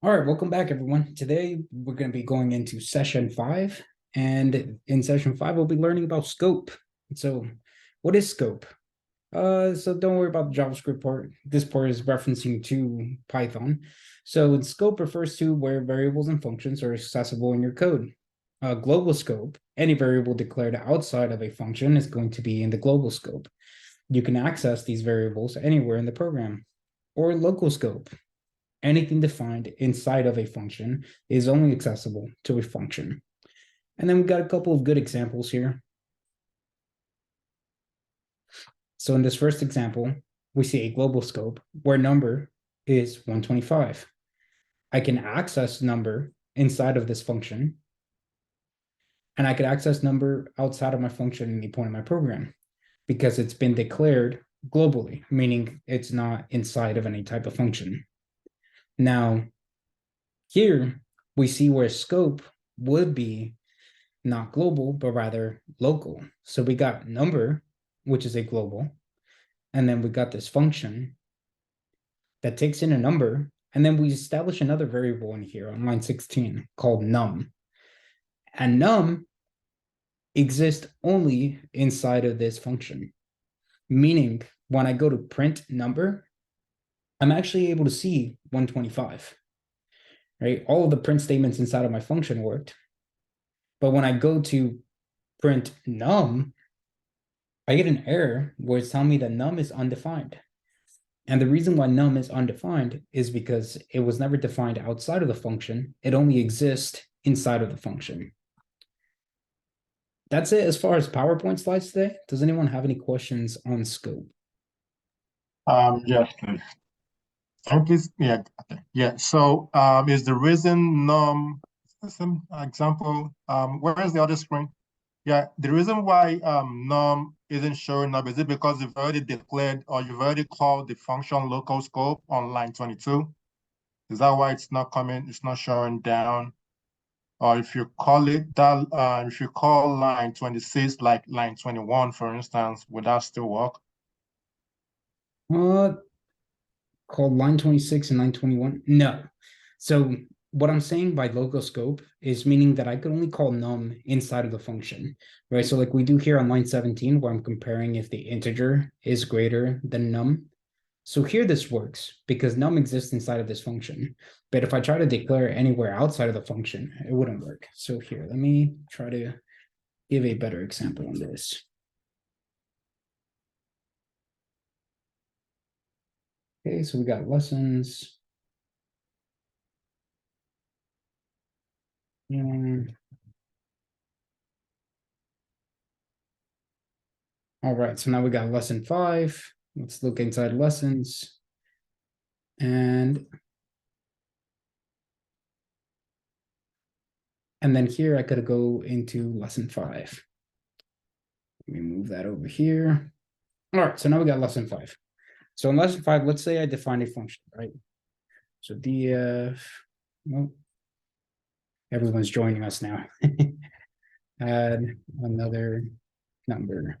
All right, welcome back, everyone. Today, we're going to be going into session 5. And in session 5, we'll be learning about scope. So, what is scope? So don't worry about the JavaScript part. This part is referencing to Python. So, scope refers to where variables and functions are accessible in your code. Global scope, any variable declared outside of a function is going to be in the global scope. You can access these variables anywhere in the program. Or local scope, anything defined inside of a function is only accessible to a function. And then we got a couple of good examples here. So in this first example, we see a global scope where number is 125. I can access number inside of this function, and I could access number outside of my function at any point in my program because it's been declared globally, meaning it's not inside of any type of function. Now, here we see where scope would be not global, but rather local. So we got number, which is a global, and then we got this function that takes in a number, and then we establish another variable in here on line 16 called num. And num exists only inside of this function, meaning when I go to print number, I'm actually able to see 125, right? All of the print statements inside of my function worked. But when I go to print num, I get an error where it's telling me that num is undefined. And the reason why num is undefined is because it was never defined outside of the function. It only exists inside of the function. That's it as far as PowerPoint slides today. Does anyone have any questions on scope? Yes, please. Can you please, yeah, okay. Yeah. So, is the reason some example, where is the other screen? Yeah, the reason why num isn't showing up, is it because you've already declared or you've already called the function local scope on line 22? Is that why it's not coming, it's not showing down? Or if you call it that, if you call line 26 like line 21, for instance, would that still work? Uh, Called line 26 and line 21? No. So what I'm saying by local scope is meaning that I could only call num inside of the function, right? So like we do here on line 17, where I'm comparing if the integer is greater than num. So here this works because num exists inside of this function. But if I try to declare anywhere outside of the function, it wouldn't work. So here, let me try to give a better example on this. Okay, so we got lessons. And all right, so now we got lesson 5. Let's look inside lessons. And then here I could go into lesson 5. Let me move that over here. All right, so now we got lesson 5. So in lesson 5, let's say I define a function, right? So df, well, everyone's joining us now. Add another number.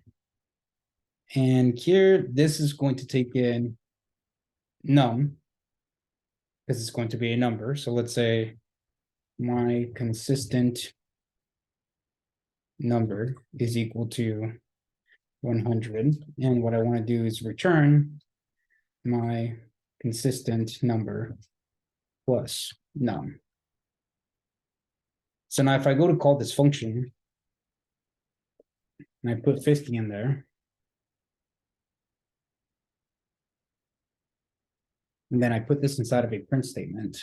And here, this is going to take in num, because it's going to be a number. So let's say my consistent number is equal to 100. And what I want to do is return my consistent number plus num. So now if I go to call this function and I put 50 in there, and then I put this inside of a print statement,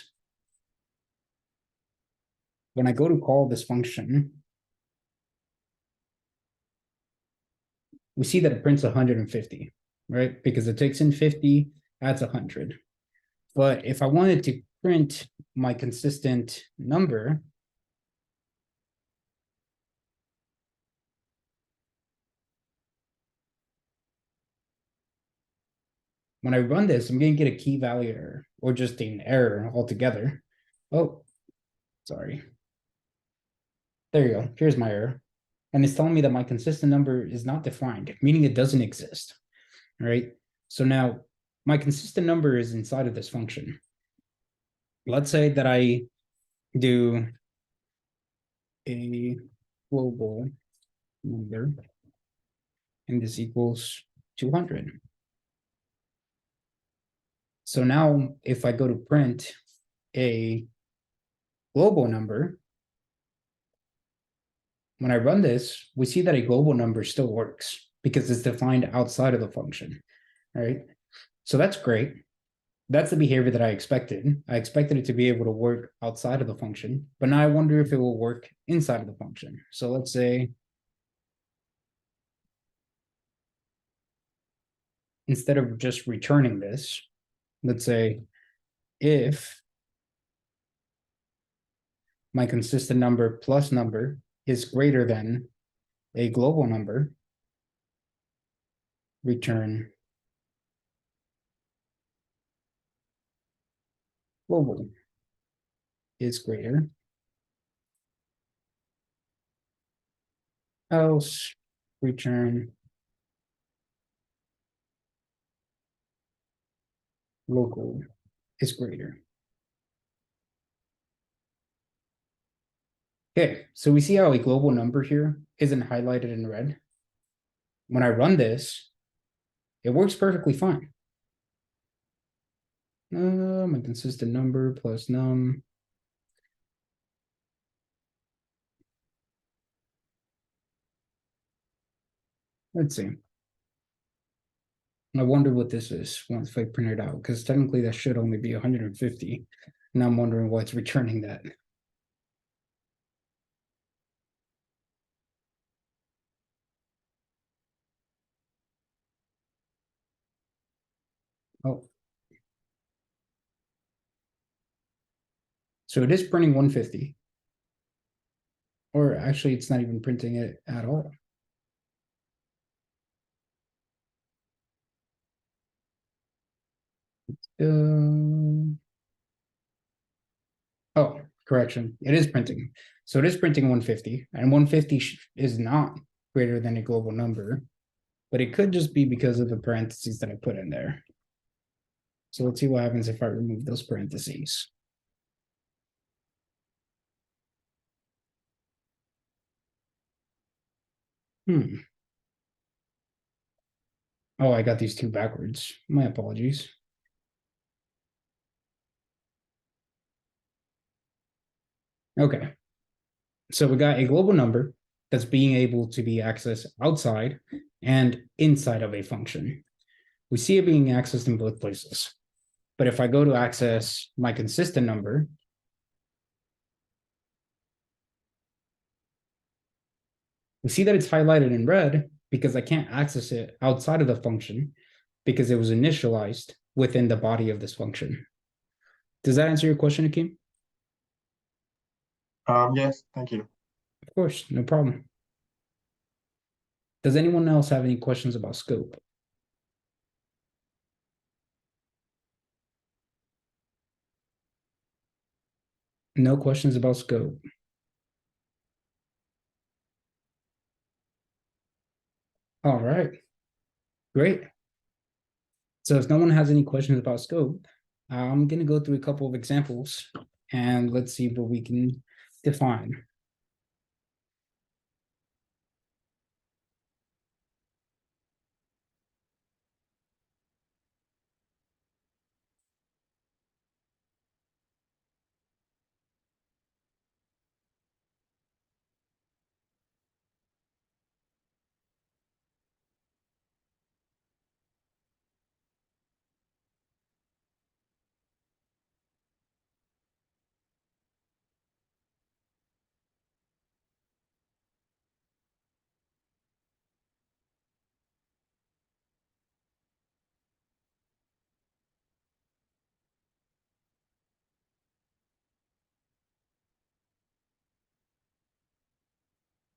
when I go to call this function, we see that it prints 150, right? Because it takes in 50, adds 100. But if I wanted to print my consistent number, when I run this, I'm going to get a key value error or just an error altogether. Oh, sorry. There you go. Here's my error. And it's telling me that my consistent number is not defined, meaning it doesn't exist, right? So now my consistent number is inside of this function. let's say that I do a global number and this equals 200. So now if I go to print a global number, when I run this, we see that a global number still works because it's defined outside of the function, right? So that's great. That's the behavior that I expected. I expected it to be able to work outside of the function, but now I wonder if it will work inside of the function. So let's say instead of just returning this, let's say if my consistent number plus number is greater than a global number, return global is greater, else return local is greater. Okay, so we see how a global number here isn't highlighted in red. When I run this, it works perfectly fine. My consistent number plus num. Let's see. I wonder what this is once I print it out, because technically that should only be 150. Now I'm wondering why it's returning that. Oh. So it is printing 150. Or actually, it's not even printing it at all. Oh, correction. It is printing. So it is printing 150, and 150 is not greater than a global number, but it could just be because of the parentheses that I put in there. So let's see what happens if I remove those parentheses. Oh, I got these two backwards. My apologies. Okay. So we got a global number that's being able to be accessed outside and inside of a function. We see it being accessed in both places. But if I go to access my consistent number, we see that it's highlighted in red because I can't access it outside of the function because it was initialized within the body of this function. Does that answer your question, Akeem? Yes, thank you. Of course, no problem. Does anyone else have any questions about scope? No questions about scope. All right, great. So if no one has any questions about scope, I'm going to go through a couple of examples and let's see what we can define.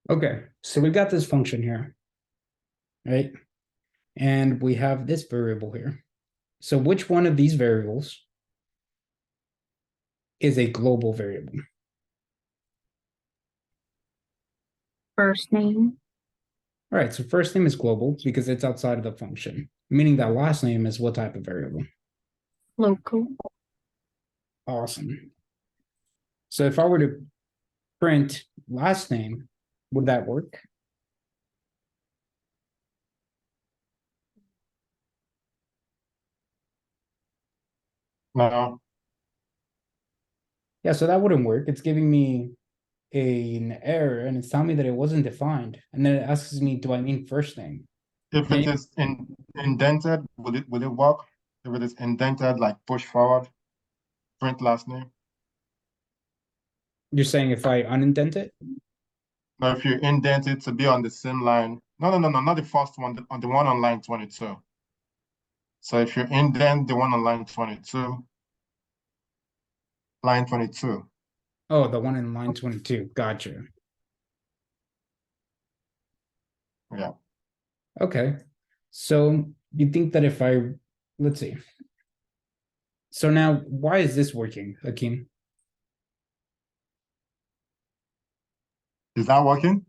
Okay, so we've got this function here, right? And we have this variable here. So which one of these variables is a global variable? First name. All right, so first name is global because it's outside of the function, meaning that last name is what type of variable? Local. Awesome. So if I were to print last name, would that work? No, Yeah, so that wouldn't work. It's giving me an error and it's telling me that it wasn't defined. And then it asks me, do I mean first name? if it is indented, will it work? If it is indented, like push forward, print last name. You're saying if I unindent it? Now, if you indent it to be on the same line, no, not the first one, on the one on line 22. So if you indent the one on line 22, line 22. Oh, the one in line 22. Gotcha. Yeah. Okay. So you think that if I, let's see. So now, why is this working, Akeem? Is that working?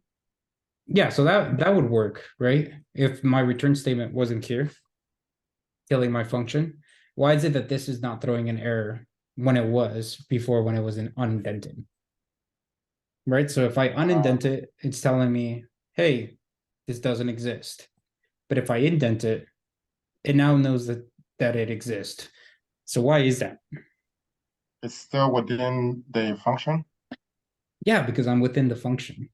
Yeah, so that would work, right? If my return statement wasn't here, killing my function. Why is it that this is not throwing an error when it was before when it was undented? Right? So if I unindent it, it's telling me, hey, this doesn't exist. But if I indent it, it now knows that it exists. So why is that? It's still within the function. Yeah, because I'm within the function.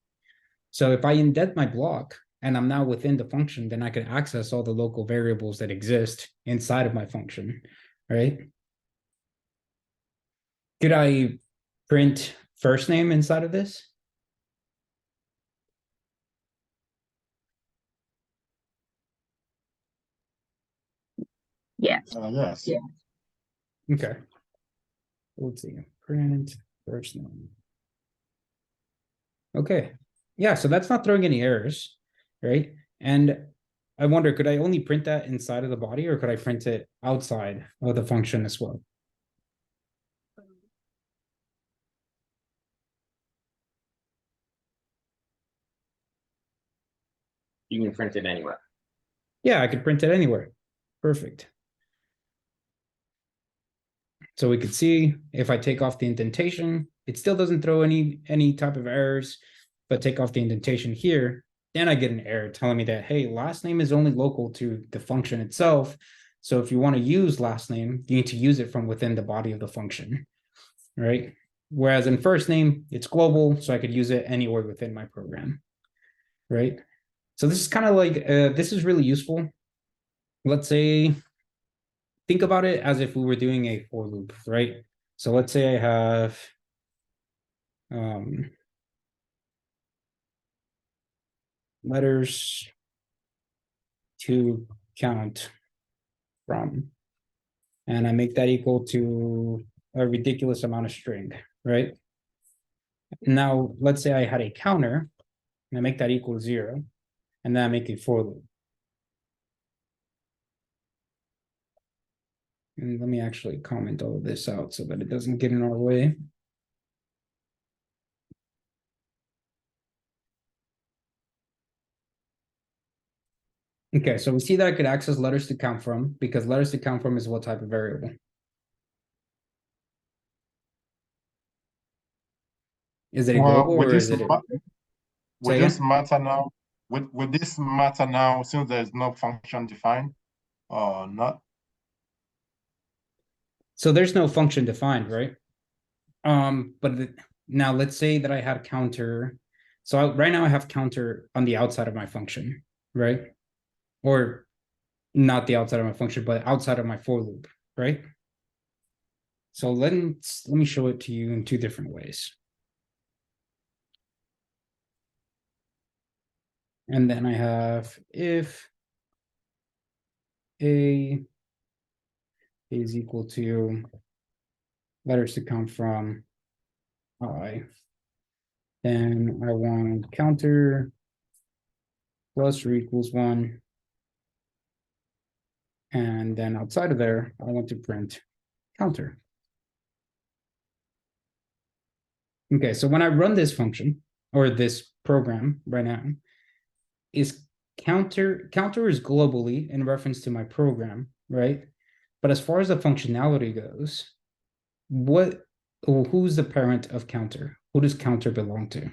So if I indent my block and I'm now within the function, then I can access all the local variables that exist inside of my function, right? Could I print first name inside of this? Yes. Yes. Yeah. Okay. Let's see. Print first name. Okay. Yeah, so that's not throwing any errors, right? And I wonder, could I only print that inside of the body or could I print it outside of the function as well? You can print it anywhere. Yeah, I could print it anywhere. Perfect. So we could see if I take off the indentation, it still doesn't throw any type of errors, but take off the indentation here, then I get an error telling me that, hey, last name is only local to the function itself. So if you want to use last name, you need to use it from within the body of the function, right? Whereas in first name, it's global, so I could use it anywhere within my program, right? So this is kind of like, this is really useful. Let's say, think about it as if we were doing a for loop, right? So let's say I have letters to count from, and I make that equal to a ridiculous amount of string, right? Now, let's say I had a counter, and I make that equal to 0, and then I make a for loop. And let me actually comment all of this out so that it doesn't get in our way. Okay, so we see that I could access letters to count from because letters to count from is what type of variable? Is it a Well, global with or this is it a... with Say this again? matter now, with this matter now, since there is no function defined or not. So there's no function defined, right? But now let's say that I had counter. So right now I have counter on the outside of my function, right? Or not the outside of my function, but outside of my for loop, right? So let me show it to you in two different ways. And then I have if A is equal to letters to count from I, then I want counter plus or equals 1. And then outside of there, I want to print counter. Okay, so when I run this function or this program right now, is counter is globally in reference to my program, right? But as far as the functionality goes, who's the parent of counter? Who does counter belong to?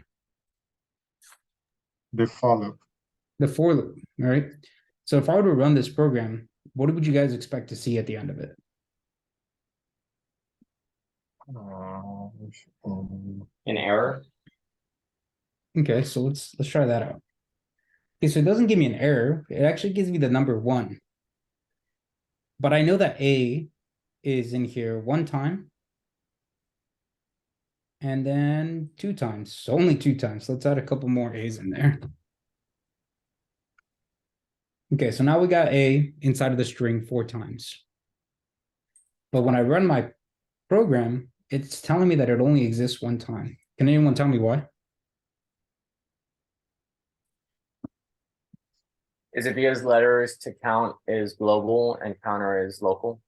The for loop. The for loop, right? So if I were to run this program, what would you guys expect to see at the end of it? An error. Okay, so let's try that out. Okay, so it doesn't give me an error. It actually gives me the number 1. But I know that A is in here 1 time. And then 2 times. So only 2 times. Let's add a couple more A's in there. Okay, so now we got A inside of the string 4 times. But when I run my program, it's telling me that it only exists 1 time. Can anyone tell me why? Is it because letters to count is global and counter is local?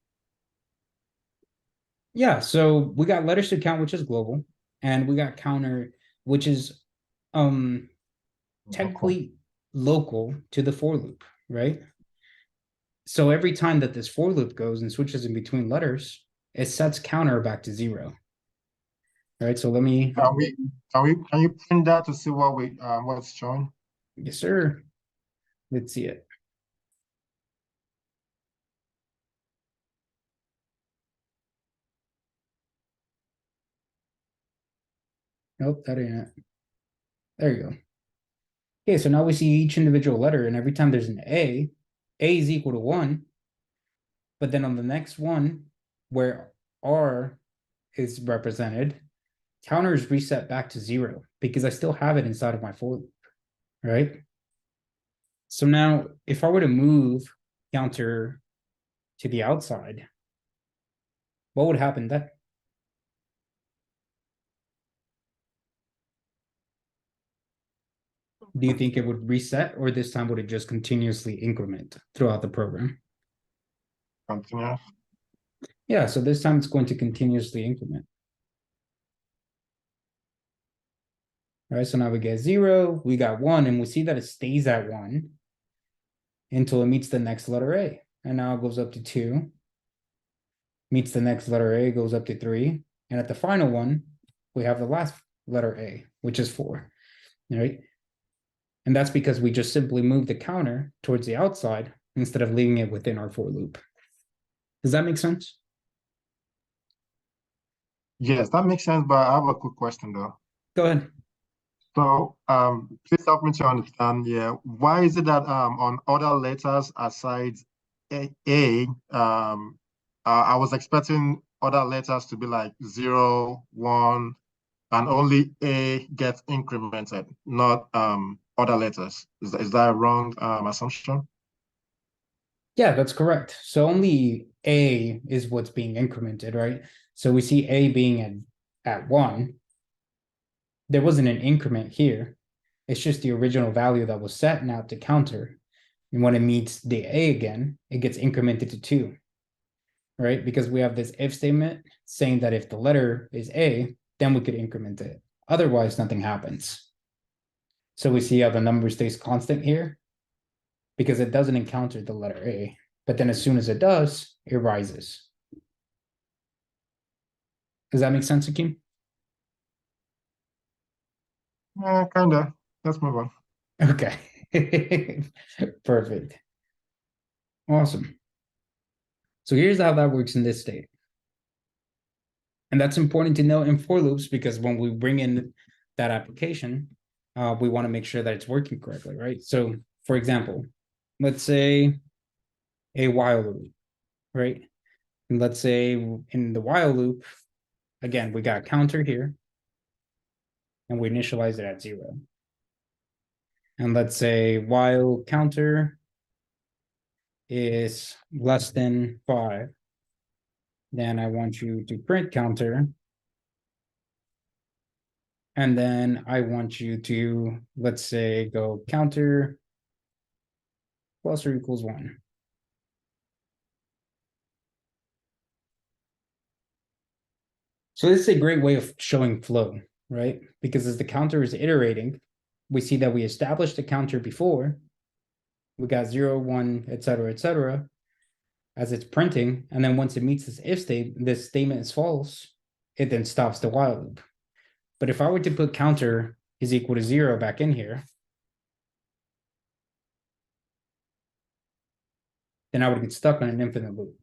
Yeah, so we got letters to count, which is global, and we got counter, which is technically local to the for loop, right? So every time that this for loop goes and switches in between letters, it sets counter back to 0. Right, so let me. Can you print that to see what what's shown? Yes, sir. Let's see it. Nope, that ain't it. There you go. Okay, so now we see each individual letter, and every time there's an A is equal to 1. But then on the next one, where R is represented, counter is reset back to 0 because I still have it inside of my for loop, right? So now if I were to move counter to the outside, what would happen then? Do you think it would reset, or this time would it just continuously increment throughout the program? Continuous. Yeah, so this time it's going to continuously increment. All right, so now we get 0, we got 1, and we see that it stays at 1 until it meets the next letter A. And now it goes up to 2, meets the next letter A, goes up to 3, and at the final one, we have the last letter A, which is 4, right? And that's because we just simply move the counter towards the outside instead of leaving it within our for loop. Does that make sense? Yes, that makes sense, but I have a quick question though. Go ahead. So please help me to understand, why is it that on other letters aside A, I was expecting other letters to be like 0, 1, and only A gets incremented, not other letters. Is that a wrong assumption? Yeah, that's correct. So only A is what's being incremented, right? So we see A being at 1. There wasn't an increment here. It's just the original value that was set now to counter. And when it meets the A again, it gets incremented to 2, right? Because we have this if statement saying that if the letter is A, then we could increment it. Otherwise, nothing happens. So we see how the number stays constant here because it doesn't encounter the letter A. But then as soon as it does, it rises. Does that make sense, Akeem? Yeah, kind of. Let's move on. Okay. Perfect. Awesome. So here's how that works in this state. And that's important to know in for loops because when we bring in that application, we want to make sure that it's working correctly, right? So for example, let's say a while loop, right? And let's say in the while loop, again, we got counter here and we initialize it at 0. And let's say while counter is less than 5, then I want you to print counter. And then I want you to, let's say, go counter plus or equals 1. So this is a great way of showing flow, right? Because as the counter is iterating, we see that we established the counter before. We got 0, 1, etc., etc. as it's printing, and then once it meets this if statement, this statement is false, it then stops the while loop. But if I were to put counter is equal to 0 back in here, then I would get stuck on an infinite loop.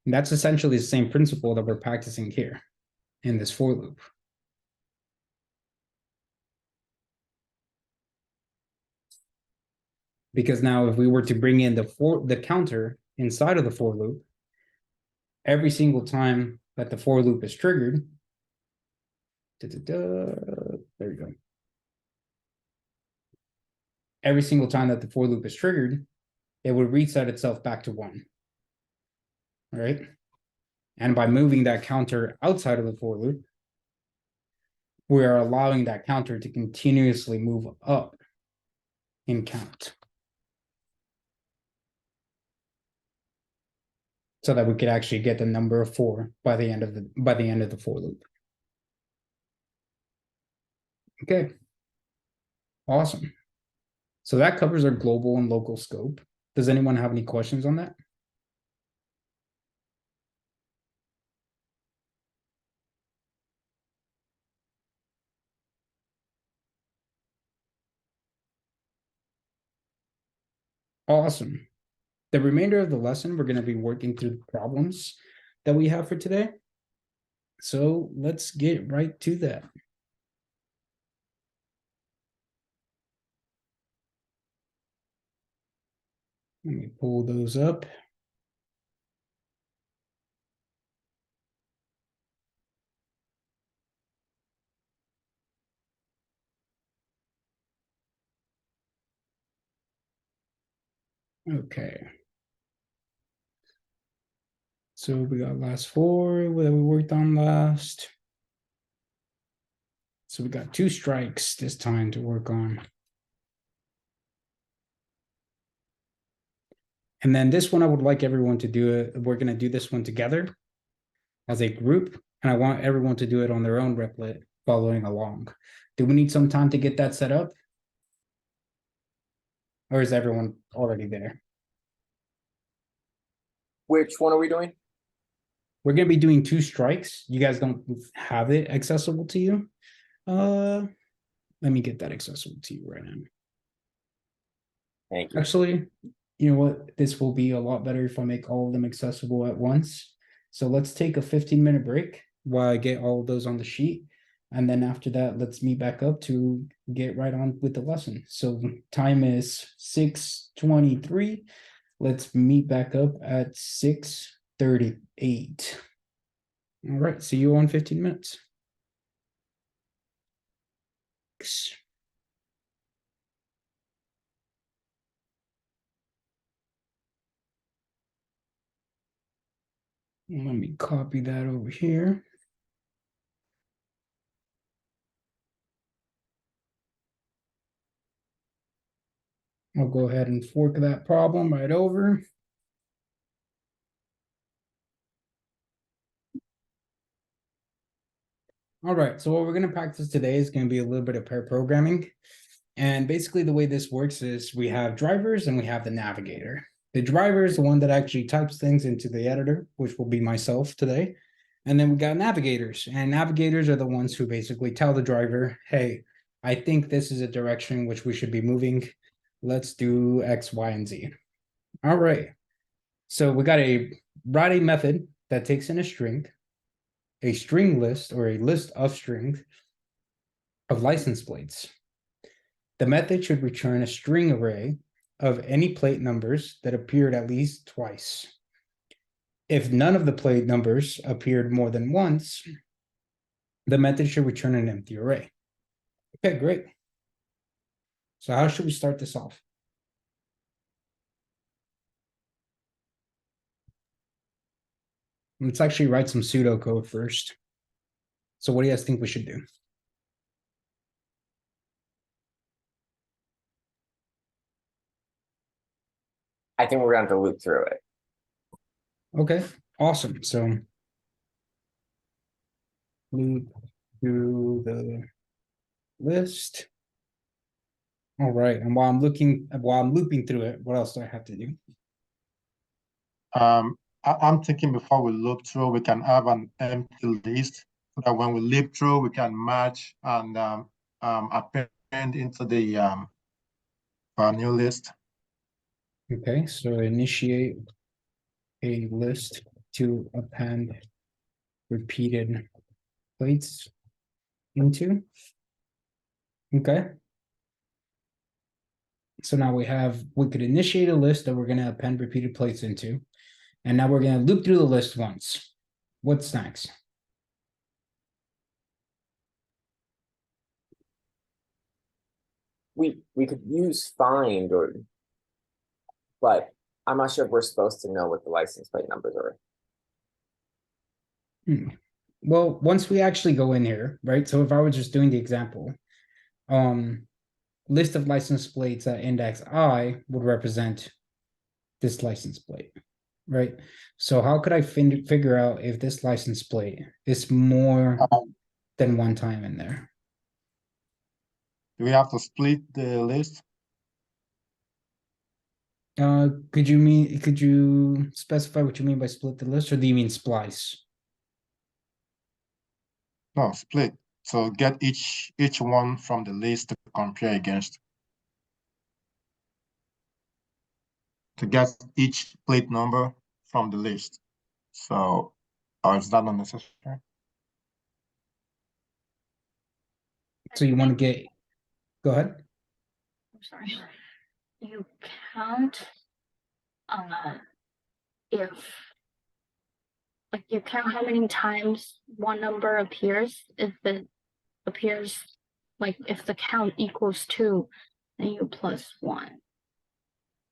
And that's essentially the same principle that we're practicing here in this for loop. Because now if we were to bring in the counter inside of the for loop, every single time that the for loop is triggered, there we go. Every single time that the for loop is triggered, it would reset itself back to 1. All right. And by moving that counter outside of the for loop, we are allowing that counter to continuously move up in count, so that we could actually get the number of 4 by the end of the for loop. Okay. Awesome. So that covers our global and local scope. Does anyone have any questions on that? Awesome. The remainder of the lesson, we're going to be working through the problems that we have for today. So let's get right to that. Let me pull those up. Okay. So we got last 4 that we worked on last. So we got 2 strikes this time to work on. And then this one, I would like everyone to do it. We're going to do this one together as a group. And I want everyone to do it on their own replit following along. Do we need some time to get that set up? Or is everyone already there? Which one are we doing? We're going to be doing 2 strikes. You guys don't have it accessible to you. Let me get that accessible to you right now. Thank you. Actually, you know what? This will be a lot better if I make all of them accessible at once. So let's take a 15-minute break while I get all of those on the sheet. And then after that, let's meet back up to get right on with the lesson. So time is 6:23. Let's meet back up at 6:38. All right, see you on 15 minutes. Let me copy that over here. I'll go ahead and fork that problem right over. All right, so what we're going to practice today is going to be a little bit of pair programming. And basically the way this works is we have drivers and we have the navigator. The driver is the one that actually types things into the editor, which will be myself today. And then we got navigators, and navigators are the ones who basically tell the driver, hey, I think this is a direction which we should be moving. Let's do X, Y, and Z. All right. So we got a write method that takes in a string list or a list of strings of license plates. The method should return a string array of any plate numbers that appeared at least twice. If none of the plate numbers appeared more than once, the method should return an empty array. Okay, great. So how should we start this off? Let's actually write some pseudocode first. So what do you guys think we should do? I think we're going to have to loop through it. Okay, awesome. So loop through the list. All right, and while I'm looping through it, what else do I have to do? I'm thinking before we loop through, we can have an empty list so that when we loop through, we can match and append into the our new list. Okay, so initiate a list to append repeated plates into. Okay. So now we could initiate a list that we're going to append repeated plates into. And now we're going to loop through the list once. What's next? We could use find but I'm not sure if we're supposed to know what the license plate numbers are. Well, once we actually go in here, right? So if I was just doing the example, list of license plates at index I would represent this license plate, right? So how could I figure out if this license plate is more than one time in there? Do we have to split the list? Could you specify what you mean by split the list, or do you mean splice? No, split. So get each one from the list to compare against. To get each plate number from the list. So, or is that not necessary? So you want to get, go ahead. I'm sorry. You count if like you count how many times one number appears. If it appears like if the count equals 2, then you plus 1.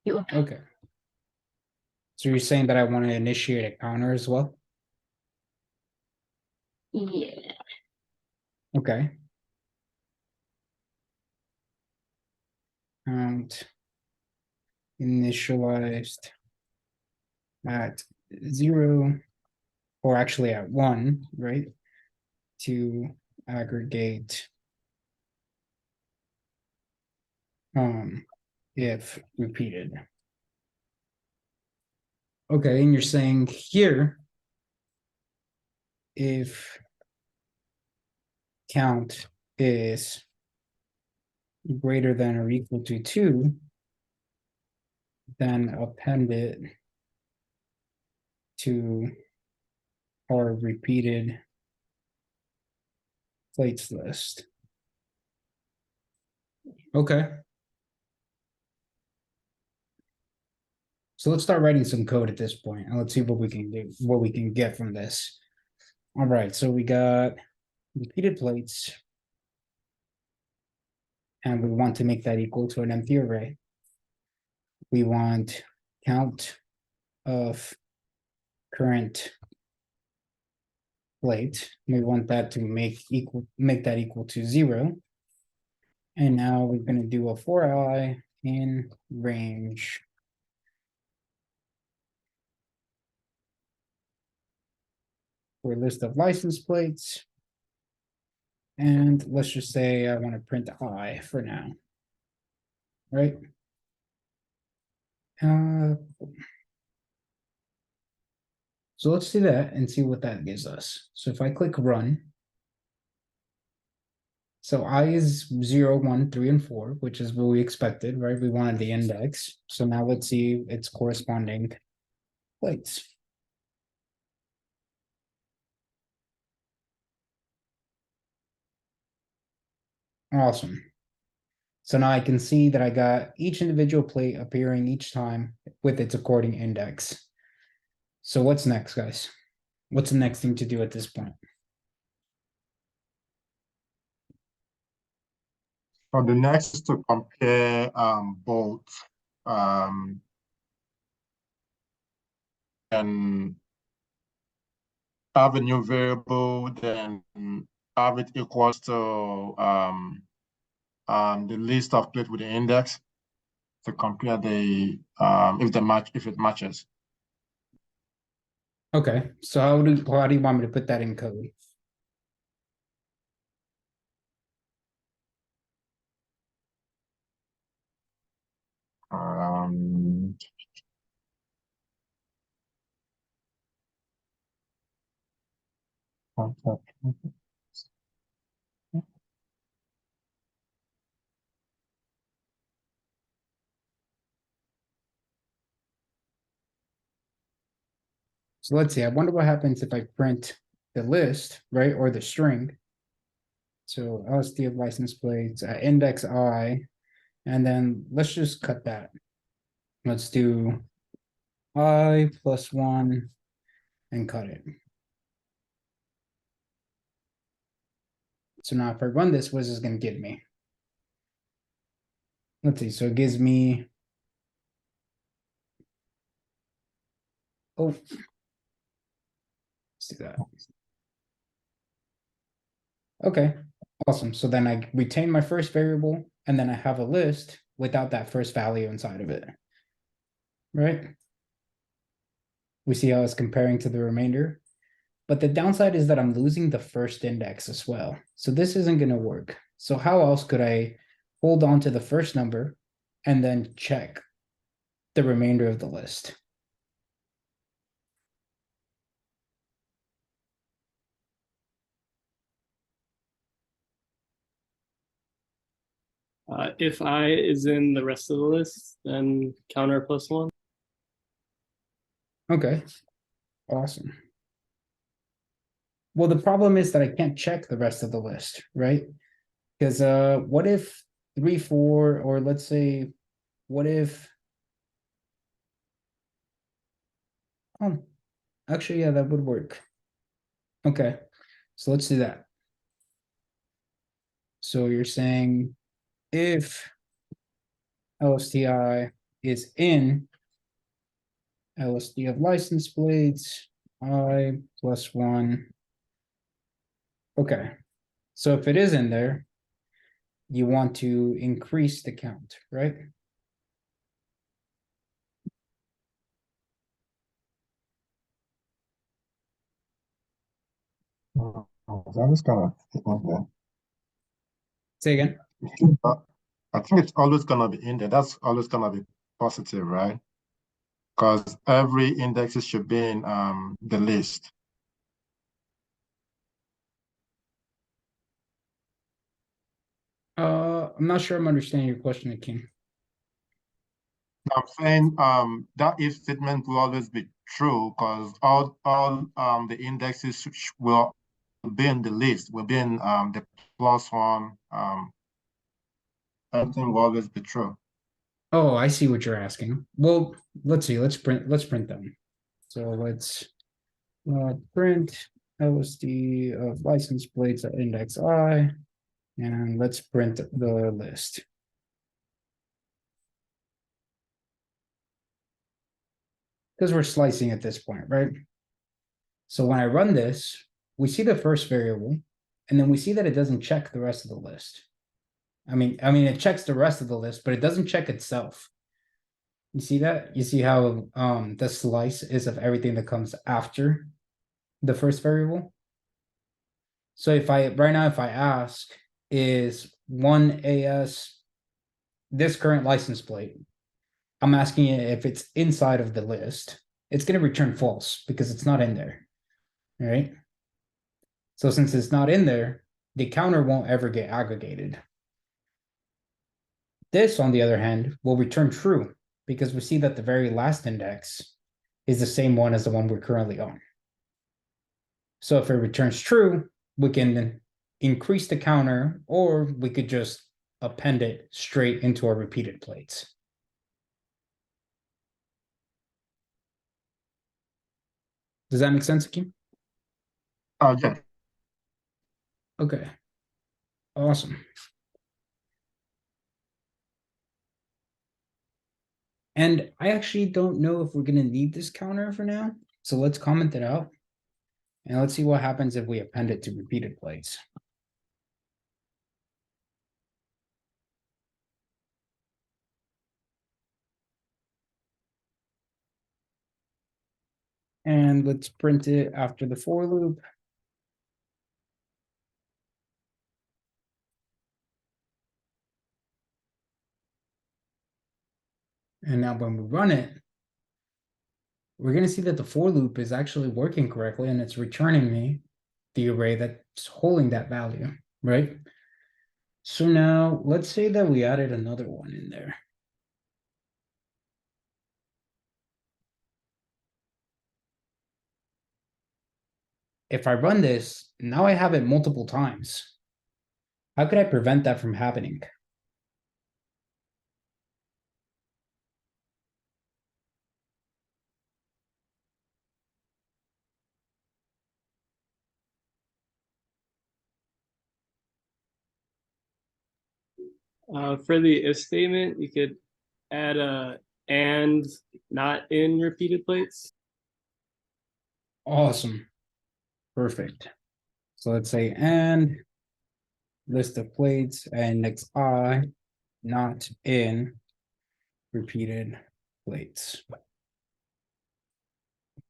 You append. Okay. So you're saying that I want to initiate a counter as well? Yeah. Okay. And initialized at 0, or actually at 1, right? To aggregate if repeated. Okay, and you're saying here, if count is greater than or equal to 2, then append it to our repeated plates list. Okay. So let's start writing some code at this point, and let's see what we can do, what we can get from this. All right, so we got repeated plates, and we want to make that equal to an empty array. We want count of current plate. We want that to make that equal to 0. And now we're going to do a for in range for a list of license plates. And let's just say I want to print I for now, right? So let's do that and see what that gives us. So if I click run, so I is 0, 1, 3, and 4, which is what we expected, right? We wanted the index. So now let's see its corresponding plates. Awesome. So now I can see that I got each individual plate appearing each time with its according index. So what's next, guys? What's the next thing to do at this point? So the next is to compare both and have a new variable, then have it equals to the list of plates with the index to compare the if it matches. Okay, so how do you want me to put that in code? So let's see, I wonder what happens if I print the list, right, or the string. So LSD of license plates at index I, and then let's just cut that. Let's do I plus 1 and cut it. So now if I run this, what is this going to give me? Let's see, so it gives me, oh, let's do that. Okay, awesome. So then I retain my first variable, and then I have a list without that first value inside of it, right? We see how it's comparing to the remainder. But the downside is that I'm losing the first index as well. So this isn't going to work. So how else could I hold on to the first number and then check the remainder of the list? If I is in the rest of the list, then counter plus 1. Okay, awesome. Well, the problem is that I can't check the rest of the list, right? Because what if 3, 4, or let's say, what if, oh, actually, yeah, that would work. Okay, so let's do that. So you're saying if LSTI is in LSD of license plates, I plus 1. Okay, so if it is in there, you want to increase the count, right? That is kind of, Say again. I think it's always gonna be in there. That's always gonna be positive, right? Because every index should be in the list. I'm not sure I'm understanding your question, Akeem. I'm saying that if statement will always be true because all the indexes will be in the list, will be in the plus 1. Everything will always be true. Oh, I see what you're asking. Well, let's see. Let's print them. So let's print LSD of license plates at index I, and let's print the list. Because we're slicing at this point, right? So when I run this, we see the first variable, and then we see that it doesn't check the rest of the list. I mean, it checks the rest of the list, but it doesn't check itself. You see that? You see how the slice is of everything that comes after the first variable? So if I right now, if I ask, is 1AS this current license plate? I'm asking it if it's inside of the list. It's going to return false because it's not in there. All right. So since it's not in there, the counter won't ever get aggregated. This, on the other hand, will return true because we see that the very last index is the same one as the one we're currently on. So if it returns true, we can increase the counter, or we could just append it straight into our repeated plates. Does that make sense, Akeem? Yeah. Okay. Awesome. And I actually don't know if we're going to need this counter for now. So let's comment it out. And let's see what happens if we append it to repeated plates. And let's print it after the for loop. And now when we run it, we're going to see that the for loop is actually working correctly and it's returning me the array that's holding that value, right? So now let's say that we added another one in there. If I run this, now I have it multiple times. How could I prevent that from happening? For the if statement, you could add a and not in repeated plates. Awesome. Perfect. So let's say and list of plates and next I not in repeated plates.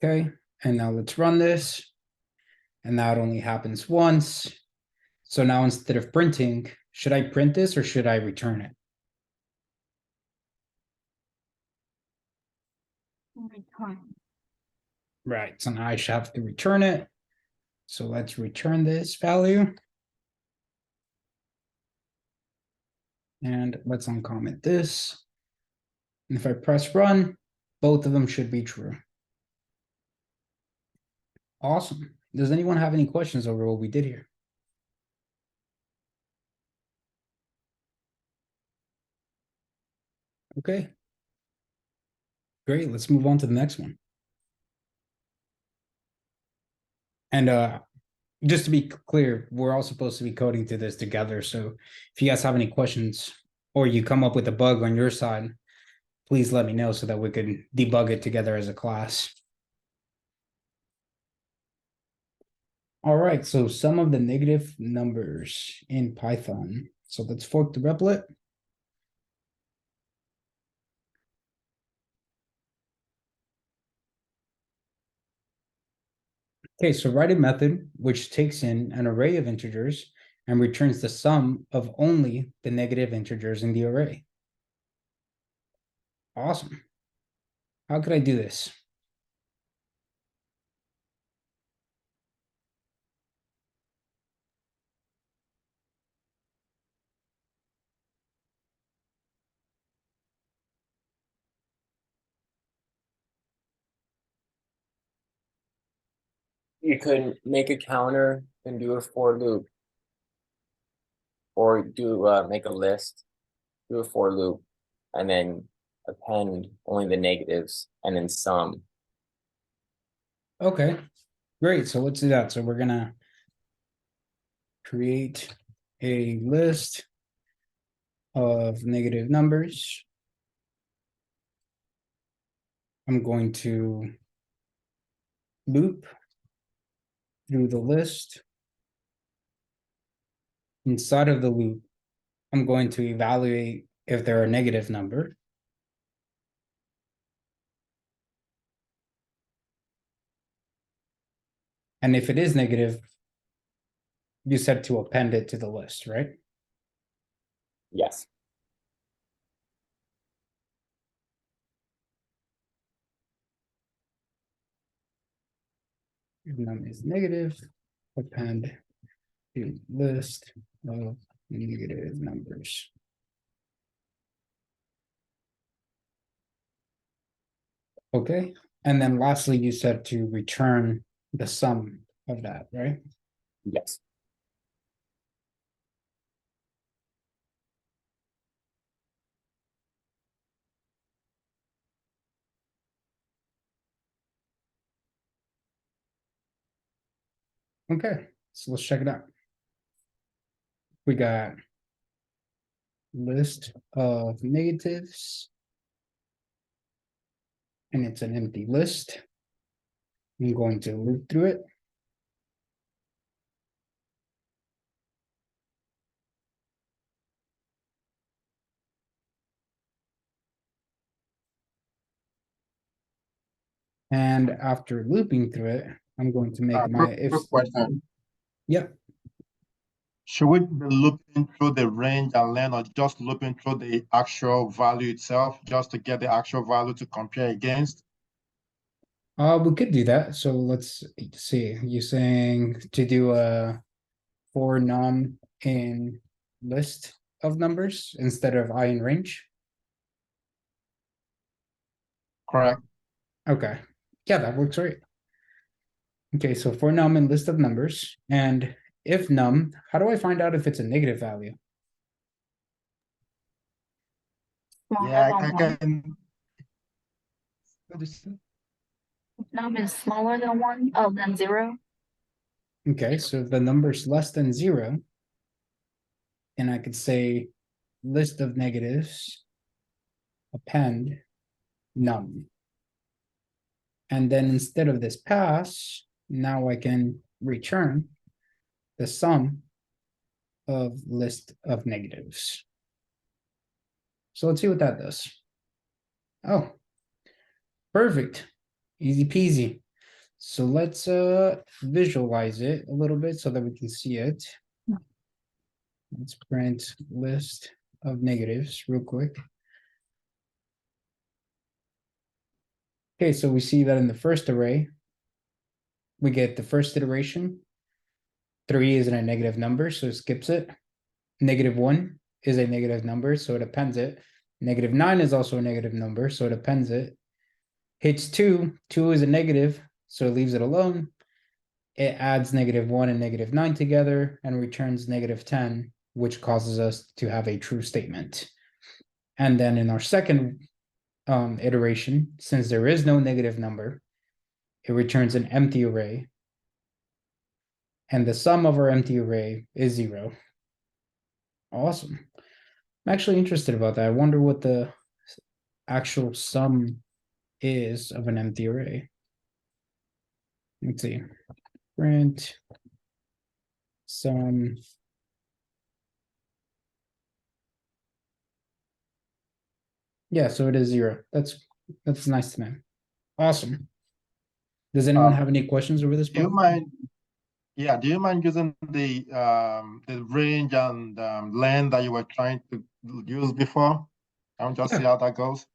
Okay, and now let's run this. And now it only happens once. So now instead of printing, should I print this or should I return it? Return. Right, so now I should have to return it. So let's return this value. And let's uncomment this. And if I press run, both of them should be true. Awesome. Does anyone have any questions over what we did here? Okay. Great, let's move on to the next one. And just to be clear, we're all supposed to be coding to this together. So if you guys have any questions or you come up with a bug on your side, please let me know so that we can debug it together as a class. All right, so some of the negative numbers in Python. So let's fork the replit. Okay, so write a method which takes in an array of integers and returns the sum of only the negative integers in the array. Awesome. How could I do this? You could make a counter and do a for loop. Or do make a list, do a for loop, and then append only the negatives and then sum. Okay, great. So let's do that. So we're gonna create a list of negative numbers. I'm going to loop through the list. Inside of the loop, I'm going to evaluate if they're a negative number. And if it is negative, you said to append it to the list, right? Yes. If num is negative, append to list of negative numbers. Okay, and then lastly, you said to return the sum of that, right? Yes. Okay, so let's check it out. We got list of negatives, and it's an empty list. I'm going to loop through it. And after looping through it, I'm going to make my if. Quick question. Yep. Should we be looping through the range and length, or just looping through the actual value itself, just to get the actual value to compare against? We could do that. So let's see. You're saying to do a for num in list of numbers instead of I in range. Correct. Okay. Yeah, that works right. Okay, so for num in list of numbers, and if num, how do I find out if it's a negative value? Smaller Yeah, than I one. can. What is it? Num is smaller than one. Oh, than zero. Okay, so if the number is less than zero, and I could say list of negatives, append num. And then instead of this pass, now I can return the sum of list of negatives. So let's see what that does. Oh, perfect. Easy peasy. So let's visualize it a little bit so that we can see it. Let's print list of negatives real quick. Okay, so we see that in the first array, we get the first iteration. 3 isn't a negative number, so it skips it. -1 is a negative number, so it appends it. -9 is also a negative number, so it appends it. Hits 2, 2 is a negative, so it leaves it alone. It adds -1 and -9 together and returns -10, which causes us to have a true statement. And then in our second iteration, since there is no negative number, it returns an empty array. And the sum of our empty array is 0. Awesome. I'm actually interested about that. I wonder what the actual sum is of an empty array. Let's see. Print sum. Yeah, so it is 0. That's nice to know. Awesome. Does anyone have any questions over this Do you part? mind? Yeah, do you mind using the range and length that you were trying to use before? I'll just see Yeah. how that goes.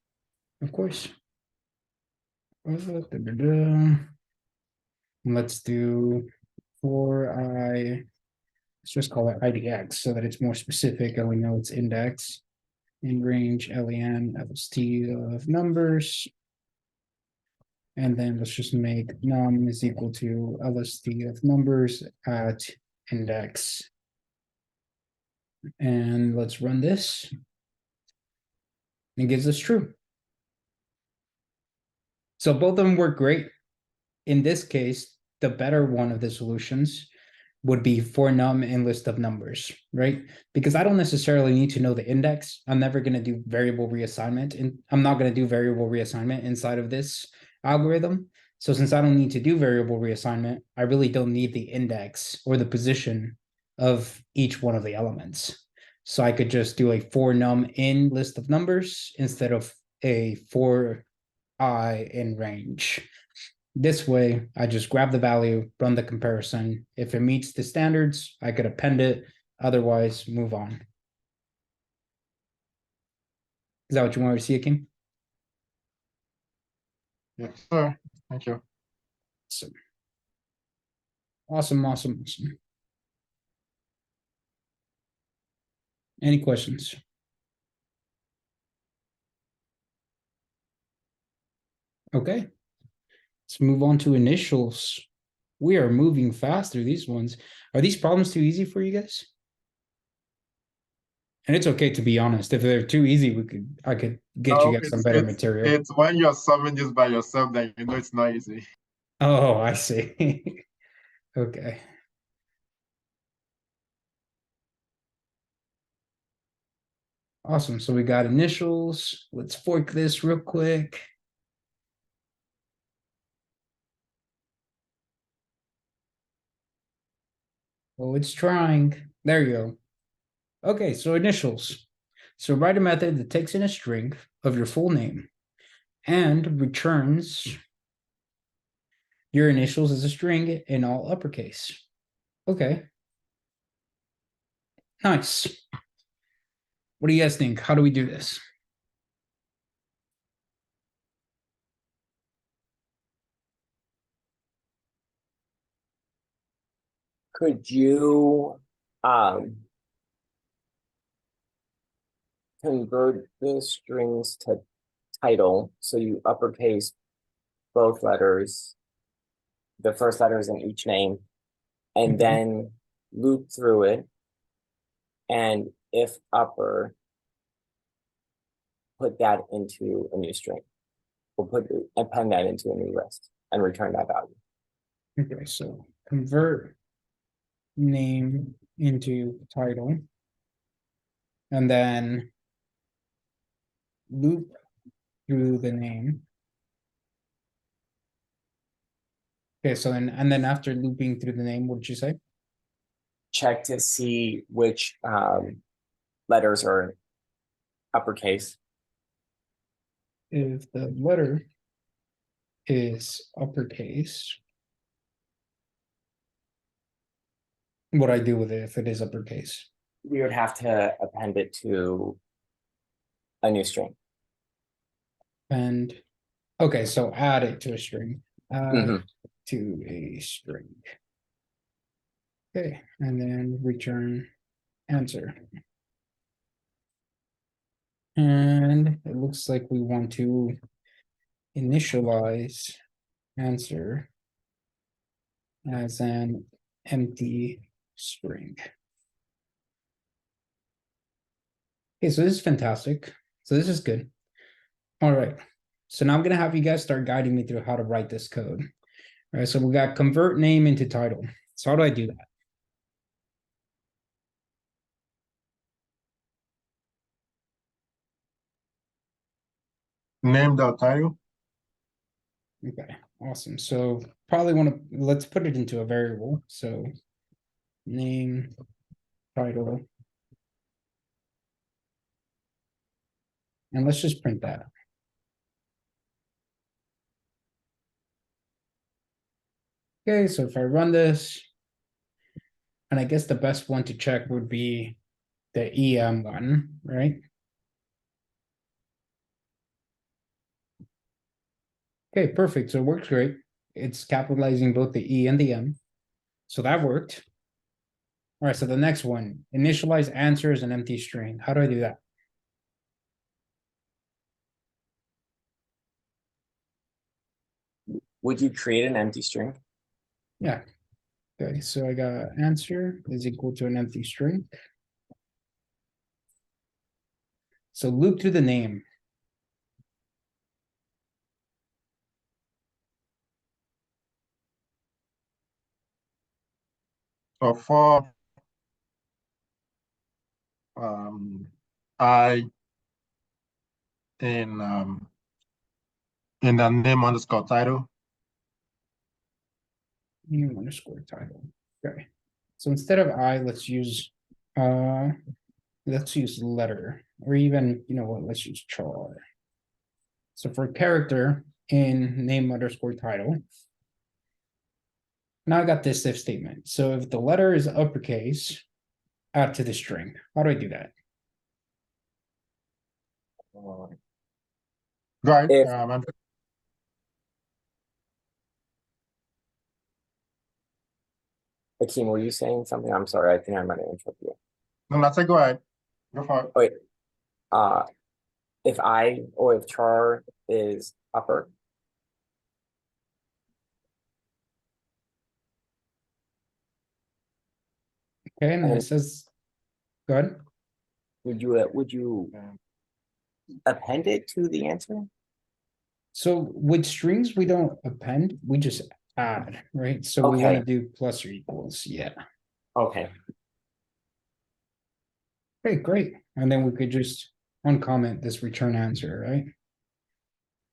Of course. Let's do for I. Let's just call it IDX so that it's more specific and we know it's index. In range len LST of numbers. And then let's just make num is equal to LST of numbers at index. And let's run this. It gives us true. So both of them work great. In this case, the better one of the solutions would be for num in list of numbers, right? Because I don't necessarily need to know the index. I'm never going to do variable reassignment, and I'm not going to do variable reassignment inside of this algorithm. So since I don't need to do variable reassignment, I really don't need the index or the position of each one of the elements. So I could just do a for num in list of numbers instead of a for I in range. This way, I just grab the value, run the comparison. If it meets the standards, I could append it. Otherwise, move on. Is that what you wanted to see, Akim? Yes, sir. Thank you. So, awesome. Any questions? Okay. Let's move on to initials. We are moving fast through these ones. Are these problems too easy for you guys? And it's okay to be honest. If they're too easy, I could get you guys some better material. It's when you're solving this by yourself that you know it's not easy. Oh, I see. Okay. Awesome. So we got initials. Let's fork this real quick. Oh, it's trying. There you go. Okay, so initials. So write a method that takes in a string of your full name and returns your initials as a string in all uppercase. Okay. Nice. What do you guys think? How do we do this? Could you convert the strings to title, so you uppercase both letters, the first letters in each name, and Mhm. then loop through it, and if upper, put that into a new string, or append that into a new list and return that value. Okay, so convert name into title. And then loop through the name. Okay, so and then after looping through the name, what did you say? Check to see which letters are uppercase. If the letter is uppercase, what I do with it if it is uppercase? We would have to append it to a new string. And okay, so add it to a string. Add Mhm. to a string. Okay, and then return answer. And it looks like we want to initialize answer as an empty string. Okay, so this is fantastic. So this is good. All right. So now I'm going to have you guys start guiding me through how to write this code. All right, so we got convert name into title. So how do I do that? Name the title. Okay, awesome. So probably want to, let's put it into a variable. So name, title. And let's just print that. Okay, so if I run this, and I guess the best one to check would be the EM one, right? Okay, perfect. So it works great. It's capitalizing both the E and the M. So that worked. All right, so the next one, initialize answer as an empty string. How do I do that? Would you create an empty string? Yeah. Okay, so I got answer is equal to an empty string. So loop through the name. So for I in the name underscore title. Name underscore title. Okay. So instead of I, let's use letter, or even, you know what, let's use char. So for character in name underscore title. Now I got this if statement. So if the letter is uppercase, add to the string. How do I do that? Go ahead. If- Andrew. Akeem, were you saying something? I'm sorry, I think I might have interrupted you. No, let's say go ahead. Go for it. Wait, if I or if char is upper, Okay, and then it And- says, go ahead. would you append it to the answer? So with strings, we don't append, we just add, right? So we want to Okay. do plus or equals, yeah. Okay. Okay, great. And then we could just uncomment this return answer, right?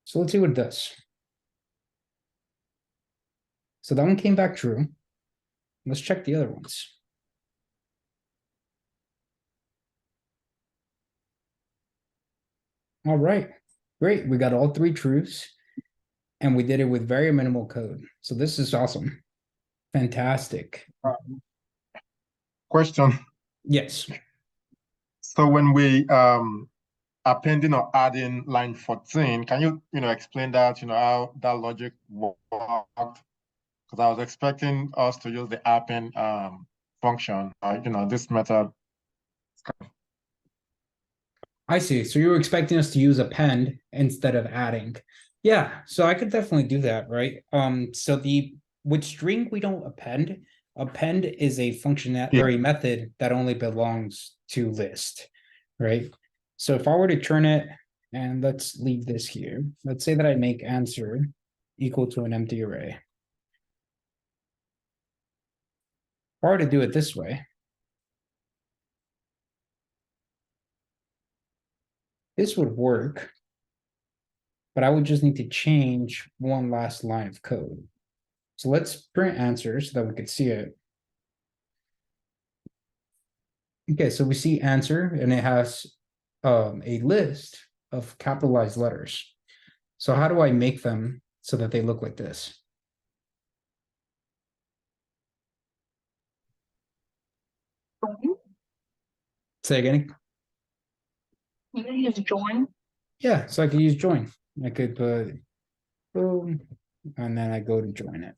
So let's see what it does. So that one came back true. Let's check the other ones. All right, great. We got all three truths and we did it with very minimal code. So this is awesome. Fantastic. Question. Yes. So when we appending or adding line 14, can you explain that, how that logic worked? because I was expecting us to use the append function. This method. I see. So you were expecting us to use append instead of adding. Yeah, so I could definitely do that, right? So with string we don't append. Append is a function that or a method that only belongs to list, right? So if I were to turn it, and let's leave this here. Let's say that I make answer equal to an empty array. If I were to do it this way, this would work, but I would just need to change one last line of code. So let's print answer so that we could see it. Okay, so we see answer and it has a list of capitalized letters. So how do I make them so that they look like this? Say again. You can use join. Yeah, so I could use join. I could put boom, and then I go to join it.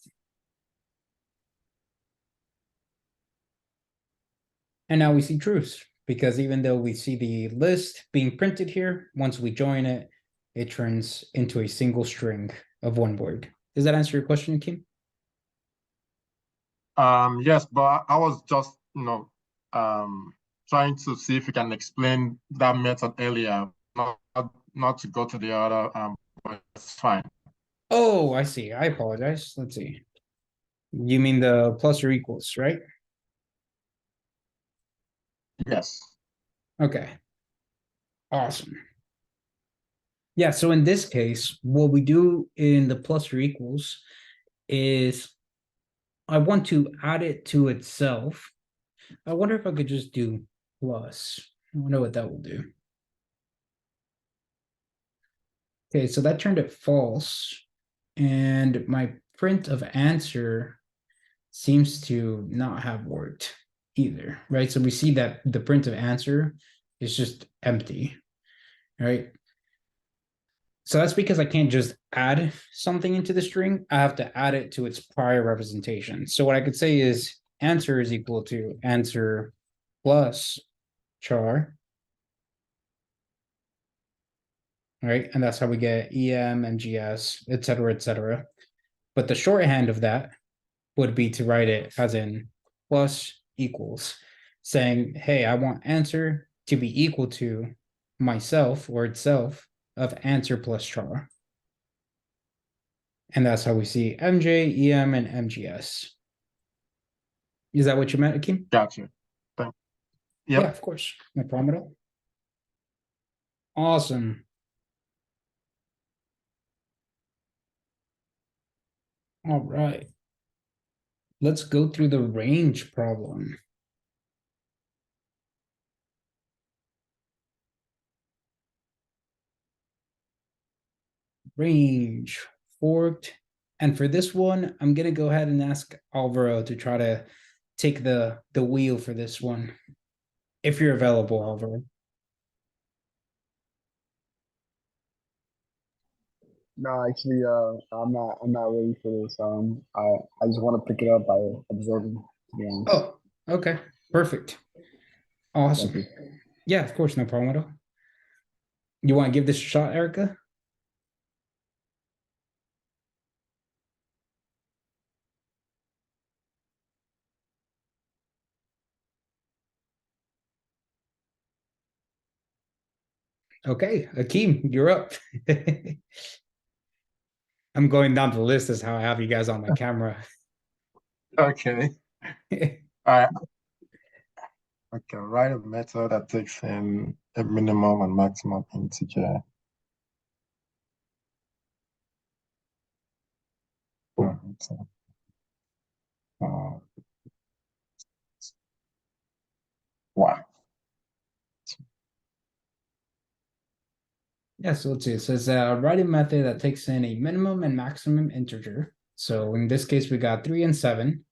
And now we see truths, because even though we see the list being printed here, once we join it, it turns into a single string of one word. Does that answer your question, Kim? Yes, but I was just, trying to see if you can explain that method earlier, not to go to the other, but it's fine. Oh, I see. I apologize. Let's see. You mean the plus or equals, right? Yes. Okay. Awesome. Yeah, so in this case, what we do in the plus or equals is I want to add it to itself. I wonder if I could just do plus. I wonder what that will do. Okay, so that turned it false. And my print of answer seems to not have worked either, right? So we see that the print of answer is just empty, right? So that's because I can't just add something into the string. I have to add it to its prior representation. So what I could say is answer is equal to answer plus char. Right? And that's how we get EM, MGS, et cetera, et cetera. But the shorthand of that would be to write it as in plus equals, saying, hey, I want answer to be equal to myself or itself of answer plus char. And that's how we see MJ, EM, and MGS. Is that what you meant, Akeem? Gotcha. Yep. Yeah, of course. No problem at all. Awesome. All right. Let's go through the range problem. Range forked. And for this one, I'm gonna go ahead and ask Alvaro to try to take the wheel for this one. If you're available, Alvaro. No, actually, I'm not ready for this. I just want to pick it up by observing, to be honest. Oh, okay. Perfect. Awesome. Thank Yeah, of course, no problem at all. You want to give this a shot, Erica? Okay, Akeem, you're up. I'm going down the list as how I have you guys on my camera. Okay. All right. Okay, write a method that takes in a minimum and maximum integer. Wow. Yeah, so let's see. It says write a method that takes in a minimum and maximum integer. So in this case, we got 3 and 7.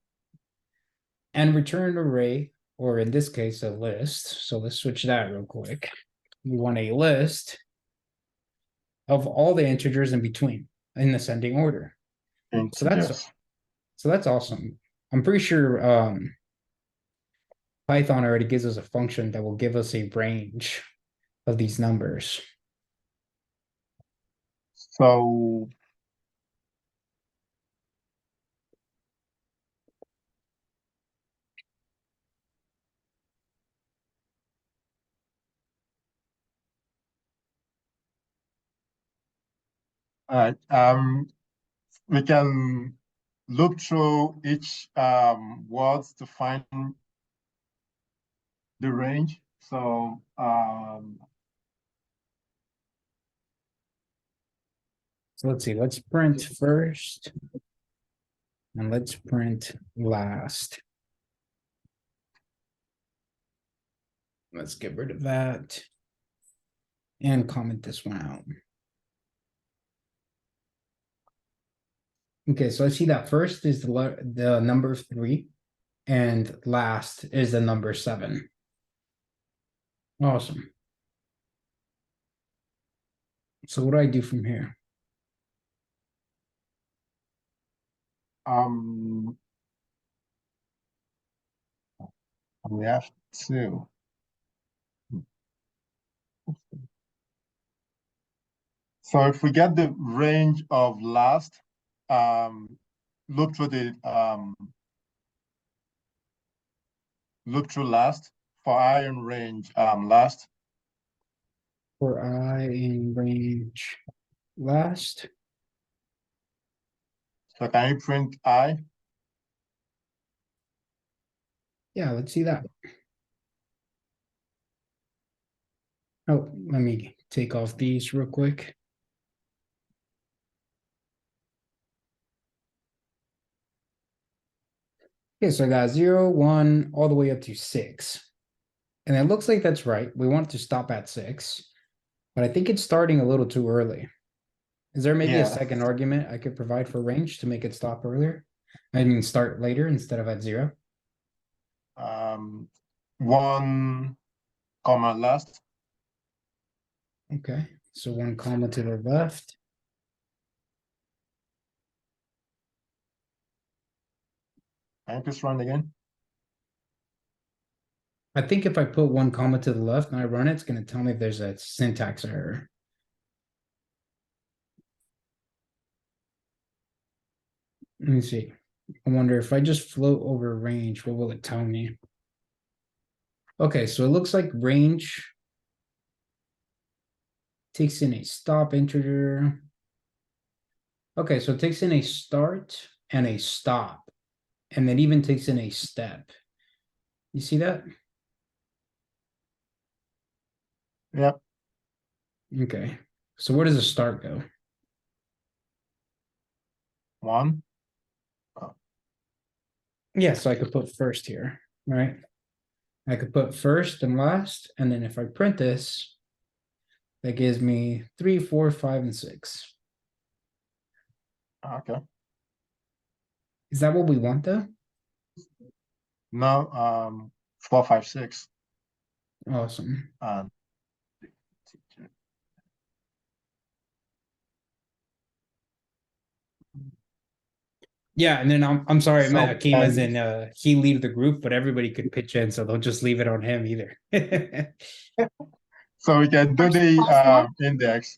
And return an array, or in this case, a list. So let's switch that real quick. We want a list of all the integers in between in ascending order. So that's So that's awesome. I'm pretty sure Python already gives us a function that will give us a range of these numbers. So all right, we can look through each words to find the range. So So let's see, let's print first. And let's print last. Let's get rid of that. And comment this one out. Okay, so I see that first is the number 3, and last is the number 7. Awesome. So what do I do from here? we have to. So if we get the range of last, look through the look through last for I in range last. For I in range last. So can you print I? Yeah, let's see that. Oh, let me take off these real quick. Okay, so I got 0, 1, all the way up to 6. And it looks like that's right. We want to stop at 6, but I think it's starting a little too early. Is there maybe a Yeah. second argument I could provide for range to make it stop earlier? I mean, start later instead of at 0? 1 comma last. Okay, so 1 comma to the left. Can you please run again? I think if I put 1 comma to the left and I run it, it's going to tell me if there's a syntax error. Let me see. I wonder if I just float over range, what will it tell me? Okay, so it looks like range takes in a stop integer. Okay, so it takes in a start and a stop, and then even takes in a step. You see that? Yep. Okay, so where does the start go? 1. Yeah, so I could put first here, right? I could put first and last, and then if I print this, that gives me 3, 4, 5, and 6. Okay. Is that what we want though? No, 4, 5, 6. Awesome. Yeah, and then I'm sorry, I meant Akeem as in he leave the group, but everybody could pitch in, so they'll just leave it on him either. So we can do First the plus one? index.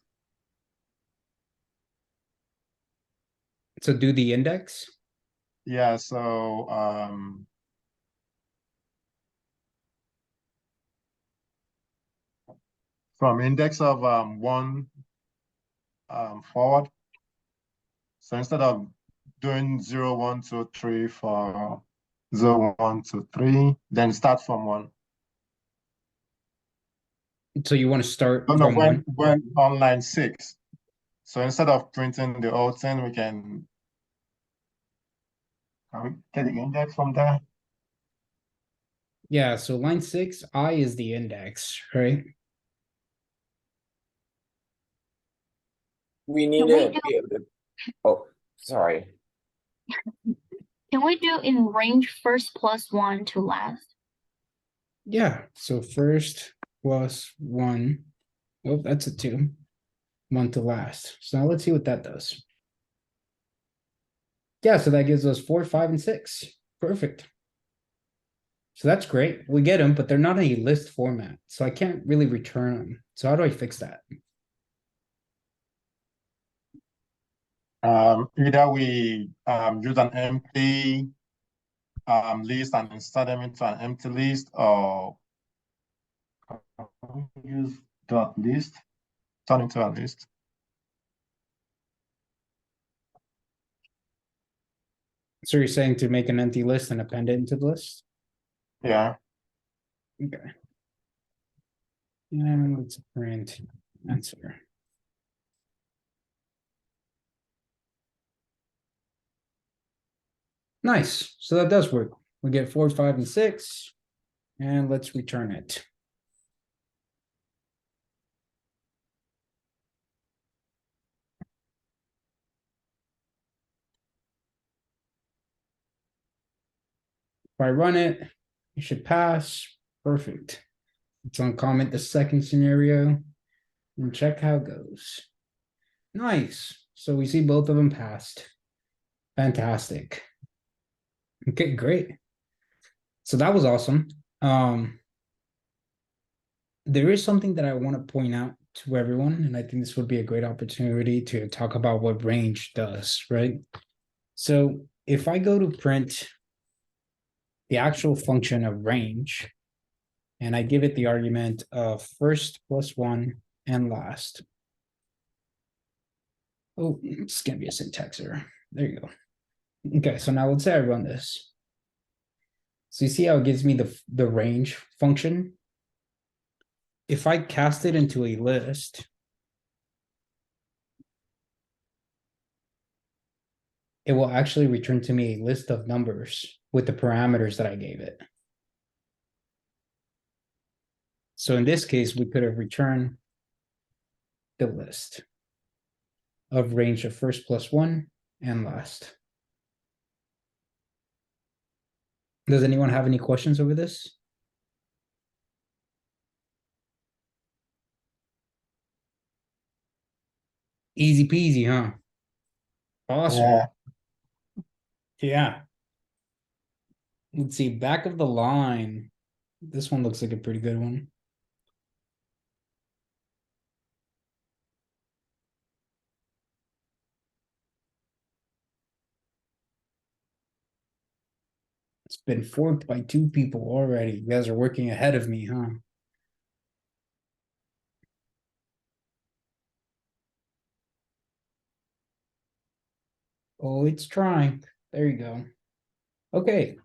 So do the index. Yeah, so from index of 1 forward. So instead of doing 0, 1, 2, 3 for 0, 1, 2, 3, then start from 1. So you want to start No, from one. when on line 6. So instead of printing the whole thing, we can we get the index from there? Yeah, so line 6, I is the index, right? We need Can we to be able to, oh, sorry. Can we do in range first plus 1 to last? Yeah, so first plus 1. Oh, that's a 2. 1 to last. So now let's see what that does. Yeah, so that gives us 4, 5, and 6. Perfect. So that's great. We get them, but they're not in a list format. So I can't really return them. So how do I fix that? Either we use an empty list and insert them into an empty list, or use dot list, turn into a list. So you're saying to make an empty list and append it into the list? Yeah. Okay. And let's print answer. Nice. So that does work. We get 4, 5, and 6. And let's return it. If I run it, it should pass. Perfect. Let's uncomment the second scenario and check how it goes. Nice. So we see both of them passed. Fantastic. Okay, great. So that was awesome. There is something that I want to point out to everyone, and I think this would be a great opportunity to talk about what range does, right? So if I go to print the actual function of range, and I give it the argument of first plus 1 and last. Oh, it's going to be a syntax error. There you go. Okay, so now let's say I run this. So you see how it gives me the range function? If I cast it into a list, it will actually return to me a list of numbers with the parameters that I gave it. So in this case, we could have returned the list of range of first plus 1 and last. Does anyone have any questions over this? Easy peasy, huh? Awesome. Yeah. Yeah. Let's see, back of the line. This one looks like a pretty good one. It's been forked by 2 people already. You guys are working ahead of me, huh? Oh, it's trying. There you go. Okay.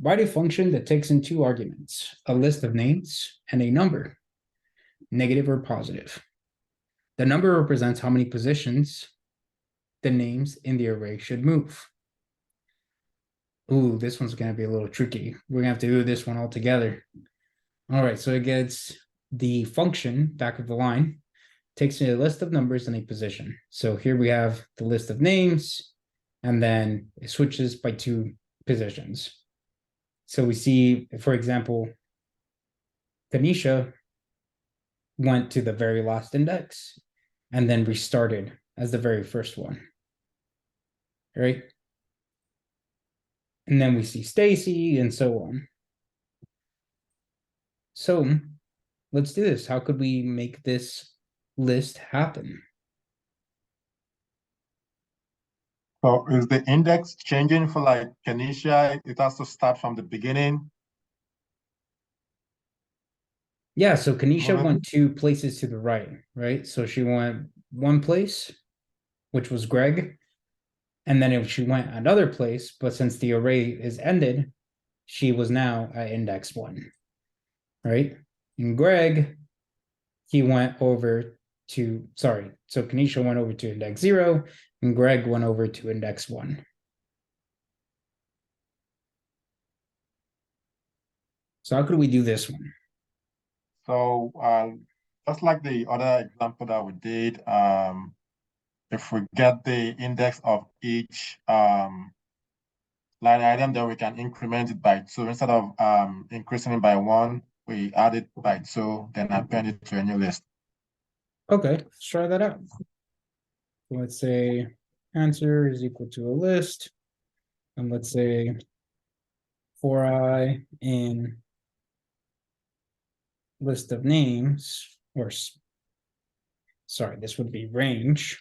Write a function that takes in 2 arguments, a list of names and a number, negative or positive. The number represents how many positions the names in the array should move. Ooh, this one's going to be a little tricky. We're going to have to do this one all together. All right, so it gets the function back of the line, takes in a list of numbers and a position. So here we have the list of names, and then it switches by 2 positions. So we see, for example, Tanisha went to the very last index and then restarted as the very first one. Right? And then we see Stacy and so on. So let's do this. How could we make this list happen? So is the index changing for like Kenisha? It has to start from the beginning. Yeah, so Kanisha went 2 places to the right? So she went 1 place, which was Greg. And then if she went another place, but since the array is ended, she was now at index 1, right? And Greg, he went over to, sorry, so Kanisha went over to index 0, and Greg went over to index 1. So how could we do this one? So just like the other example that we did, if we get the index of each line item, then we can increment it by 2. Instead of increasing it by 1, we add it by 2, then append it to a new list. Okay, let's try that out. Let's say answer is equal to a list. And let's say for I in list of names, or sorry, this would be range.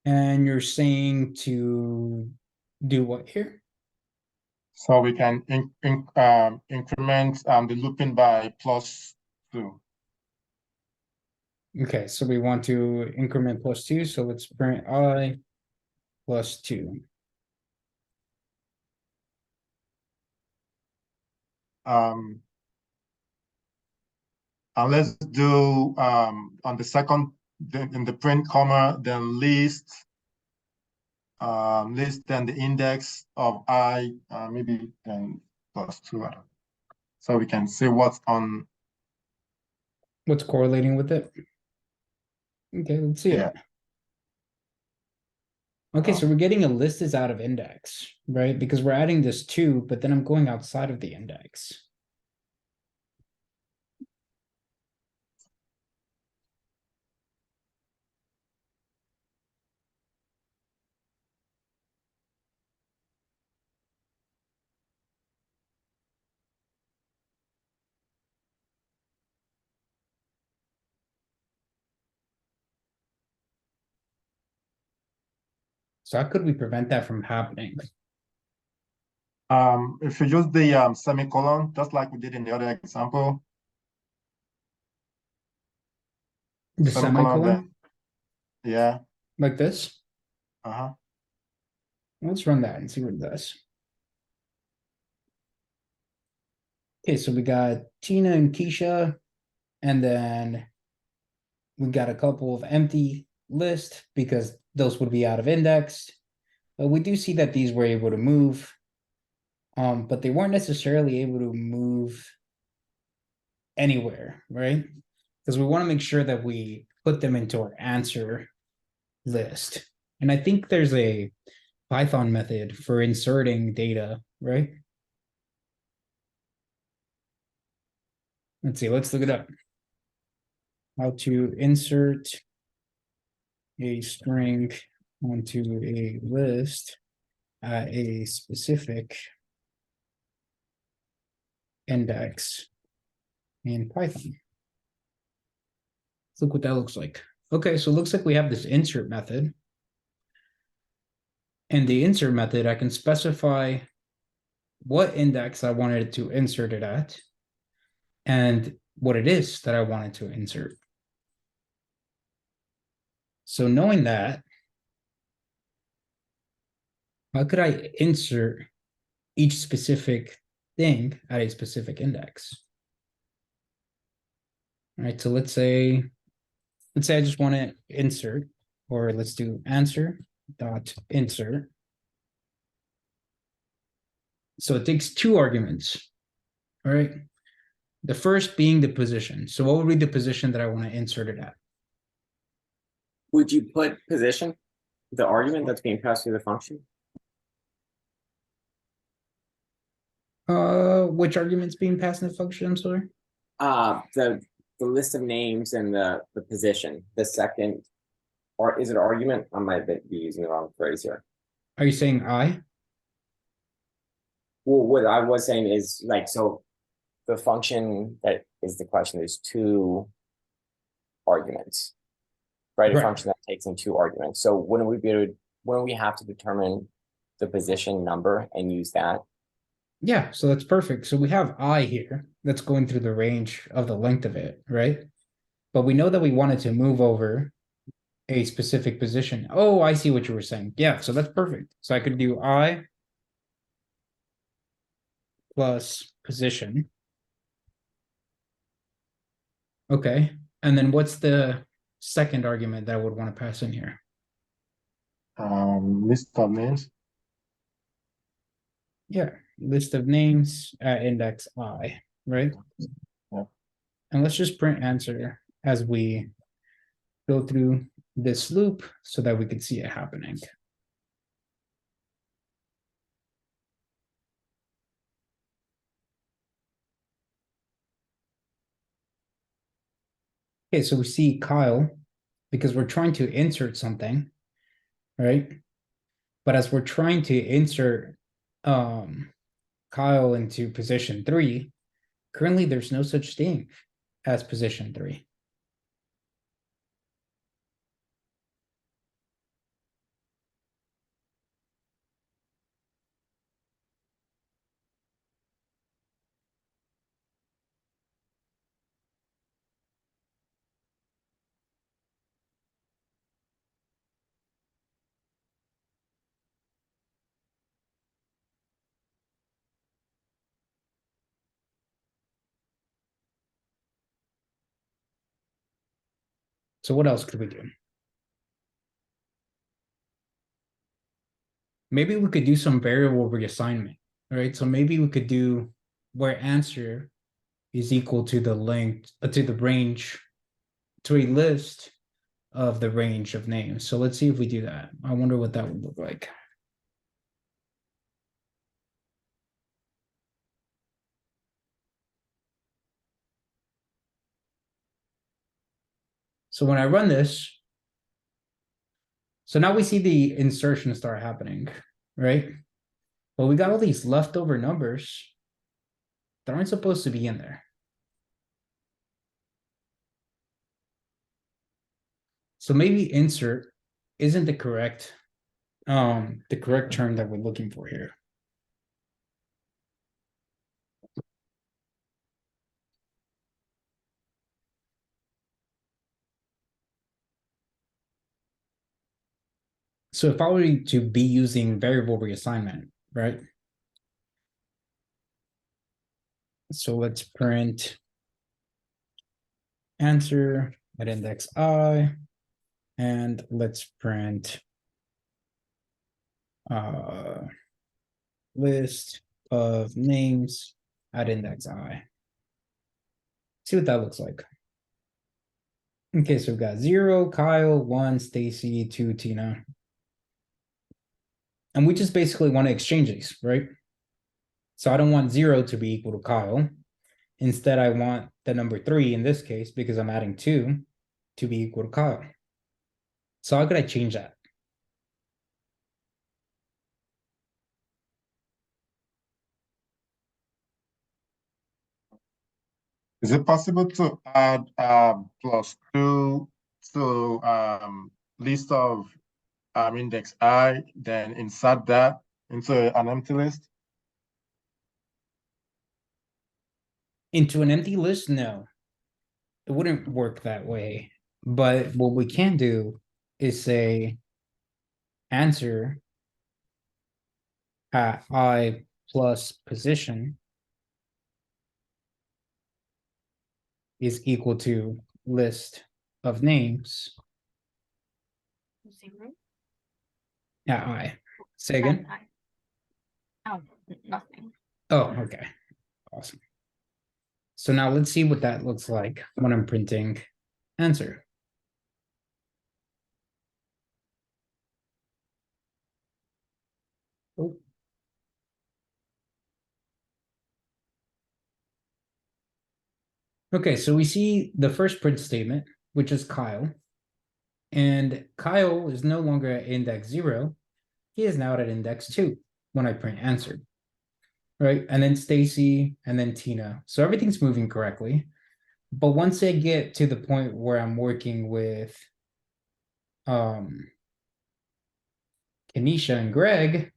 And you're saying to do what here? So we can increment the looping by +2. Okay, so we want to increment +2, so let's print I +2. And let's do on the second, in the print comma, then list then the index of I, maybe then +2. So we can see what's on. What's correlating with it? Okay, let's see Yeah. it. Okay, so we're getting a list is out of index, right? Because we're adding this 2, but then I'm going outside of the index. So how could we prevent that from happening? If you use the semicolon, just like we did in the other example. The semicolon? Then, yeah. Like this? Uh-huh. Let's run that and see what it does. Okay, so we got Tina and Keisha, and then we got a couple of empty lists because those would be out of index. But we do see that these were able to move, but they weren't necessarily able to move anywhere, right? Because we want to make sure that we put them into our answer list. And I think there's a Python method for inserting data, right? Let's see, let's look it up. How to insert a string onto a list at a specific index in Python. Let's look what that looks like. Okay, so it looks like we have this insert method. And the insert method, I can specify what index I wanted to insert it at and what it is that I wanted to insert. So knowing that, how could I insert each specific thing at a specific index? All right, so let's say I just want to insert, or let's do answer dot insert. So it takes 2 arguments, all right? The first being the position. So what would be the position that I want to insert it at? Would you put position, the argument that's being passed through the function? Which argument's being passed in the function? I'm sorry. The list of names and the position. The second, or is it argument? I might be using the wrong phrase here. Are you saying I? Well, what I was saying is like, so the function that is the question, there's 2 arguments, right? A Right. function that takes in 2 arguments. So wouldn't we have to determine the position number and use that? Yeah, so that's perfect. So we have I here that's going through the range of the length of it, right? But we know that we wanted to move over a specific position. Oh, I see what you were saying. Yeah, so that's perfect. So I could do I plus position. Okay, and then what's the second argument that I would want to pass in here? List of names. Yeah, list of names at index I, right? Yeah. And let's just print answer as we go through this loop so that we can see it happening. Okay, so we see Kyle because we're trying to insert something, right? But as we're trying to insert Kyle into position 3, currently there's no such thing as position 3. So what else could we do? Maybe we could do some variable reassignment, right? So maybe we could do where answer is equal to the length, to the range, to a list of the range of names. So let's see if we do that. I wonder what that would look like. So when I run this, so now we see the insertion start happening, right? But we got all these leftover numbers that aren't supposed to be in there. So maybe insert isn't the correct term that we're looking for here. So if I were to be using variable reassignment, right? So let's print answer at index I, and let's print list of names at index I. See what that looks like. Okay, so we've got 0, Kyle, 1, Stacy, 2, Tina. And we just basically want to exchange these, right? So I don't want 0 to be equal to Kyle. Instead, I want the number 3 in this case, because I'm adding 2, to be equal to Kyle. So how could I change that? Is it possible to add +2 to list of index I, then insert that into an empty list? Into an empty list? No, it wouldn't work that way. But what we can do is say answer at I plus position is equal to list of names 0. at I. Say again. Oh, nothing. Oh, okay. Awesome. So now let's see what that looks like when I'm printing answer. Oh. Okay, so we see the first print statement, which is Kyle. And Kyle is no longer at index 0. He is now at index 2 when I print answer. Right? And then Stacy and then Tina. So everything's moving correctly. But once I get to the point where I'm working with Kenisha and Greg,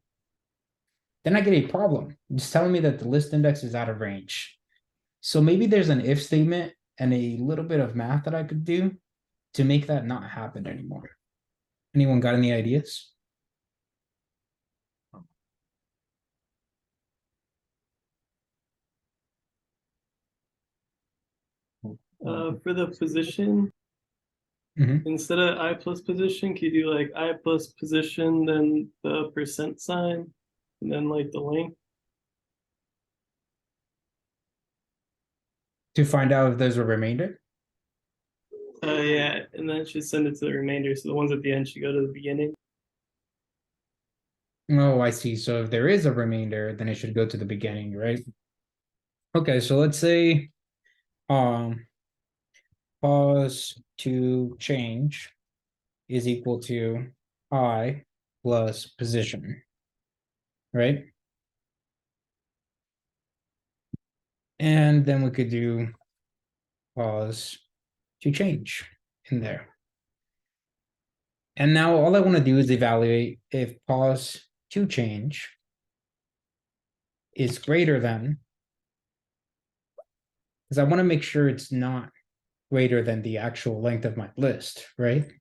then I get a problem. It's telling me that the list index is out of range. So maybe there's an if statement and a little bit of math that I could do to make that not happen anymore. Anyone got any ideas? For the position, instead of I plus position, could you do like I plus position, then the percent sign, and then like the length? To find out if there's a remainder? Yeah, and then it should send it to the remainder. So the ones at the end should go to the beginning. Oh, I see. So if there is a remainder, then it should go to the beginning, right? Okay, so let's say I pause to change is equal to I plus position, right? And then we could do pause to change in there. And now all I want to do is evaluate if pause to change is greater than, because I want to make sure it's not greater than the actual length of my list, right?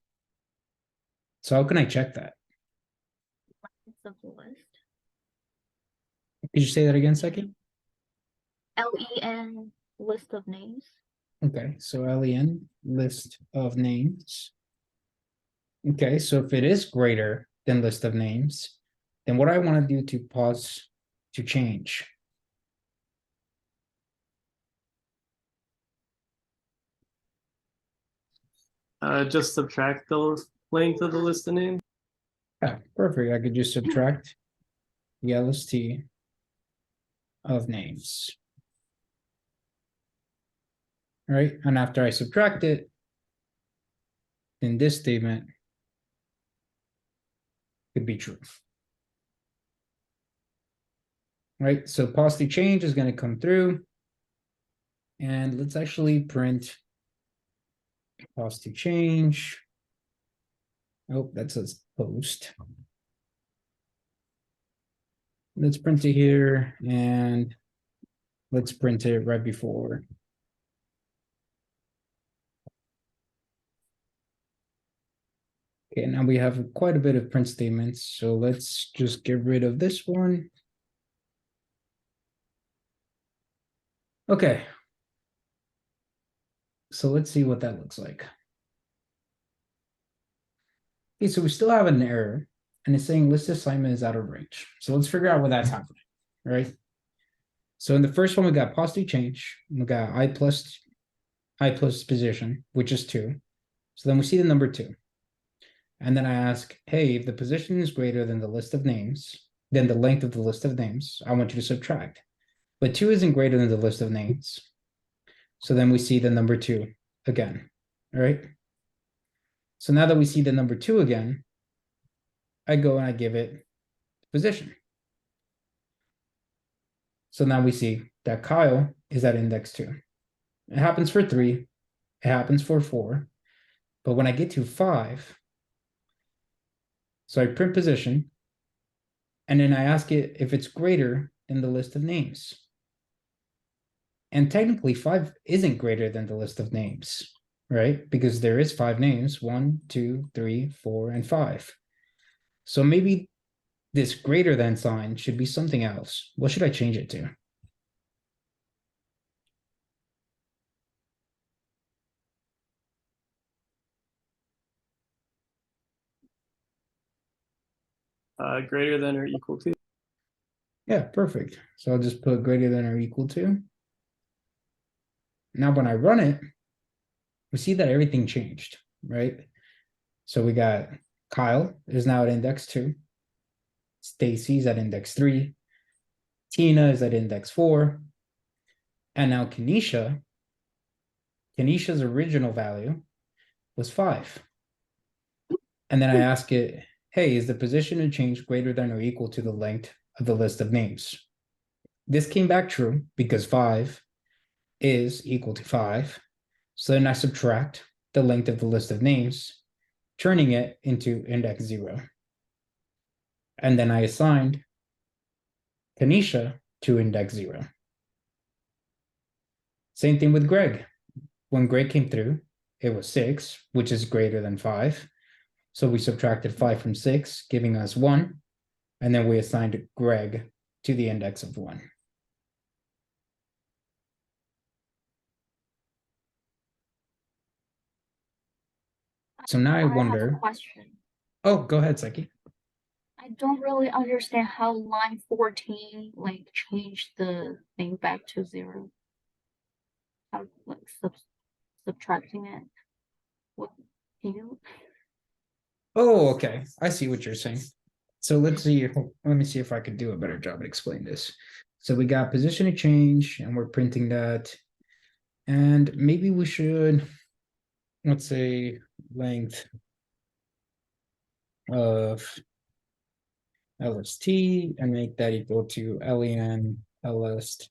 So how can I check that? Of the list. Could you say that again, second? LEN list of names. Okay, so LEN list of names. Okay, so if it is greater than list of names, then what I want to do to pause to change. Just subtract the length of the list of names. Yeah, perfect. I could just subtract the LST of names. All right, and after I subtract it, then this statement could be true. Right, so pause to change is going to come through. And let's actually print pause to change. Oh, that says post. Let's print it here and let's print it right before. Okay, now we have quite a bit of print statements, so let's just get rid of this one. Okay. So let's see what that looks like. Okay, so we still have an error, and it's saying list assignment is out of range. So let's figure out what that's happening, right? So in the first one, we got pause to change. We got I plus position, which is 2. So then we see the number 2. And then I ask, hey, if the position is greater than the list of names, then the length of the list of names, I want you to subtract. But 2 isn't greater than the list of names. So then we see the number 2 again, all right? So now that we see the number 2 again, I go and I give it position. So now we see that Kyle is at index 2. It happens for 3. It happens for 4. But when I get to 5, so I print position, and then I ask it if it's greater than the list of names. And technically 5 isn't greater than the list of names, right? Because there is 5 names, 1, 2, 3, 4, and 5. So maybe this greater than sign should be something else. What should I change it to? Greater than or equal to. Yeah, perfect. So I'll just put greater than or equal to. Now when I run it, we see that everything changed, right? So we got Kyle is now at index 2. Stacy's at index 3. Tina is at index 4. And now Kenisha's original value was 5. And then I ask it, hey, is the position to change greater than or equal to the length of the list of names? This came back true because 5 is equal to 5. So then I subtract the length of the list of names, turning it into index 0. And then I assigned Kenisha to index 0. Same thing with Greg. When Greg came through, it was 6, which is greater than 5. So we subtracted 5 from 6, giving us 1. And then we assigned Greg to the index of 1. So now I wonder. Have a question. Oh, go ahead, Seki. I don't really understand how line 14 like changed the thing back to 0. How like subtracting it. What can you? Oh, okay. I see what you're saying. So let's see. Let me see if I could do a better job at explaining this. So we got position to change, and we're printing that. And maybe we should. let's say length of LST and make that equal to len list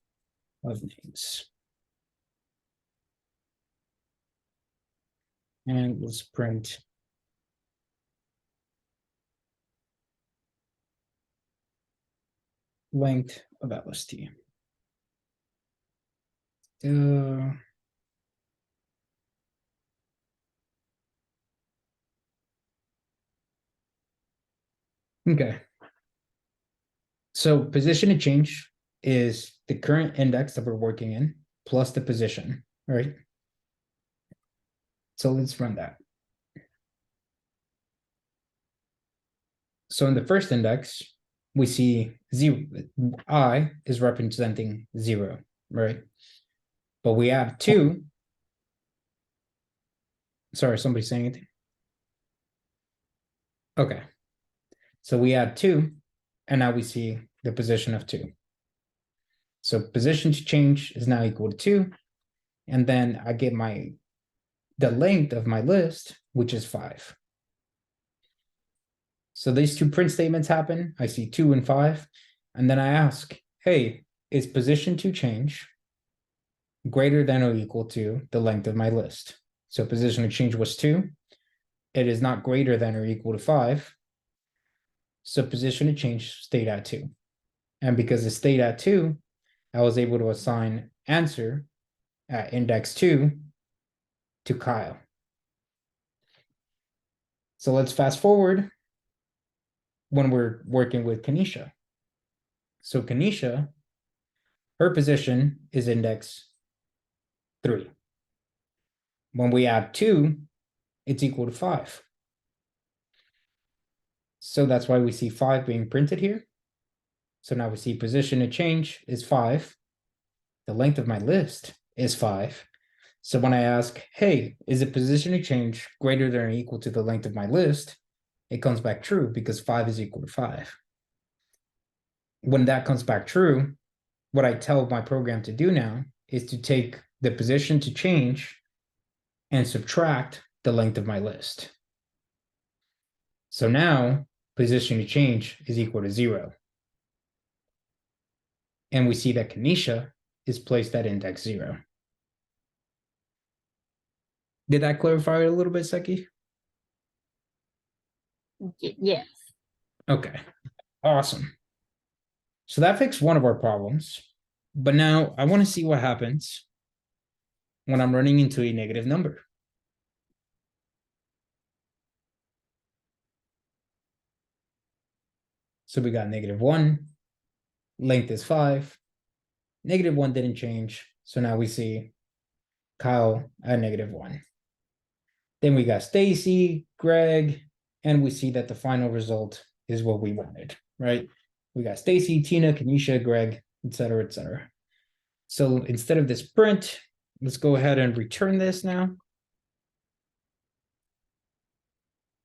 of names. And let's print length of LST. Okay. So position to change is the current index that we're working in plus the position, right? So let's run that. So in the first index, we see 0, I is representing 0, right? But we add 2. Sorry, somebody saying anything? Okay. So we add 2, and now we see the position of 2. So position to change is now equal to 2. And then I get the length of my list, which is 5. So these two print statements happen. I see 2 and 5. And then I ask, hey, is position to change greater than or equal to the length of my list? So position to change was 2. It is not greater than or equal to 5. So position to change stayed at 2. And because it stayed at 2, I was able to assign answer at index 2 to Kyle. So let's fast forward when we're working with Kanisha. So Kanisha, her position is index 3. When we add 2, it's equal to 5. So that's why we see 5 being printed here. So now we see position to change is 5. The length of my list is 5. So when I ask, hey, is the position to change greater than or equal to the length of my list? It comes back true because 5 is equal to 5. When that comes back true, what I tell my program to do now is to take the position to change and subtract the length of my list. So now position to change is equal to 0. And we see that Kanisha is placed at index 0. Did that clarify it a little bit, Seki? Yes. Okay, awesome. So that fixed one of our problems. But now I want to see what happens when I'm running into a negative number. So we got -1, length is 5, -1 didn't change. So now we see Kyle at -1. Then we got Stacy, Greg, and we see that the final result is what we wanted, right? We got Stacy, Tina, Kanisha, Greg, etc., etc. So instead of this print, let's go ahead and return this now.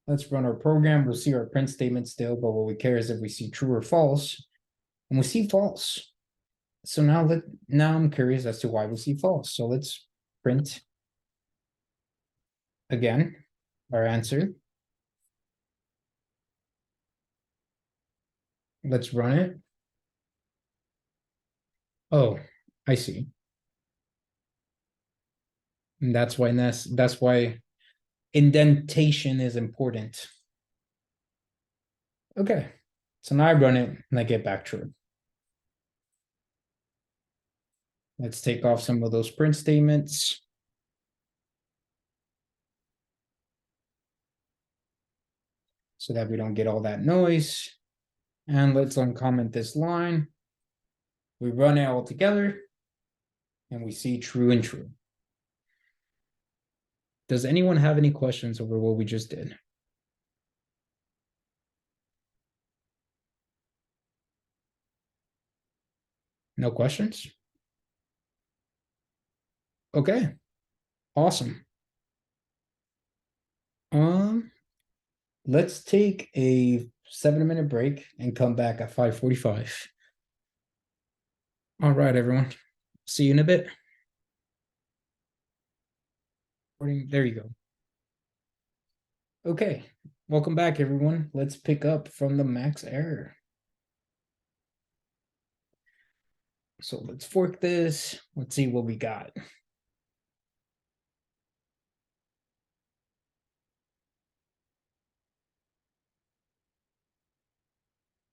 Let's run our program. We'll see our print statement still, but what we care is if we see true or false. And we see false. So now I'm curious as to why we see false. So let's print again our answer. Let's run it. Oh, I see. And that's why indentation is important. Okay, so now I run it and I get back true. Let's take off some of those print statements. So that we don't get all that noise. And let's uncomment this line. We run it all together and we see true and true. Does anyone have any questions over what we just did? No questions? Okay, awesome. Let's take a 7-minute break and come back at 5:45. All right, everyone. See you in a bit. There you go. Okay, welcome back, everyone. Let's pick up from the max error. So let's fork this. Let's see what we got.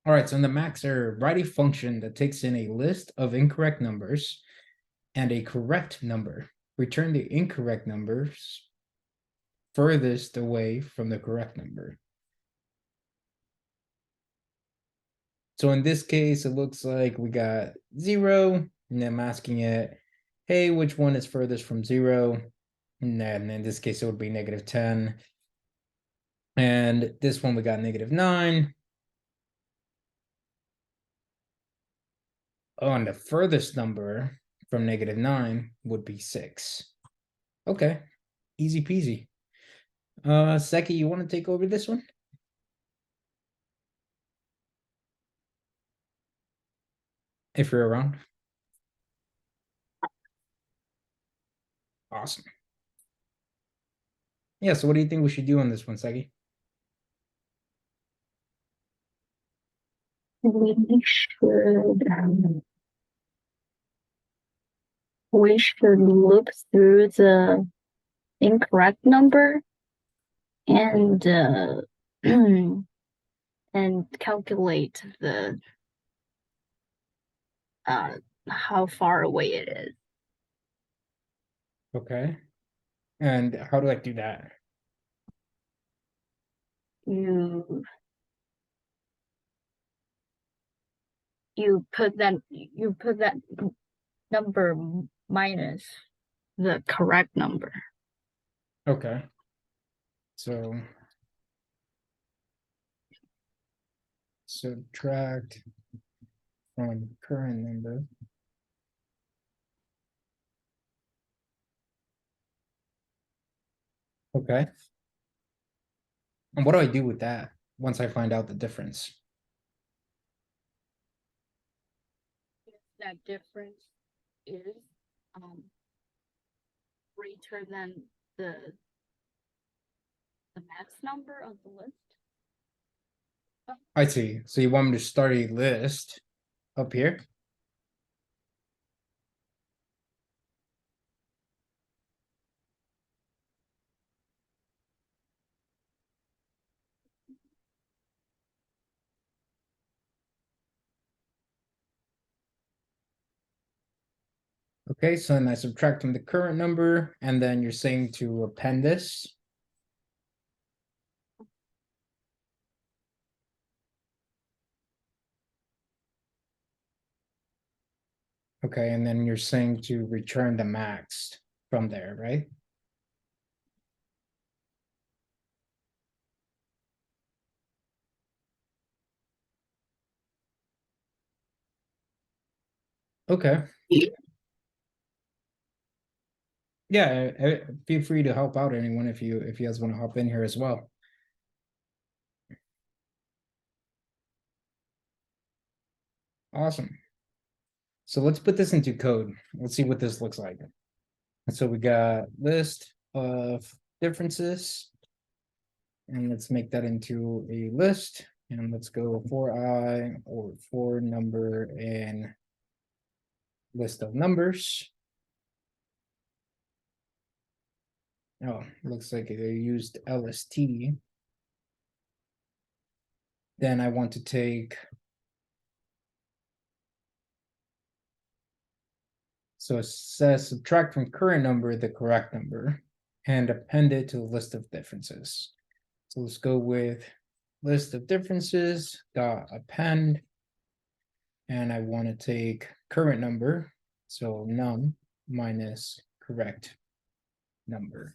All right, so in the max error, write a function that takes in a list of incorrect numbers and a correct number. Return the incorrect numbers furthest away from the correct number. So in this case, it looks like we got 0, and I'm asking it, hey, which one is furthest from 0? And then in this case, it would be -10. And this one, we got -9. Oh, and the furthest number from -9 would be 6. Okay, easy peasy. Seki, you want to take over this one? If you're around. Awesome. Yeah, so what do you think we should do on this one, Seki? We should look through the incorrect number and and calculate the how far away it is. Okay. And how do I do that? You put that number minus the correct number. Okay. So subtract from current number. Okay. And what do I do with that once I find out the difference? That difference is greater than the max number of the list. I see. So you want me to start a list up here? Okay, so then I subtract from the current number, and then you're saying to append this. Okay, and then you're saying to return the max from there, right? Okay. Yeah, feel free to help out anyone if you guys want to hop in here as well. Awesome. So let's put this into code. Let's see what this looks like. So we got list of differences. And let's make that into a list. And let's go for I or for number and list of numbers. Oh, looks like they used LST. Then I want to take. So it says subtract from current number the correct number and append it to the list of differences. So let's go with list of differences dot append. And I want to take current number. So num minus correct number.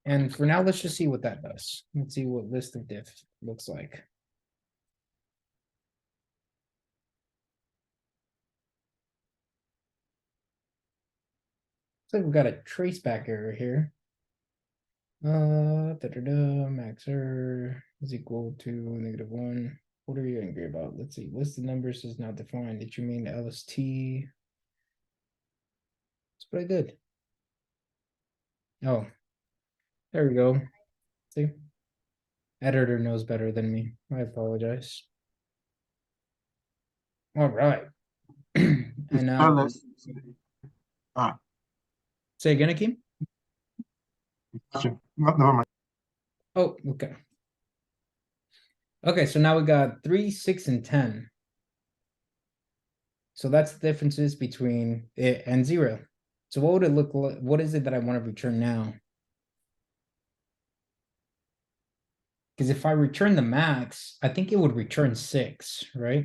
And for now, let's just see what that does. Let's see what list of diff looks like. So we've got a traceback error here. Max error is equal to -1. What are you angry about? Let's see. List of numbers is not defined. Did you mean LST? It's pretty good. Oh, There we go. See? Editor knows better than me. I apologize. All right. And now Let's say again, Akeem? never mind. Oh, okay. Okay, so now we got 3, 6, and 10. So that's the differences between it and 0. So what would it look like? What is it that I want to return now? Because if I return the max, I think it would return 6, right?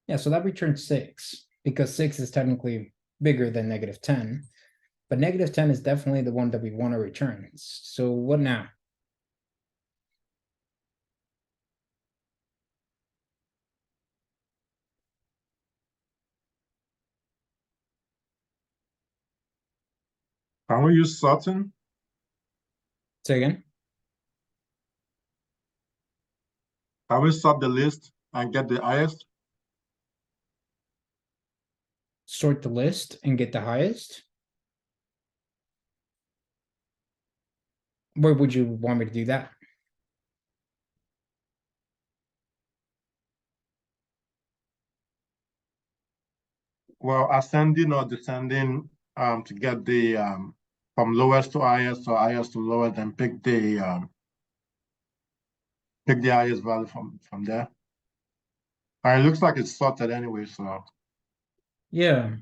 Yeah, so that returns 6 because 6 is technically bigger than -10. But -10 is definitely the one that we want to return. So what now? Can we use sorting? Say again? Can we sort the list and get the highest? Sort the list and get the highest? Where would you want me to do that? Well, ascending or descending to get the from lowest to highest or highest to lowest, and pick the highest value from there. And it looks like it's sorted anyway, so Yeah.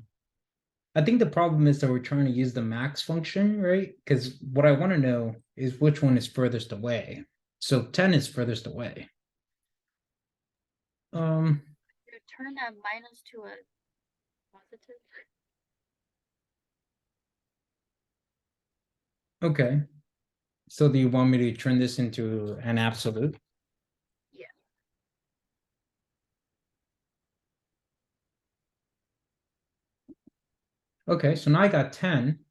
I think the problem is that we're trying to use the max function, right? Because what I want to know is which one is furthest away. So 10 is furthest away. Return a minus to a positive. Okay. So do you want me to turn this into an absolute? Yeah. Okay, so now I got 10.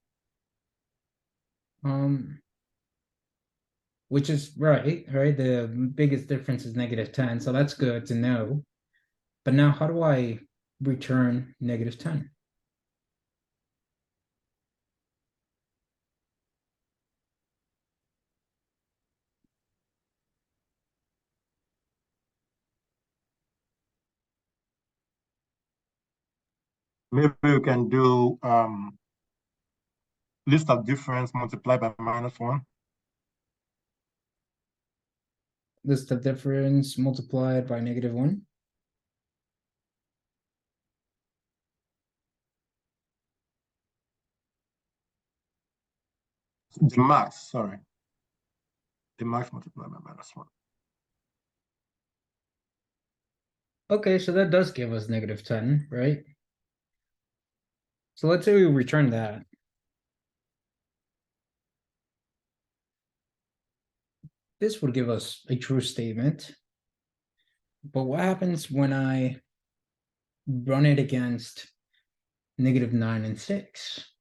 Which is right? The biggest difference is -10, so that's good to know. But now how do I return -10? maybe we can do list of difference multiplied by -1. List of difference multiplied by -1. The max, sorry. The max multiplied by -1. Okay, so that does give us -10, right? So let's say we return that. This would give us a true statement. But what happens when I run it against -9 and 6?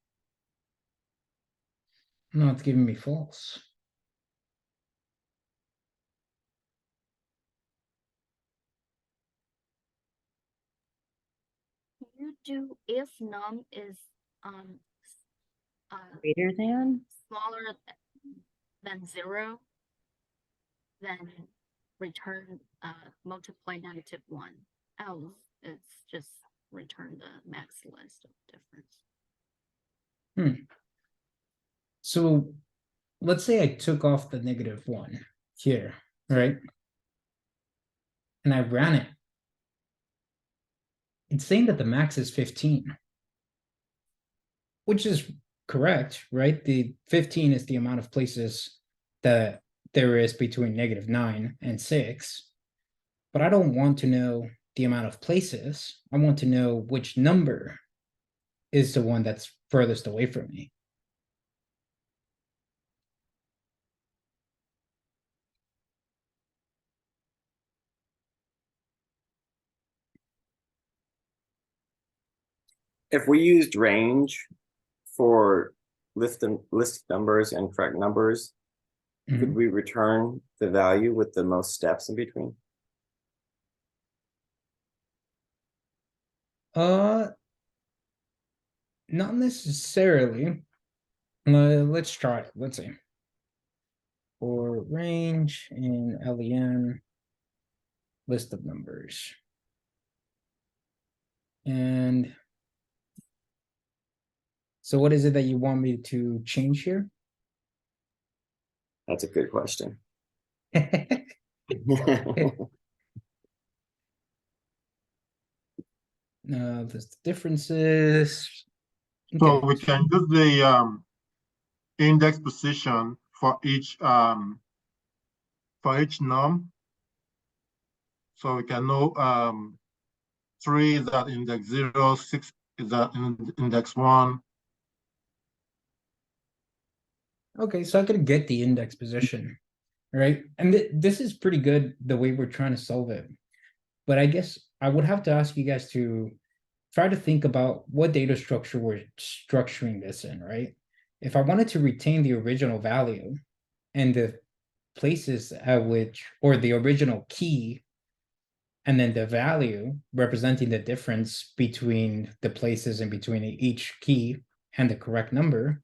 No, it's giving me false. You do if num is Greater than? smaller than 0, then return multiply -1. Else it's just return the max list of difference. So let's say I took off the -1 here, right? And I ran it. It's saying that the max is 15, which is correct, right? The 15 is the amount of places that there is between -9 and 6. But I don't want to know the amount of places. I want to know which number is the one that's furthest away from me. If we used range for list numbers and correct numbers, could Mhm. we return the value with the most steps in between? Not necessarily. Let's try it. Let's see. For range in LEM, list of numbers. And so what is it that you want me to change here? That's a good question. There's the differences. So Okay. we can use the index position for each num. So we can know 3 is at index 0, 6 is at index 1. Okay, so I could get the index position, right? And this is pretty good the way we're trying to solve it. But I guess I would have to ask you guys to try to think about what data structure we're structuring this in, right? If I wanted to retain the original value and the places at which, or the original key, and then the value representing the difference between the places and between each key and the correct number,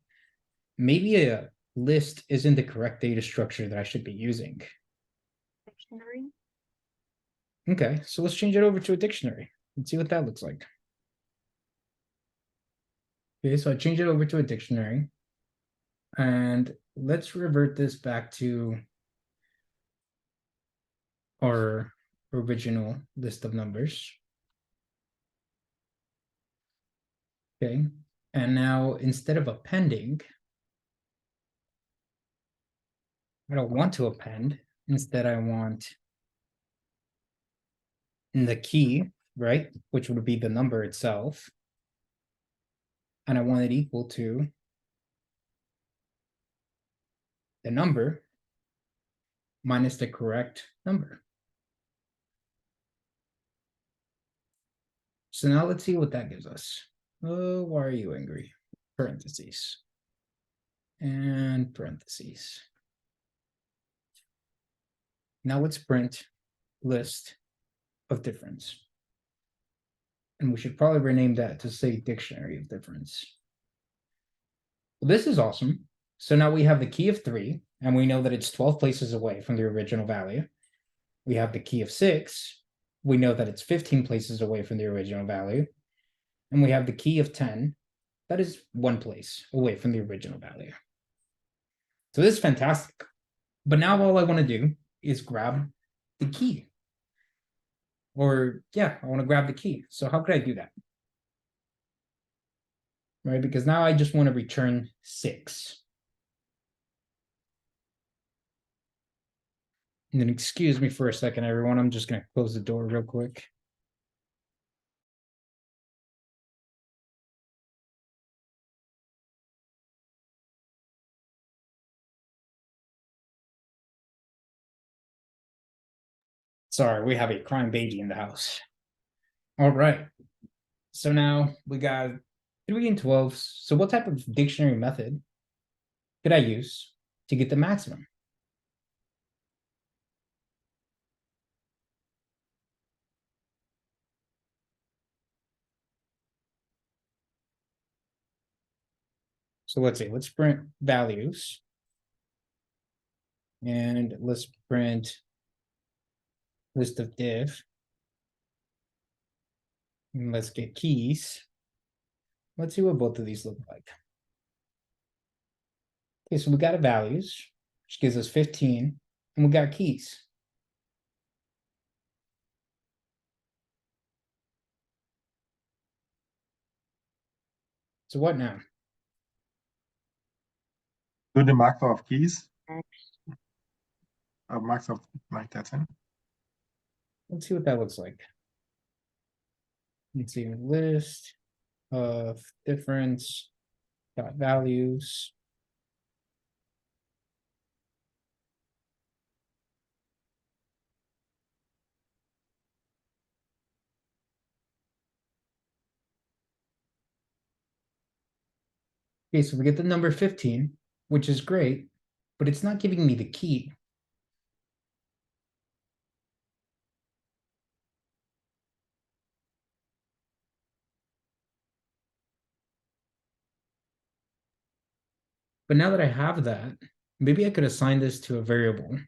maybe a list isn't the correct data structure that I should be using. Dictionary. Okay, so let's change it over to a dictionary and see what that looks like. Okay, so I changed it over to a dictionary. And let's revert this back to our original list of numbers. Okay, and now instead of appending, I don't want to append. Instead, I want the key, right? Which would be the number itself. And I want it equal to the number minus the correct number. So now let's see what that gives us. Oh, why are you angry? Parentheses. And parentheses. Now let's print list of difference. And we should probably rename that to say dictionary of difference. Well, this is awesome. So now we have the key of 3, and we know that it's 12 places away from the original value. We have the key of 6. We know that it's 15 places away from the original value. And we have the key of 10. That is 1 place away from the original value. So this is fantastic. But now all I want to do is grab the key. Or yeah, I want to grab the key. So how could I do that? Right, because now I just want to return 6. And then excuse me for a second, everyone. I'm just going to close the door real quick. Sorry, we have a crying baby in the house. All right. So now we got 3 and 12. So what type of dictionary method could I use to get the maximum? So let's see, let's print values. And let's print list of div. And let's get keys. Let's see what both of these look like. Okay, so we got a values, which gives us 15, and we got keys. So what now? Do the max of keys. Max of like 13. Let's see what that looks like. Let's see, list of difference dot values. Okay, so we get the number 15, which is great, but it's not giving me the key. But now that I have that, maybe I could assign this to a variable.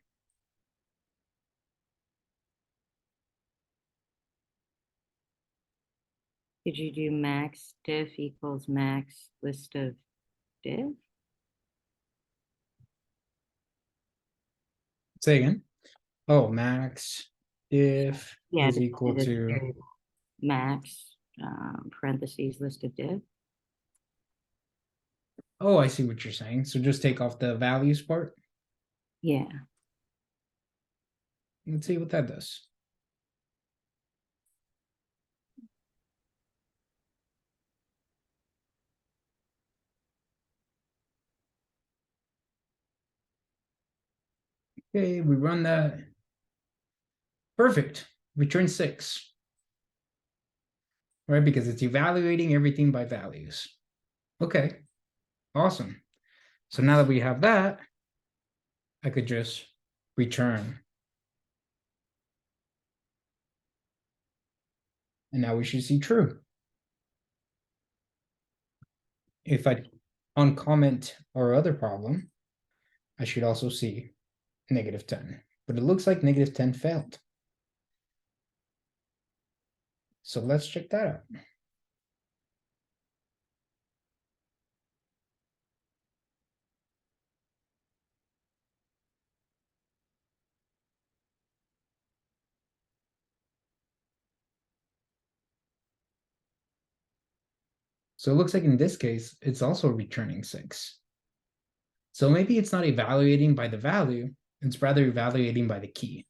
Did you do max diff equals max list of diff? Say again. Oh, max if Yeah, is equal that is to, very max parentheses list of diff. oh, I see what you're saying. So just take off the values part. Yeah. Let's see what that does. Okay, we run that. Perfect. Return 6. Right, because it's evaluating everything by values. Okay, awesome. So now that we have that, I could just return. And now we should see true. If I uncomment our other problem, I should also see -10. But it looks like -10 failed. So let's check that out. So it looks like in this case, it's also returning 6. So maybe it's not evaluating by the value, it's rather evaluating by the key.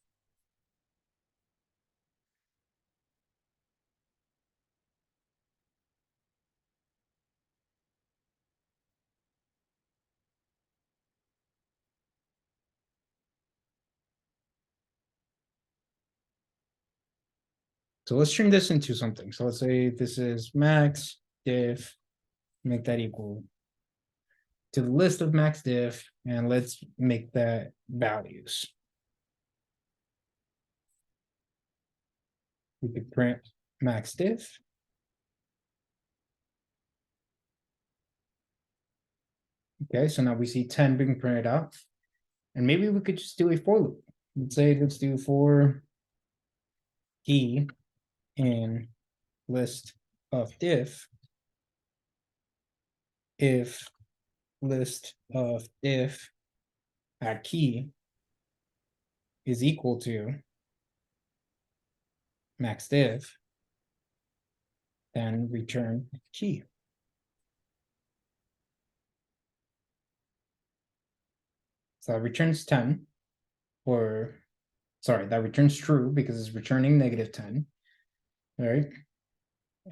So let's turn this into something. So let's say this is max diff, make that equal to the list of max diff, and let's make that values. We could print max diff. Okay, so now we see 10 being printed out. And maybe we could just do a for loop. Let's do for key in list of diff if list of diff at key is equal to max diff, then return key. So that returns 10, or sorry, that returns true because it's returning -10. All right.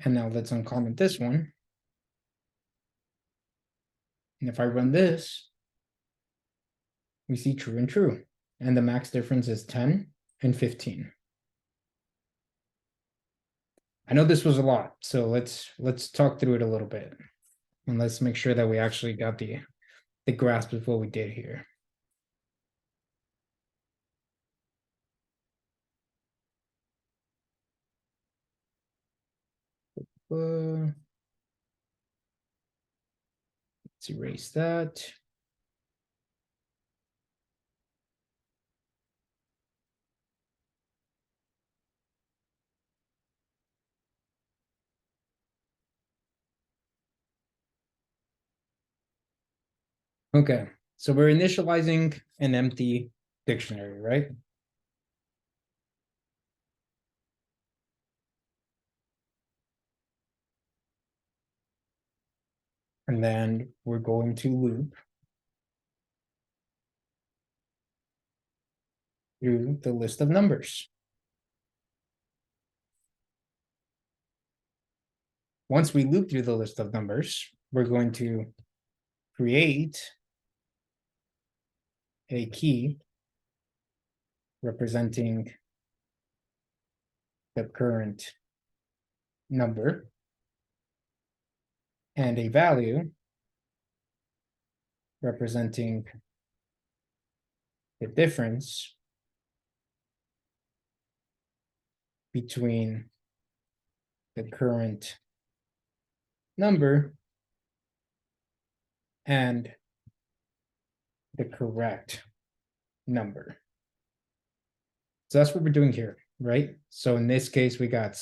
And now let's uncomment this one. And if I run this, we see true and true. And the max difference is 10 and 15. I know this was a lot, so let's talk through it a little bit. And let's make sure that we actually got the grasp of what we did here. Let's erase that. Okay, so we're initializing an empty dictionary, right? And then we're going to loop through the list of numbers. Once we loop through the list of numbers, we're going to create a key representing the current number and a value representing the difference between the current number and the correct number. So that's what we're doing here, right? So in this case, we got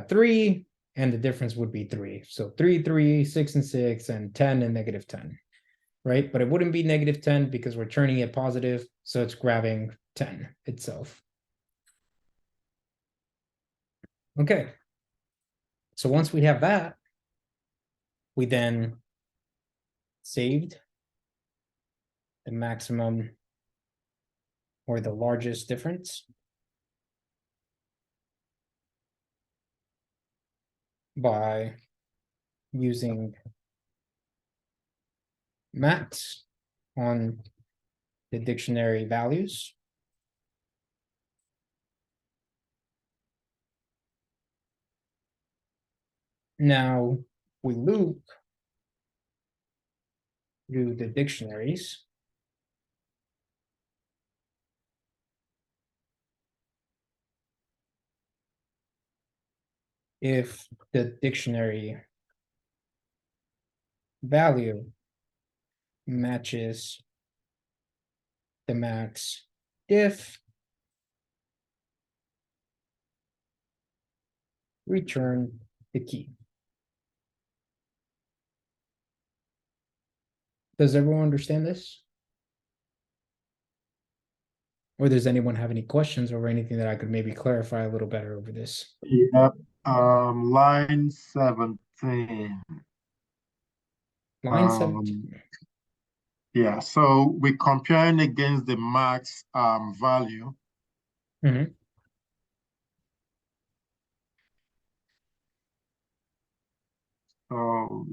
3, and the difference would be 3. So 3, 3, 6 and 6, and 10 and negative 10, right? But it wouldn't be negative 10 because we're turning it positive, so it's grabbing 10 itself. Okay. So once we have that, we then saved the maximum or the largest difference by using max on the dictionary values. Now we loop through the dictionaries. If the dictionary value matches the max diff, return the key. Does everyone understand this? Or does anyone have any questions or anything that I could maybe clarify a little better over this? Yep. Line 17. Line 17. Yeah, so we're comparing against the max value. Mm-hmm. So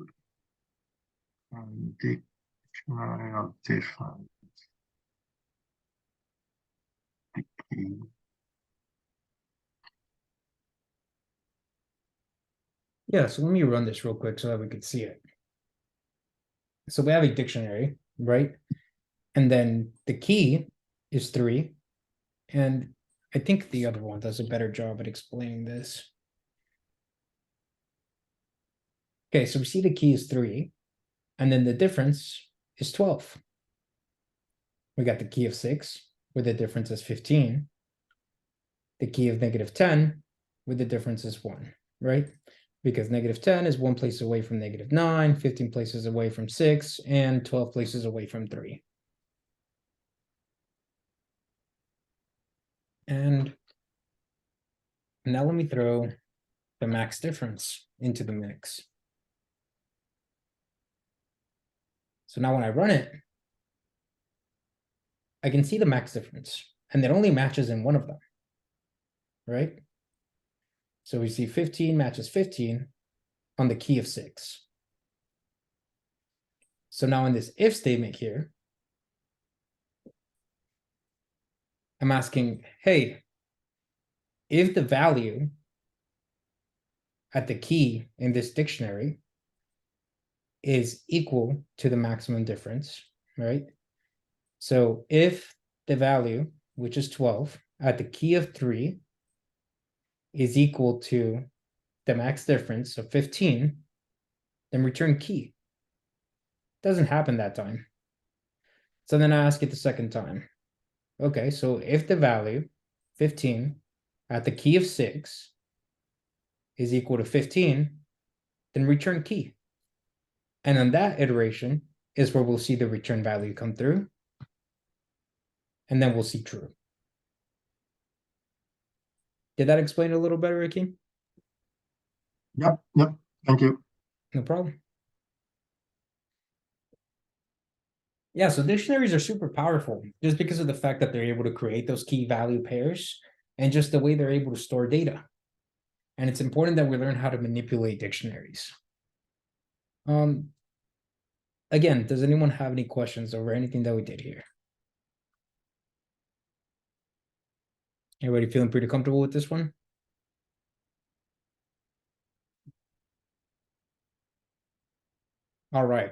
dictionary of difference. Okay. Yeah, so let me run this real quick so that we could see it. So we have a dictionary, right? And then the key is 3. And I think the other one does a better job at explaining this. Okay, so we see the key is 3, and then the difference is 12. We got the key of 6, where the difference is 15. The key of negative 10, where the difference is 1, right? Because negative 10 is 1 place away from negative 9, 15 places away from 6, and 12 places away from 3. And now let me throw the max difference into the mix. So now when I run it, I can see the max difference, and it only matches in one of them, right? So we see 15 matches 15 on the key of 6. So now in this if statement here, I'm asking, hey, if the value at the key in this dictionary is equal to the maximum difference, right? So if the value, which is 12, at the key of 3 is equal to the max difference of 15, then return key. Doesn't happen that time. So then I ask it the second time. Okay, so if the value 15 at the key of 6 is equal to 15, then return key. And on that iteration is where we'll see the return value come through. And then we'll see true. Did that explain a little better, Akeem? Yep, thank you. No problem. Yeah, so dictionaries are super powerful just because of the fact that they're able to create those key value pairs and just the way they're able to store data. And it's important that we learn how to manipulate dictionaries. Again, does anyone have any questions over anything that we did here? Everybody feeling pretty comfortable with this one? All right.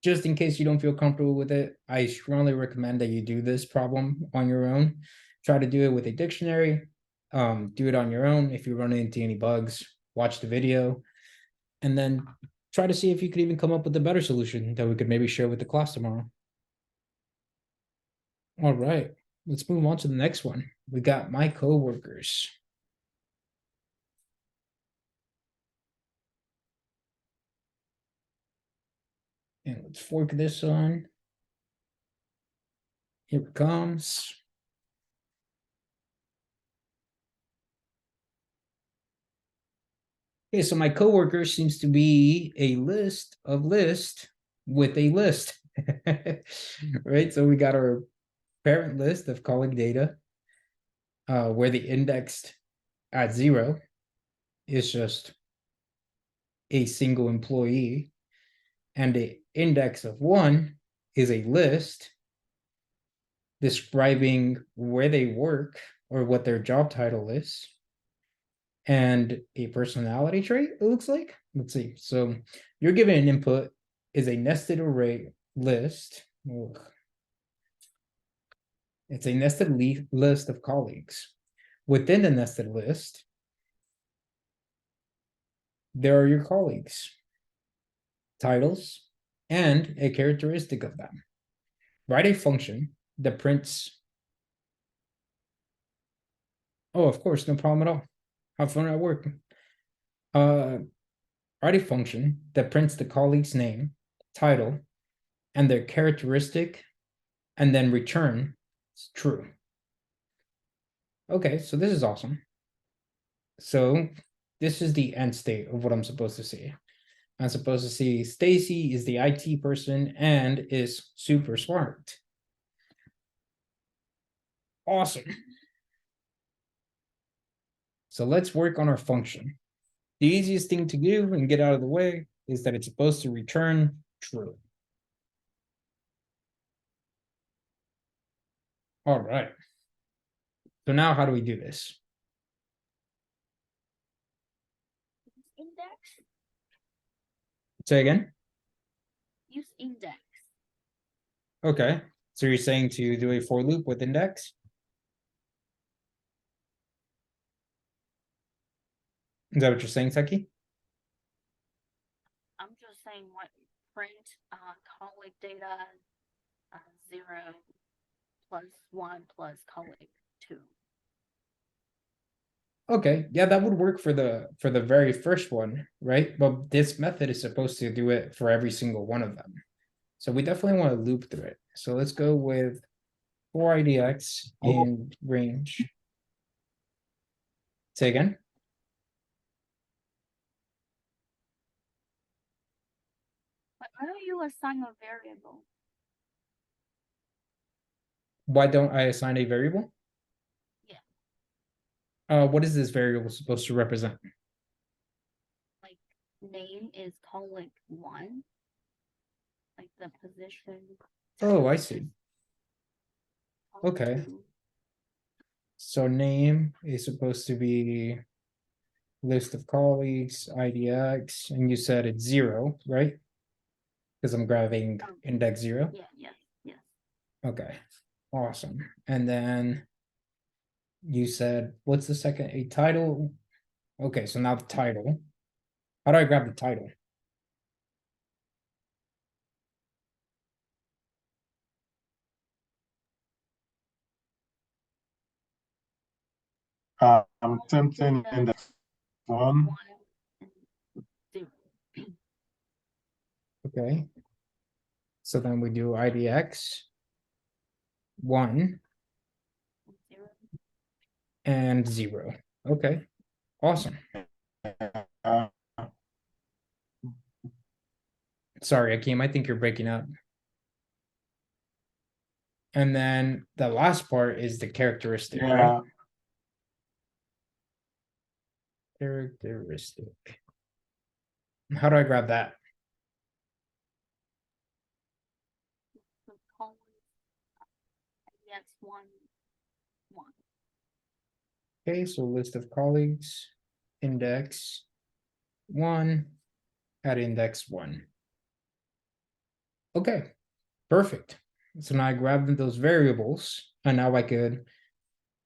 just in case you don't feel comfortable with it, I strongly recommend that you do this problem on your own. Try to do it with a dictionary. Do it on your own. If you run into any bugs, watch the video, and then try to see if you could even come up with a better solution that we could maybe share with the class tomorrow. All right, let's move on to the next one. We got my coworkers. And let's fork this on. Here it comes. Okay, so my coworker seems to be a list of list with a list, right? So we got our parent list of colleague data, where the indexed at 0 is just a single employee, and the index of 1 is a list describing where they work or what their job title is, and a personality trait, it looks like. Let's see. So you're given an input is a nested array list. Ugh. It's a nested list of colleagues. Within the nested list, there are your colleagues, titles, and a characteristic of them. Write a function that prints. Oh, of course, no problem at all. Have fun at work. Write a function that prints the colleague's name, title, and their characteristic, and then return true. Okay, so this is awesome. So this is the end state of what I'm supposed to see. I'm supposed to see Stacy is the IT person and is super smart. Awesome. So let's work on our function. The easiest thing to do and get out of the way is that it's supposed to return true. All right. So now how do we do this? Index. Say again? Use index. Okay. So you're saying to do a for loop with index? Is that what you're saying, Seki? I'm just saying what print colleague data 0 plus 1 plus colleague 2. Okay, yeah, that would work for the very first one, right? But this method is supposed to do it for every single one of them. So we definitely want to loop through it. So let's go with for IDX in range. Say again? But how do you assign a variable? Why don't I assign a variable? Yeah. What is this variable supposed to represent? Like name is colleague 1. Like the position. Oh, I see. Okay. 2. So name is supposed to be list of colleagues, IDX, and you said it's 0, right? Because I'm grabbing index 0. Yeah. Okay, awesome. And then you said, what's the second? A title. Okay, so now the title. How do I grab the title? I'm tempting index 1. 0. Okay. So then we do IDX 1 0. and 0. Okay, awesome. Uh, Sorry, Akeem, I think you're breaking up. And then the last part is the characteristic, right? yeah, Characteristic. How do I grab that? So colleague yes 1 1. Okay, so list of colleagues, index 1 at index 1. Okay, perfect. So now I grabbed those variables, and now I could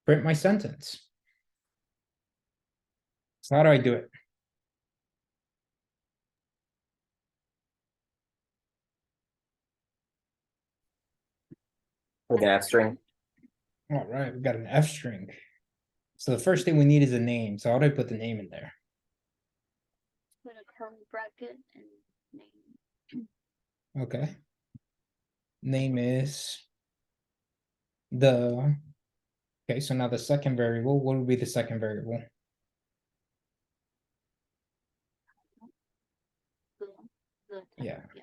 print my sentence. So how do I do it? With an F string. All right, we got an F string. So the first thing we need is a name. So how do I put the name in there? Put a curly bracket and name. Okay. Name is the, okay, so now the second variable, what would be the second variable? The Yeah. yeah.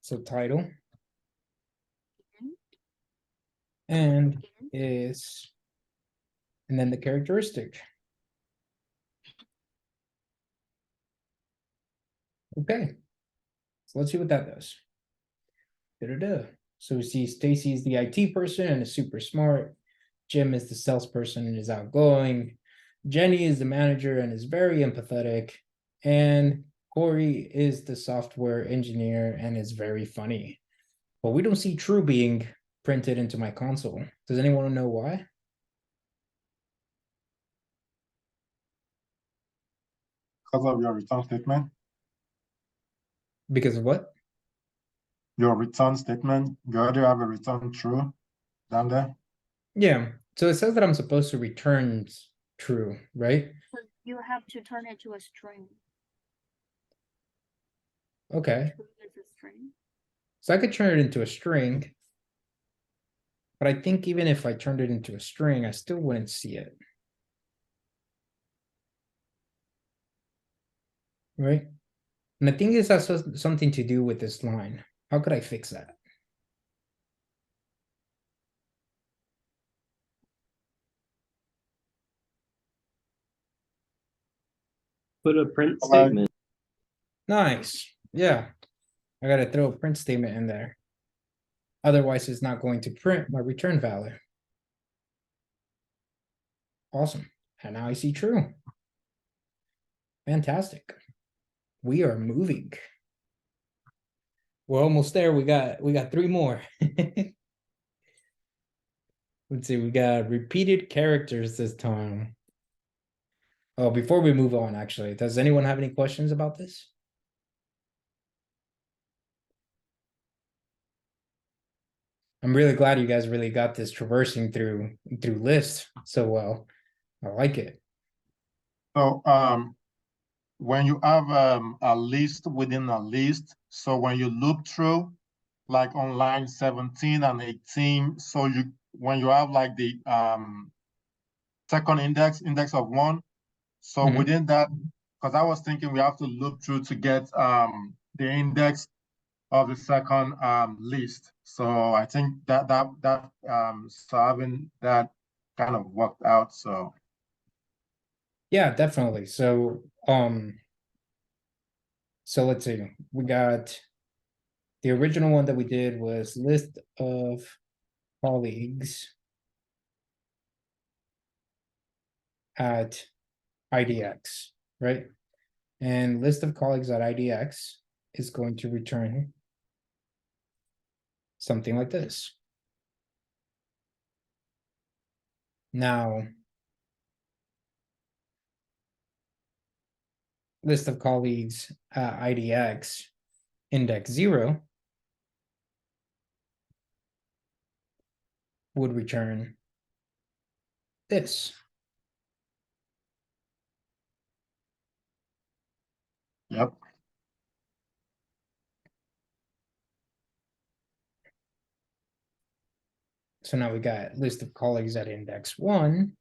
So title Mhm. and Mhm. is, and then the characteristic. Okay. So let's see what that does. Da-da-da. So we see Stacy is the IT person and is super smart. Jim is the salesperson and is outgoing. Jenny is the manager and is very empathetic. And Corey is the software engineer and is very funny. But we don't see true being printed into my console. Does anyone know why? Because of your return statement. Because of what? Your return statement, you already have a return true down there. Yeah. So it says that I'm supposed to return true, right? So you have to turn it to a string. Okay. True is a string. So I could turn it into a string. But I think even if I turned it into a string, I still wouldn't see it. Right? And I think this has something to do with this line. How could I fix that? Put a print Like- statement. Nice. Yeah. I gotta throw a print statement in there. Otherwise, it's not going to print my return value. Awesome. And now I see true. Fantastic. We are moving. We're almost there. We got three more. Let's see, we got repeated characters this time. Oh, before we move on, actually, does anyone have any questions about this? I'm really glad you guys really got this traversing through lists so well. I like it. So when you have a list within a list, so when you loop through, like on line 17 and 18, so when you have like the second index of 1, so Mhm. within that, because I was thinking we have to loop through to get the index of the second list. So I think that so having that kind of worked out. So Yeah, definitely. So let's see. We got the original one that we did was list of colleagues at IDX, right? And list of colleagues at IDX is going to return something like this. Now, list of colleagues at IDX index 0 would return this. yep. So now we got list of colleagues at index 1.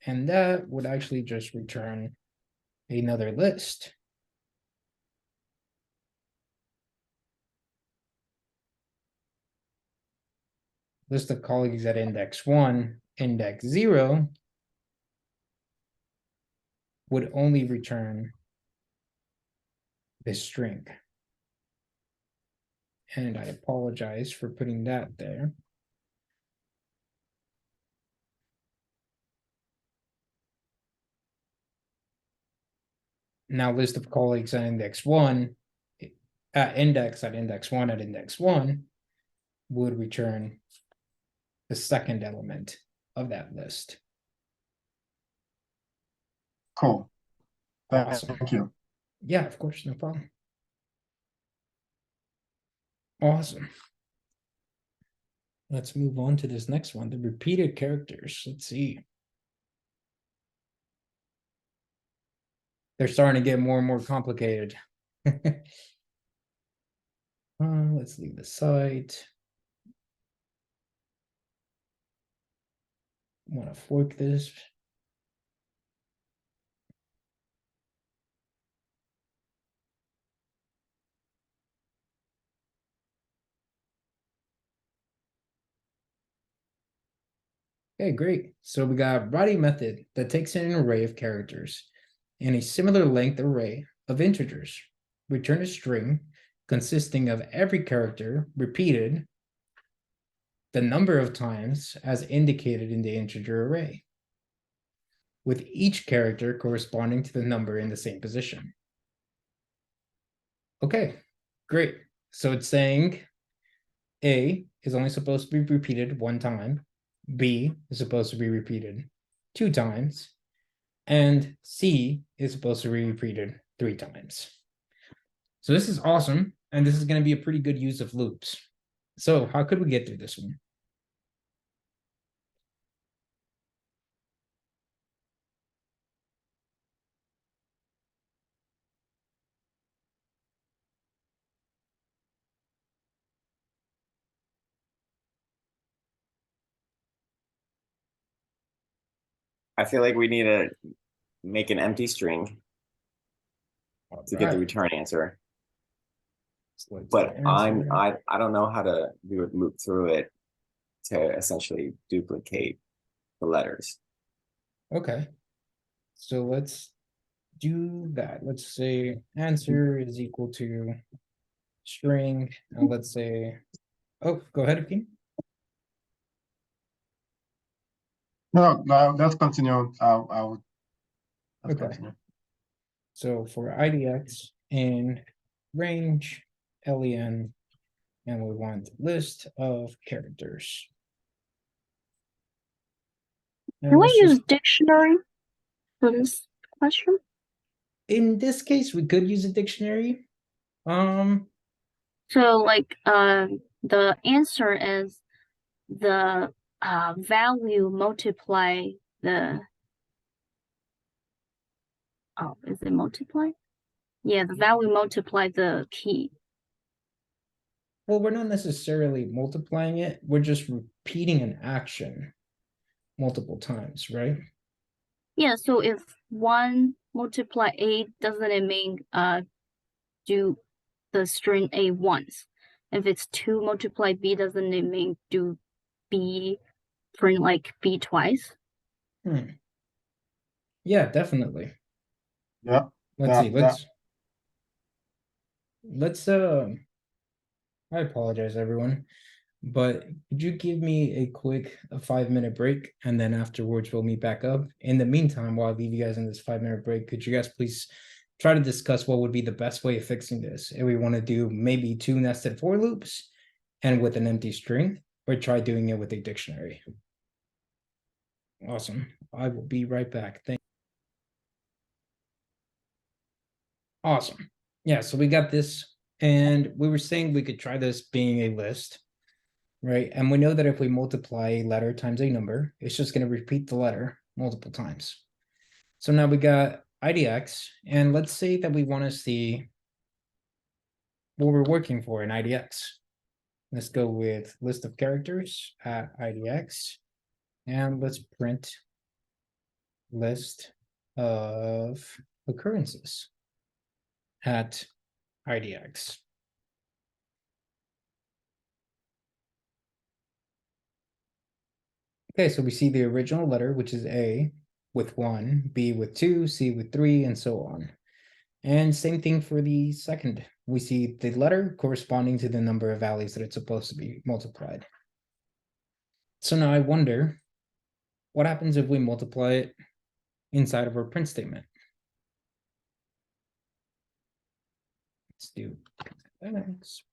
And that would actually just return another list. List of colleagues at index 1, index 0 would only return this string. And I apologize for putting that there. Now list of colleagues at index 1 at index at index 1 would return the second element of that list. Cool. Awesome. Thank you. Yeah, of course, no problem. Awesome. Let's move on to this next one, the repeated characters. Let's see. They're starting to get more and more complicated. Let's leave the site. Want to fork this. Okay, great. So we got writing method that takes in an array of characters and a similar length array of integers. Return a string consisting of every character repeated the number of times as indicated in the integer array, with each character corresponding to the number in the same position. Okay, great. So it's saying A is only supposed to be repeated one time, B is supposed to be repeated 2 times, and C is supposed to be repeated 3 times. So this is awesome, and this is going to be a pretty good use of loops. So how could we get through this one? I feel like we need to make an empty string to get the return answer. But I don't know how to do a loop through it to essentially duplicate the letters. Okay. So let's do that. Let's say answer is equal to string, and let's say, oh, go ahead, Akin. No, let's continue. Let's Okay. continue. So for IDX in range, len, and we want list of characters. And Can we let's use just- dictionary for this question? in this case, we could use a dictionary. So like the answer is the value multiply the is it multiply? Yeah, the value multiply the key. Well, we're not necessarily multiplying it, we're just repeating an action multiple times, right? Yeah, so if 1 multiply A, doesn't it mean do the string A once? If it's 2 multiply B, doesn't it mean do B print like B twice? Yeah, definitely. Yeah. Let's see, let's I apologize, everyone, but could you give me a quick 5-minute break, and then afterwards we'll meet back up. In the meantime, while I leave you guys in this 5-minute break, could you guys please try to discuss what would be the best way of fixing this? If we want to do maybe 2 nested for loops and with an empty string, or try doing it with a dictionary. Awesome. I will be right back. Thank you. Awesome. Yeah, so we got this, and we were saying we could try this being a list, right? And we know that if we multiply a letter times a number, it's just going to repeat the letter multiple times. So now we got IDX, and let's say that we want to see what we're working for in IDX. Let's go with list of characters at IDX, and let's print list of occurrences at IDX. Okay, so we see the original letter, which is A with 1, B with 2, C with 3, and so on. And same thing for the second. We see the letter corresponding to the number of values that it's supposed to be multiplied. So now I wonder, what happens if we multiply it inside of our print statement? Let's do X.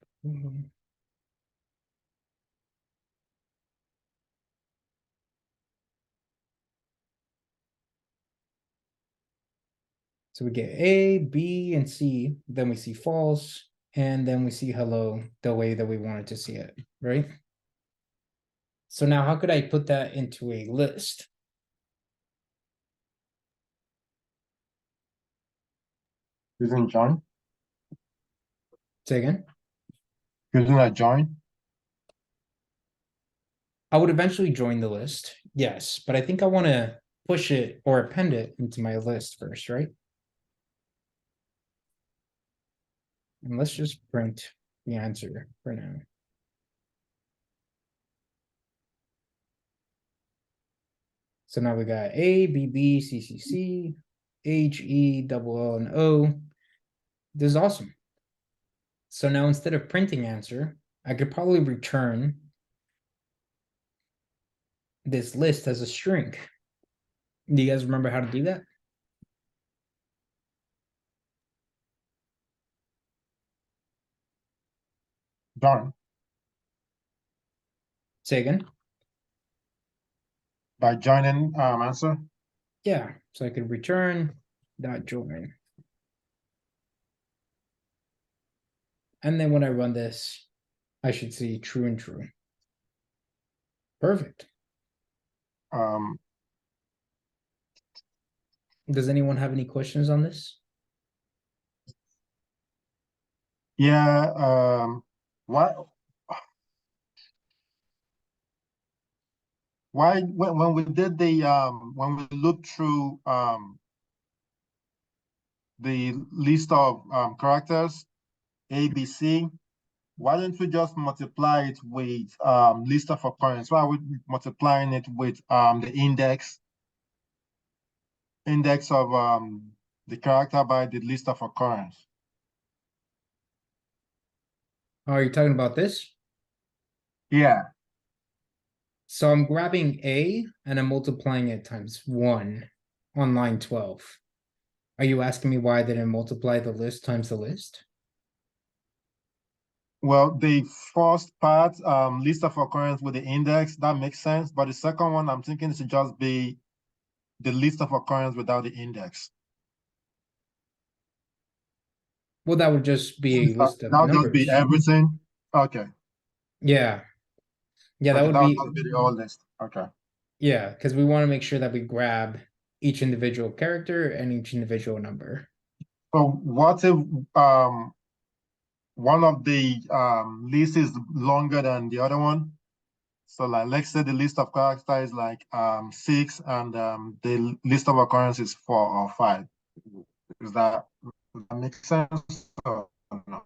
So we get A, B, and C, then we see false, and then we see hello the way that we wanted to see it, right? So now how could I put that into a list? Using join? Say again? Using a join? I would eventually join the list, yes, but I think I want to push it or append it into my list first, right? And let's just print the answer for now. So now we got A, B, B, C, C, C, H, E, double L, and O. This is awesome. So now instead of printing answer, I could probably return this list as a string. Do you guys remember how to do that? Join. Say again? By joining answer? Yeah, so I could return dot join. And then when I run this, I should see true and true. Perfect. Um, Does anyone have any questions on this? yeah, why when we did the when we looked through the list of characters A, B, C, why don't we just multiply it with list of occurrence? Why are we multiplying it with the index of the character by the list of occurrence? Oh, are you talking about this? Yeah. So I'm grabbing A and I'm multiplying it times 1 on line 12. Are you asking me why I didn't multiply the list times the list? Well, the first part, list of occurrence with the index, that makes sense. But the second one, I'm thinking it should just be the list of occurrence without the index. Well, that would just be a list of That'll just be numbers. everything. Okay. Yeah. Yeah, that Okay, would that'll be, just be the whole list. Okay. yeah, because we want to make sure that we grab each individual character and each individual number. So what if one of the lists is longer than the other one? So like let's say the list of characters is like 6 and the list of occurrence is 4 or 5. Does that make sense? Or no?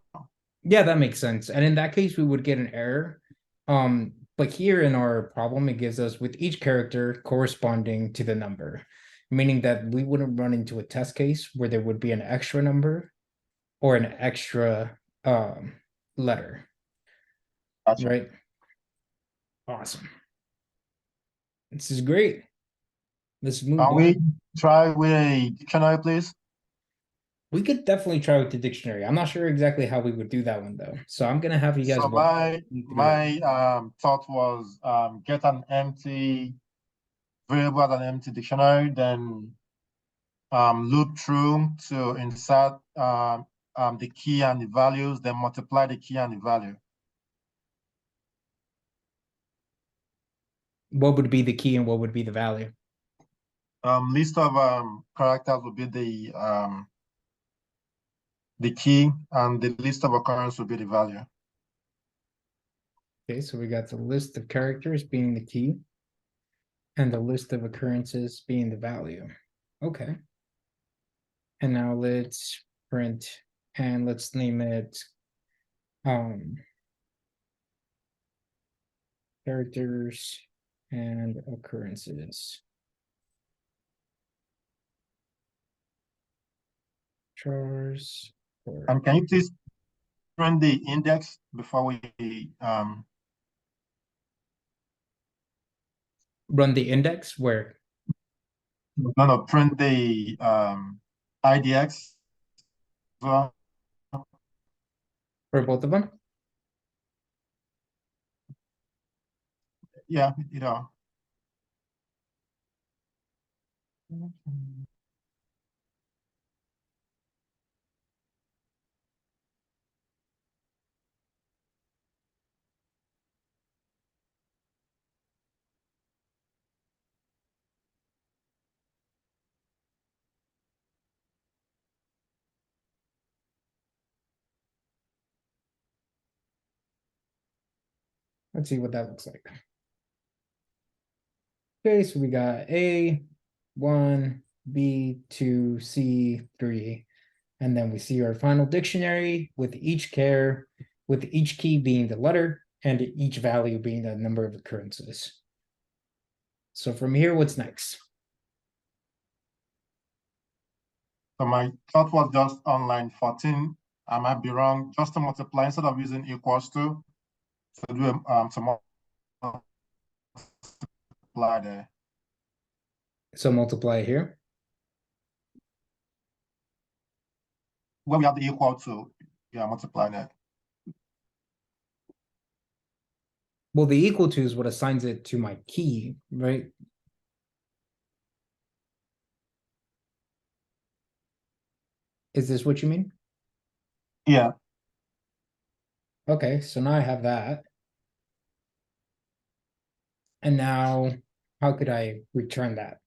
Yeah, that makes sense. And in that case, we would get an error. But here in our problem, it gives us with each character corresponding to the number, meaning that we wouldn't run into a test case where there would be an extra number or an extra letter. Gotcha. Right? Awesome. This is great. Let's move Can on. we try with a dictionary, please? We could definitely try with the dictionary. I'm not sure exactly how we would do that one though. So I'm gonna have you guys So walk me through it. my thought was get an empty variable as an empty dictionary, then loop through to insert the key and the values, then multiply the key and the value. What would be the key and what would be the value? List of characters would be the key, and the list of occurrence would be the value. Okay, so we got the list of characters being the key and the list of occurrences being the value. Okay. And now let's print and let's name it characters and occurrences. Chars. And can you please print the index before we run the index where? no, print the IDX. Well, For both of them? Yeah, you know. Let's see what that looks like. Okay, so we got A, 1, B, 2, C, 3. And then we see our final dictionary with each key being the letter and each value being the number of occurrences. So from here, what's next? So my thought was just on line 14. I might be wrong. Just to multiply instead of using equals to. So do some multiply there. So multiply here. Where we have the equal to, yeah, multiply that. Well, the equal to is what assigns it to my key, right? Is this what you mean? Yeah. Okay, so now I have that. And now, how could I return that?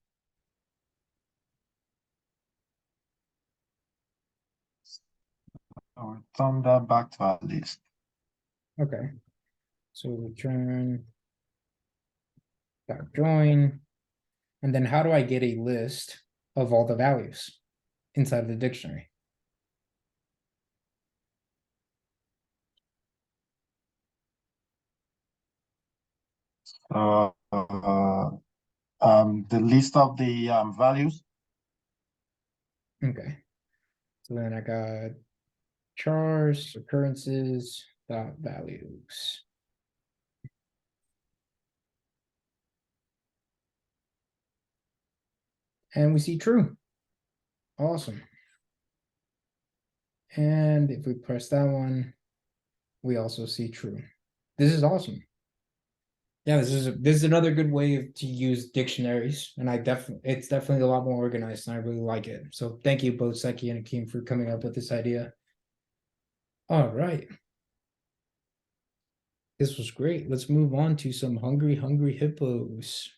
I'll return that back to our list. Okay, so return dot join, and then how do I get a list of all the values inside of the dictionary? The list of the values. Okay, so then I got chars, occurrences, dot values. And we see true. Awesome. And if we press that one, we also see true. This is awesome. Yeah, this is another good way to use dictionaries, and it's definitely a lot more organized, and I really like it. So thank you both Seki and Akeem for coming up with this idea. All right. This was great. Let's move on to some hungry hippos.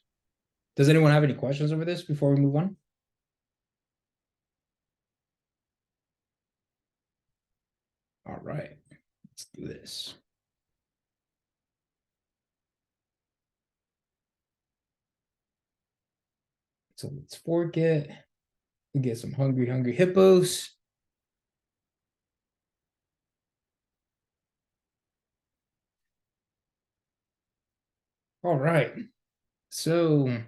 Does anyone have any questions over this before we move on? All right, let's do this. So let's fork it. We get some hungry hippos. All right. So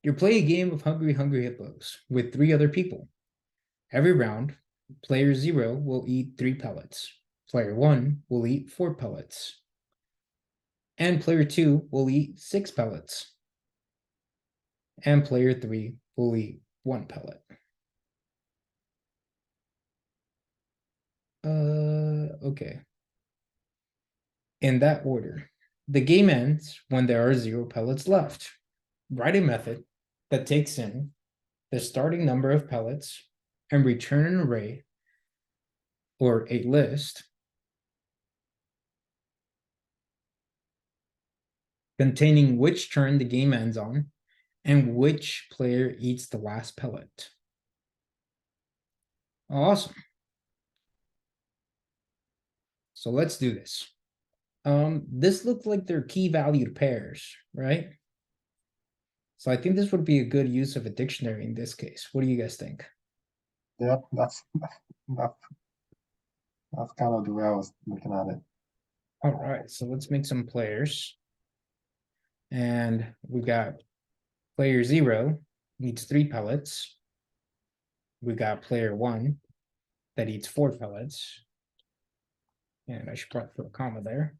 you play a game of hungry hippos with 3 other people. Every round, player 0 will eat 3 pellets. Player 1 will eat 4 pellets. And player 2 will eat 6 pellets. And player 3 will eat 1 pellet. Okay. In that order. The game ends when there are 0 pellets left. Write a method that takes in the starting number of pellets and return an array or a list containing which turn the game ends on and which player eats the last pellet. Awesome. So let's do this. This looks like they're key valued pairs, right? So I think this would be a good use of a dictionary in this case. What do you guys think? Yeah, that's kind of the way I was looking at it. All right, so let's make some players. And we got player 0 needs 3 pellets. We got player 1 that eats 4 pellets. And I should probably put a comma there.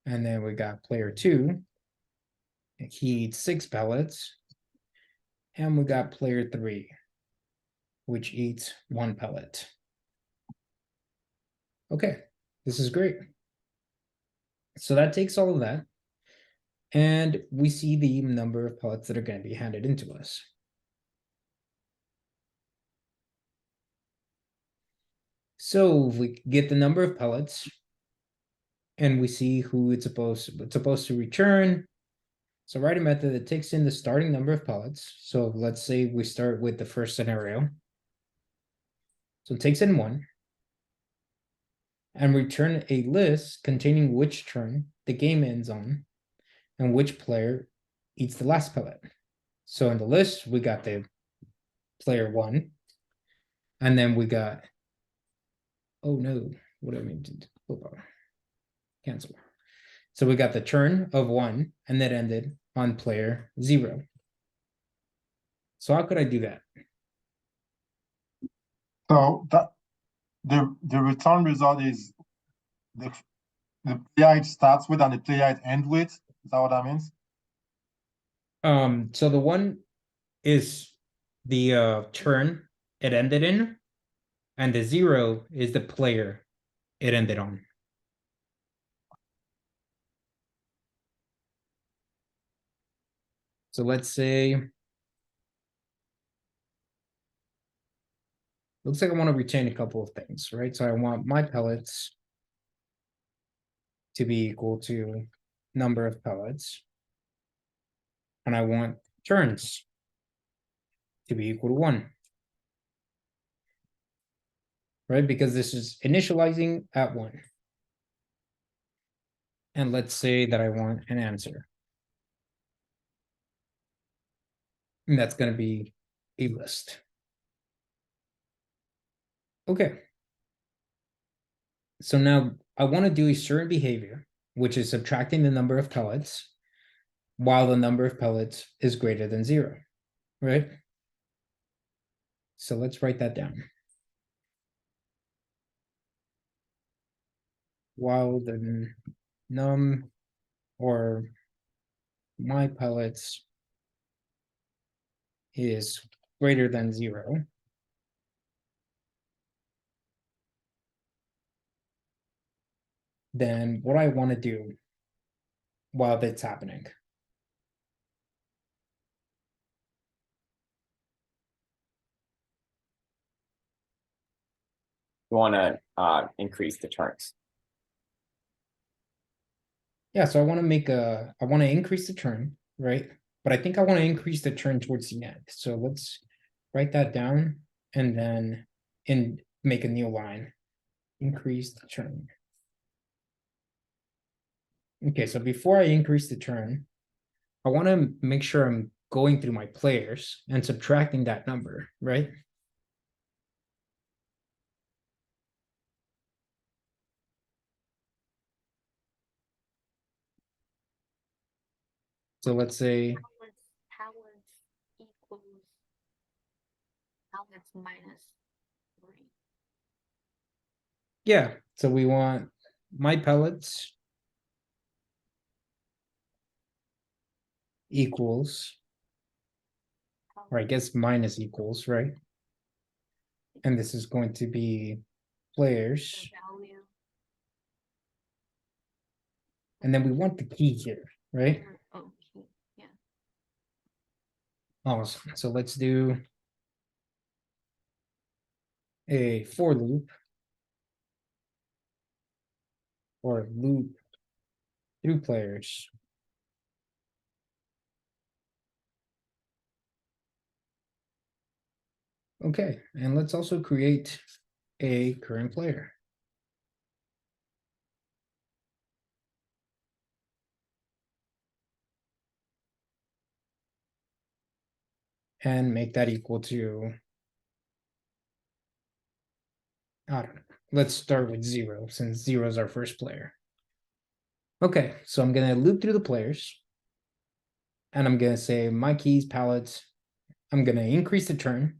And then we got player 2. He eats 6 pellets. And we got player 3, which eats 1 pellet. Okay, This is great. So that takes all of that. And we see the number of pellets that are going to be handed into us. So if we get the number of pellets and we see who it's supposed to return. So write a method that takes in the starting number of pellets. So let's say we start with the first scenario. So it takes in 1. And return a list containing which turn the game ends on and which player eats the last pellet. So in the list, we got the player 1. And then we got, oh no, what do I mean to do? Cancel. So we got the turn of 1 and that ended on player 0. So how could I do that? So that the return result is the player it starts with and the player it ends with. Is that what that means? So the 1 is the turn it ended in, and the 0 is the player it ended on. So let's say, looks like I want to retain a couple of things, right? So I want my pellets to be equal to number of pellets. And I want turns to be equal to 1. Right? Because this is initializing at 1. And let's say that I want an answer. And that's going to be a list. Okay. So now I want to do a certain behavior, which is subtracting the number of pellets while the number of pellets is greater than 0, right? So let's write that down. While the num or my pellets is greater than 0, then what I want to do while that's happening. We want to increase the turns. Yeah, so I want to increase the turn, right? But I think I want to increase the turn towards the end. So let's write that down and then make a new line. Increase the turn. Okay, so before I increase the turn, I want to make sure I'm going through my players and subtracting that number, right? So let's say Pallets equals pallets minus 3. yeah, so we want my pellets equals, or I guess minus equals, right? And this is going to be players. Value. And then we want the key here, right? Oh, yeah. Awesome. So let's do a for loop or loop through players. Okay, and let's also create a current player. And make that equal to, I don't know, let's start with 0 since 0 is our first player. Okay, so I'm gonna loop through the players and I'm gonna say my keys, pallets, I'm gonna increase the turn.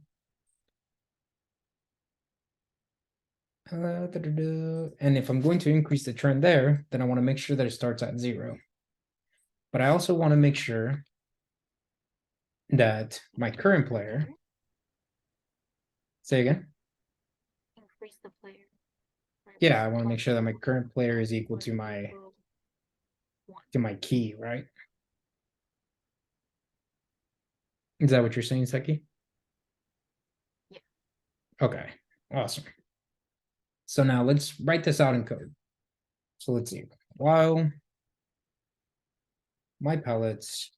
And if I'm going to increase the turn there, then I want to make sure that it starts at 0. But I also want to make sure that my current player, say again. Increase the player. Right. Yeah, I want to make sure that my current player is equal to my key, right? Is that what you're saying, Seki? Yeah. Okay, awesome. So now let's write this out in code. So let's see. While my pellets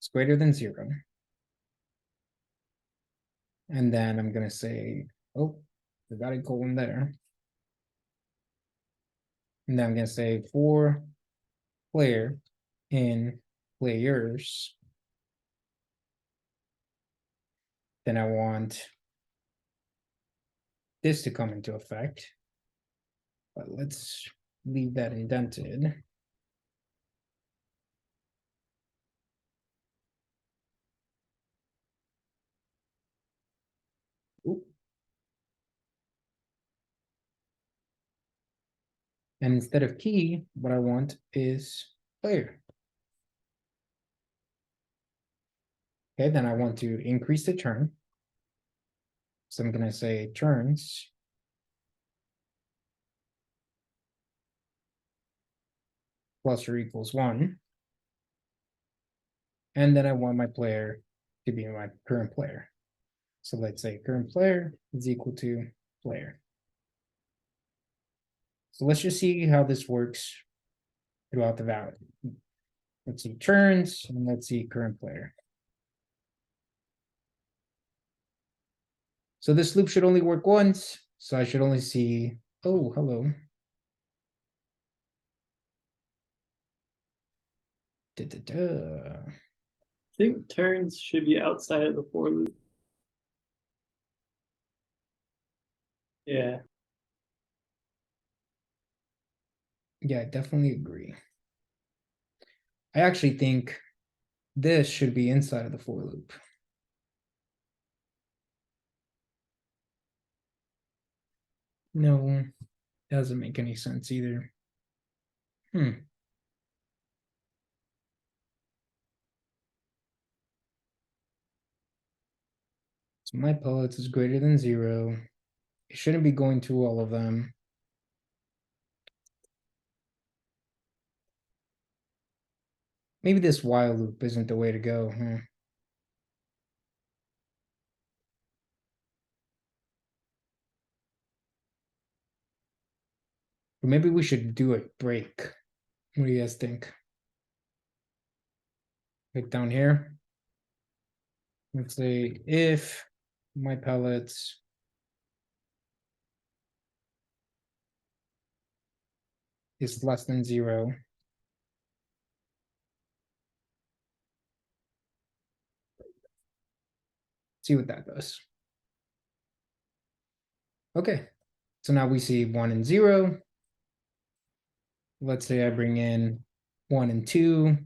is greater than 0. And then I'm going to say, oh, we got a colon there. And then I'm going to say for player in players. Then I want this to come into effect. But let's leave that indented. Ooh. And instead of key, what I want is player. Okay, then I want to increase the turn. So I'm going to say turns plus or equals 1. And then I want my player to be my current player. So let's say current player is equal to player. So let's just see how this works throughout the value. Let's see turns, and let's see current player. So this loop should only work once, so I should only see, oh, hello. I think turns should be outside of the for loop. Yeah. Yeah, I definitely agree. I actually think this should be inside of the for loop. No, doesn't make any sense either. So my pellets is greater than 0. It shouldn't be going through all of them. Maybe this while loop isn't the way to go, huh? Or maybe we should do a break. What do you guys think? Like down here. Let's say if my pellets is less than 0. See what that does. Okay, so now we see 1 and 0. Let's say I bring in 1 and 2.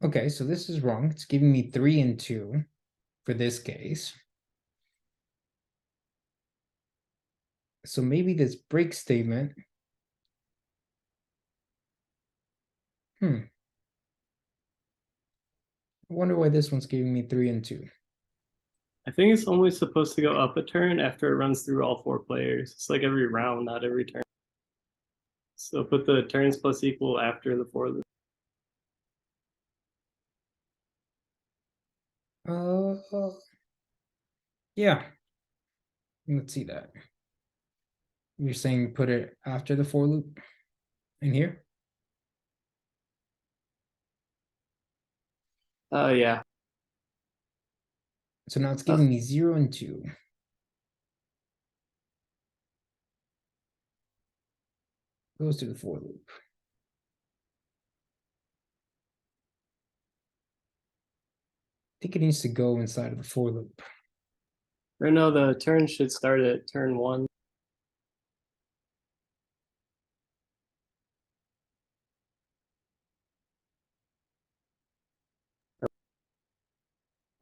Okay, so this is wrong. It's giving me 3 and 2 for this case. So maybe this break statement. I wonder why this one's giving me 3 and 2. I think it's only supposed to go up a turn after it runs through all 4 players. It's like every round, not every turn. So put the turns plus equal after the for loop. Yeah. Let's see that. You're saying put it after the for loop in here? Yeah. So now it's giving me 0 and 2. Goes to the for loop. I think it needs to go inside of the for loop. Or no, the turn should start at turn 1.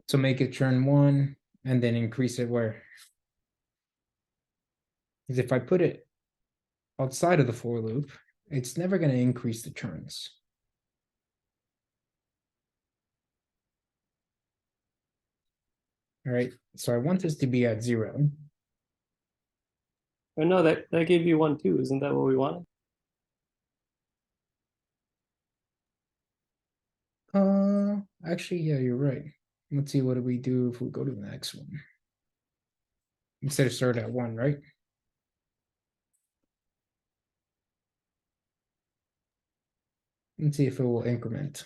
So make it turn 1 and then increase it where? Because if I put it outside of the for loop, it's never going to increase the turns. All right, so I want this to be at 0. Or no, that gave you 1 too. Isn't that what we wanted? Actually, yeah, you're right. Let's see, what do we do if we go to the next one? Instead of start at 1, right? Let's see if it will increment.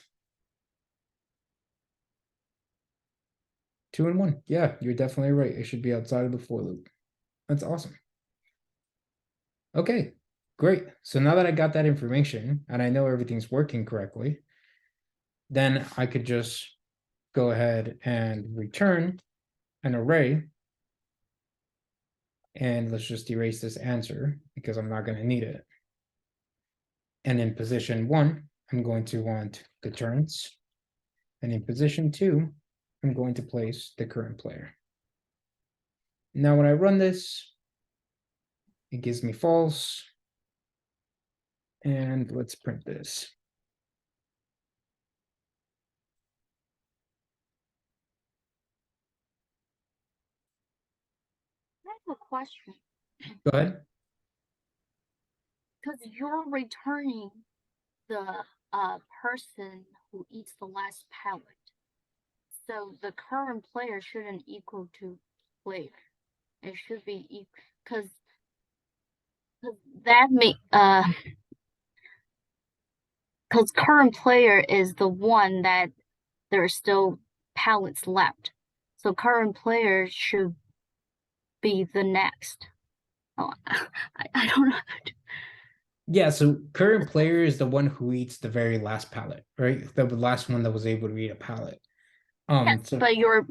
2 and 1. Yeah, you're definitely right. It should be outside of the for loop. That's awesome. Okay, great. So now that I got that information and I know everything's working correctly, then I could just go ahead and return an array. And let's just erase this answer because I'm not going to need it. And in position 1, I'm going to want the turns. And in position 2, I'm going to place the current player. Now, when I run this, it gives me false. And let's print this. I have a question. Go ahead. Because you're returning the person who eats the last pallet. So the current player shouldn't equal to player. It should be equal because that make because current player is the one that there are still pallets left. So current player should be the next. Oh, I don't know. Yeah, so current player is the one who eats the very last pallet, right? The last one that was able to eat a pallet. Yes, So, but your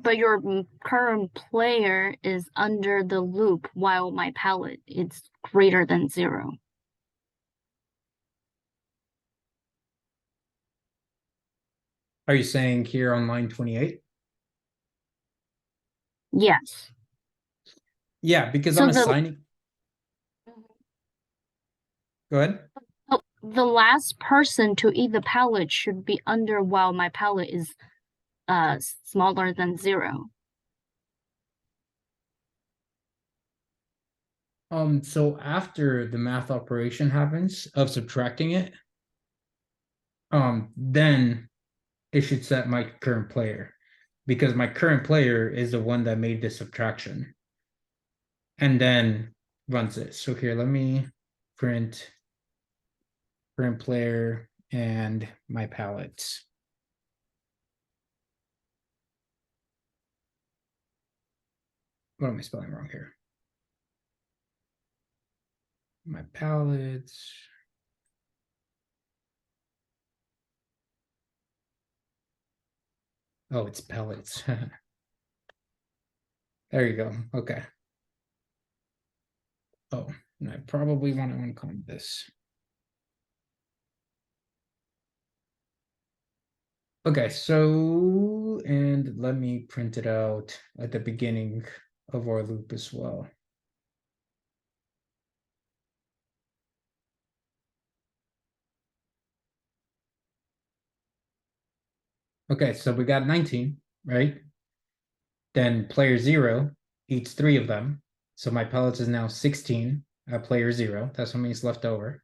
current player is under the loop while my pallet is greater than 0. are you saying here on line 28? Yes. Yeah, because So I'm assigning. Go ahead. the last person to eat the pallet should be under while my pallet is smaller than 0. So after the math operation happens of subtracting it, then it should set my current player, because my current player is the one that made the subtraction and then runs it. So here, let me print current player and my pallets. What am I spelling wrong here? My pallets. Oh, it's pellets. There you go. Okay. Oh, and I probably want to uncomment this. Okay, so, and let me print it out at the beginning of our loop as well. Okay, so we got 19, right? Then player 0 eats 3 of them. So my pellets is now 16 at player 0. That's how many is left over.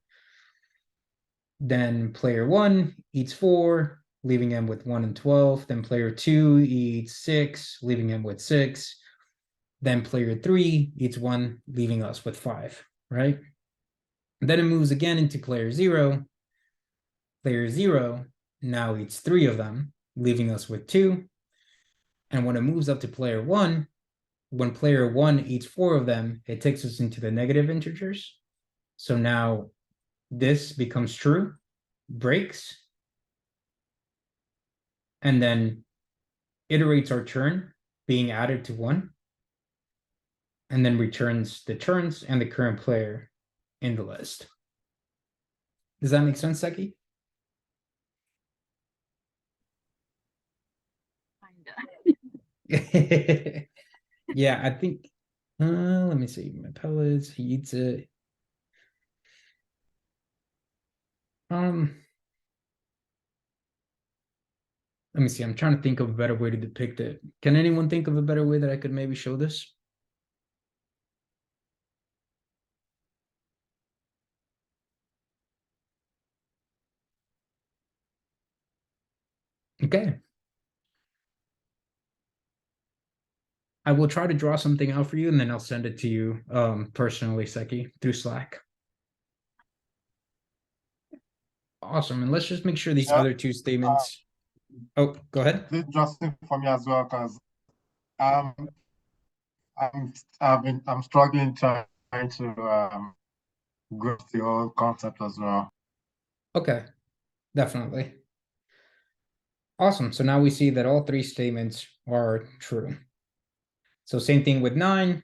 Then player 1 eats 4, leaving him with 1 and 12. Then player 2 eats 6, leaving him with 6. Then player 3 eats 1, leaving us with 5, right? And then it moves again into player 0. Player 0 now eats 3 of them, leaving us with 2. And when it moves up to player 1, when player 1 eats 4 of them, it takes us into the negative integers. So now this becomes true, breaks, and then iterates our turn being added to 1, and then returns the turns and the current player in the list. Does that make sense, Seki? Yeah, I think, let me see, my pellets, he eats it. Let me see. I'm trying to think of a better way to depict it. Can anyone think of a better way that I could maybe show this? Okay. I will try to draw something out for you, and then I'll send it to you personally, Seki, through Slack. Awesome. And let's just make sure these Yeah. other two statements. Oh, go ahead. This is interesting for me as well, because I'm struggling trying to grasp the whole concept as well. Okay, definitely. Awesome. So now we see that all three statements are true. So same thing with 9.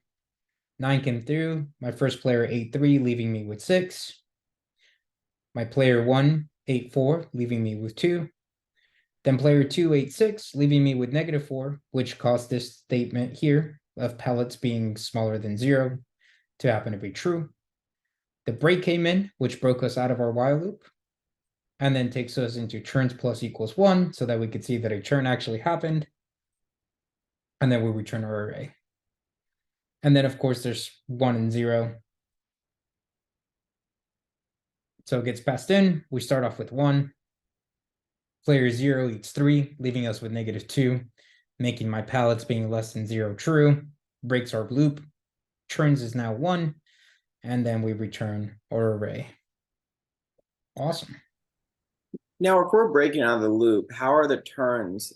9 came through. My first player ate 3, leaving me with 6. My player 1 ate 4, leaving me with 2. Then player 2 ate 6, leaving me with -4, which caused this statement here of pellets being smaller than 0 to happen to be true. The break came in, which broke us out of our while loop, and then takes us into turns plus equals 1, so that we could see that a turn actually happened. And then we return our array. And then, of course, there's 1 and 0. So it gets passed in. We start off with 1. Player 0 eats 3, leaving us with -2, making my pallets being less than 0 true. Breaks our loop. Turns is now 1. And then we return our array. Awesome. Now, if we're breaking out of the loop, how are the turns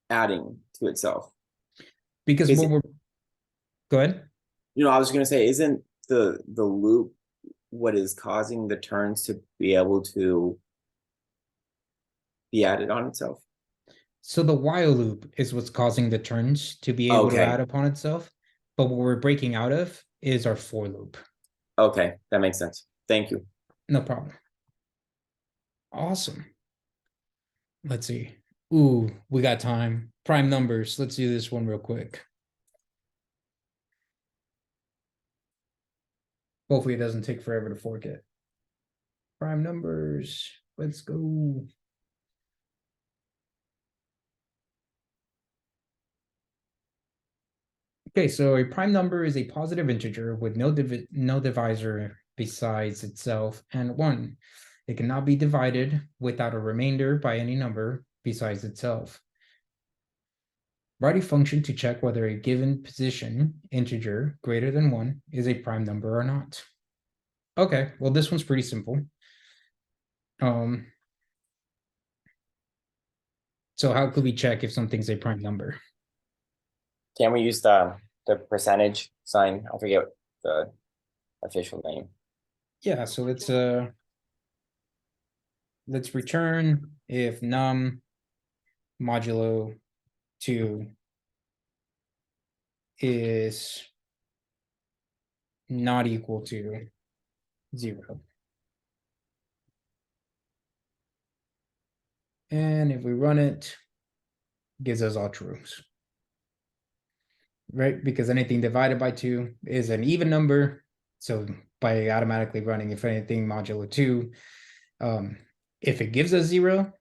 adding to itself? Because Is what it- we're go ahead. I was gonna say, isn't the loop what is causing the turns to be able to be added on itself? So the while loop is what's causing the turns to be able to Okay. add upon itself. But what we're breaking out of is our for loop. Okay, that makes sense. Thank you. No problem. Awesome. Let's see. Ooh, we got time. Prime numbers. Let's do this one real quick. Hopefully it doesn't take forever to fork it. Prime numbers. Let's go. Okay, so a prime number is a positive integer with no divisor besides itself and 1. It cannot be divided without a remainder by any number besides itself. Write a function to check whether a given position integer greater than 1 is a prime number or not. Okay, well, this one's pretty simple. So how could we check if something's a prime number? Can we use the percentage sign? I forget the official name. Yeah, so let's return if num modulo 2 is not equal to 0. And if we run it, gives us all trues. Right? Because anything divided by 2 is an even number. So by automatically running, if anything, modulo 2, if it gives us 0,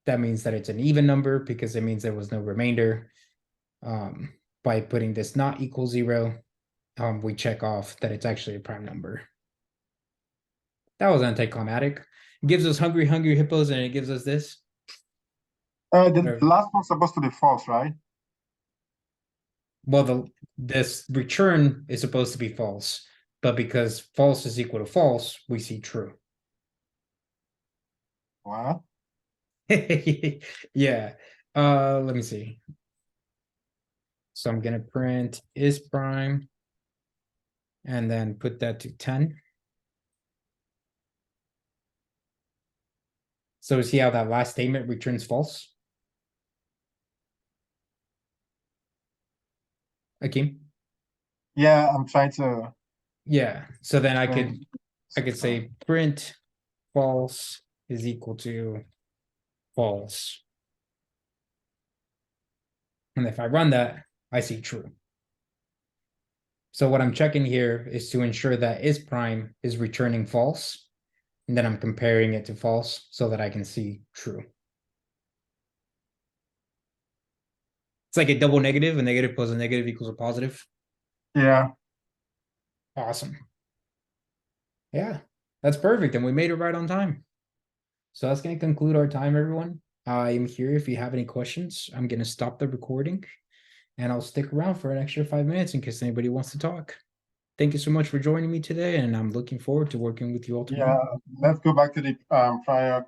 that means that it's an even number because it means there was no remainder. By putting this not equal 0, we check off that it's actually a prime number. That was anticlimactic. It gives us hungry hippos, and it gives us this. The last one's supposed to be false, right? Well, this return is supposed to be false, but because false is equal to false, we see true. What? Yeah. Let me see. So I'm gonna print is prime and then put that to 10. So see how that last statement returns false? Akeem? Yeah, I'm trying to. Yeah. So then I Right. could say print false is equal to false. And if I run that, I see true. So what I'm checking here is to ensure that is prime is returning false. And then I'm comparing it to false so that I can see true. It's like a double negative. A negative plus a negative equals a positive. Yeah. Awesome. Yeah, that's perfect. And we made it right on time. So that's going to conclude our time, everyone. I am here if you have any questions. I'm going to stop the recording and I'll stick around for an extra 5 minutes in case anybody wants to talk. Thank you so much for joining me today, and I'm looking forward to working with you all tomorrow. Yeah, let's go back to the prior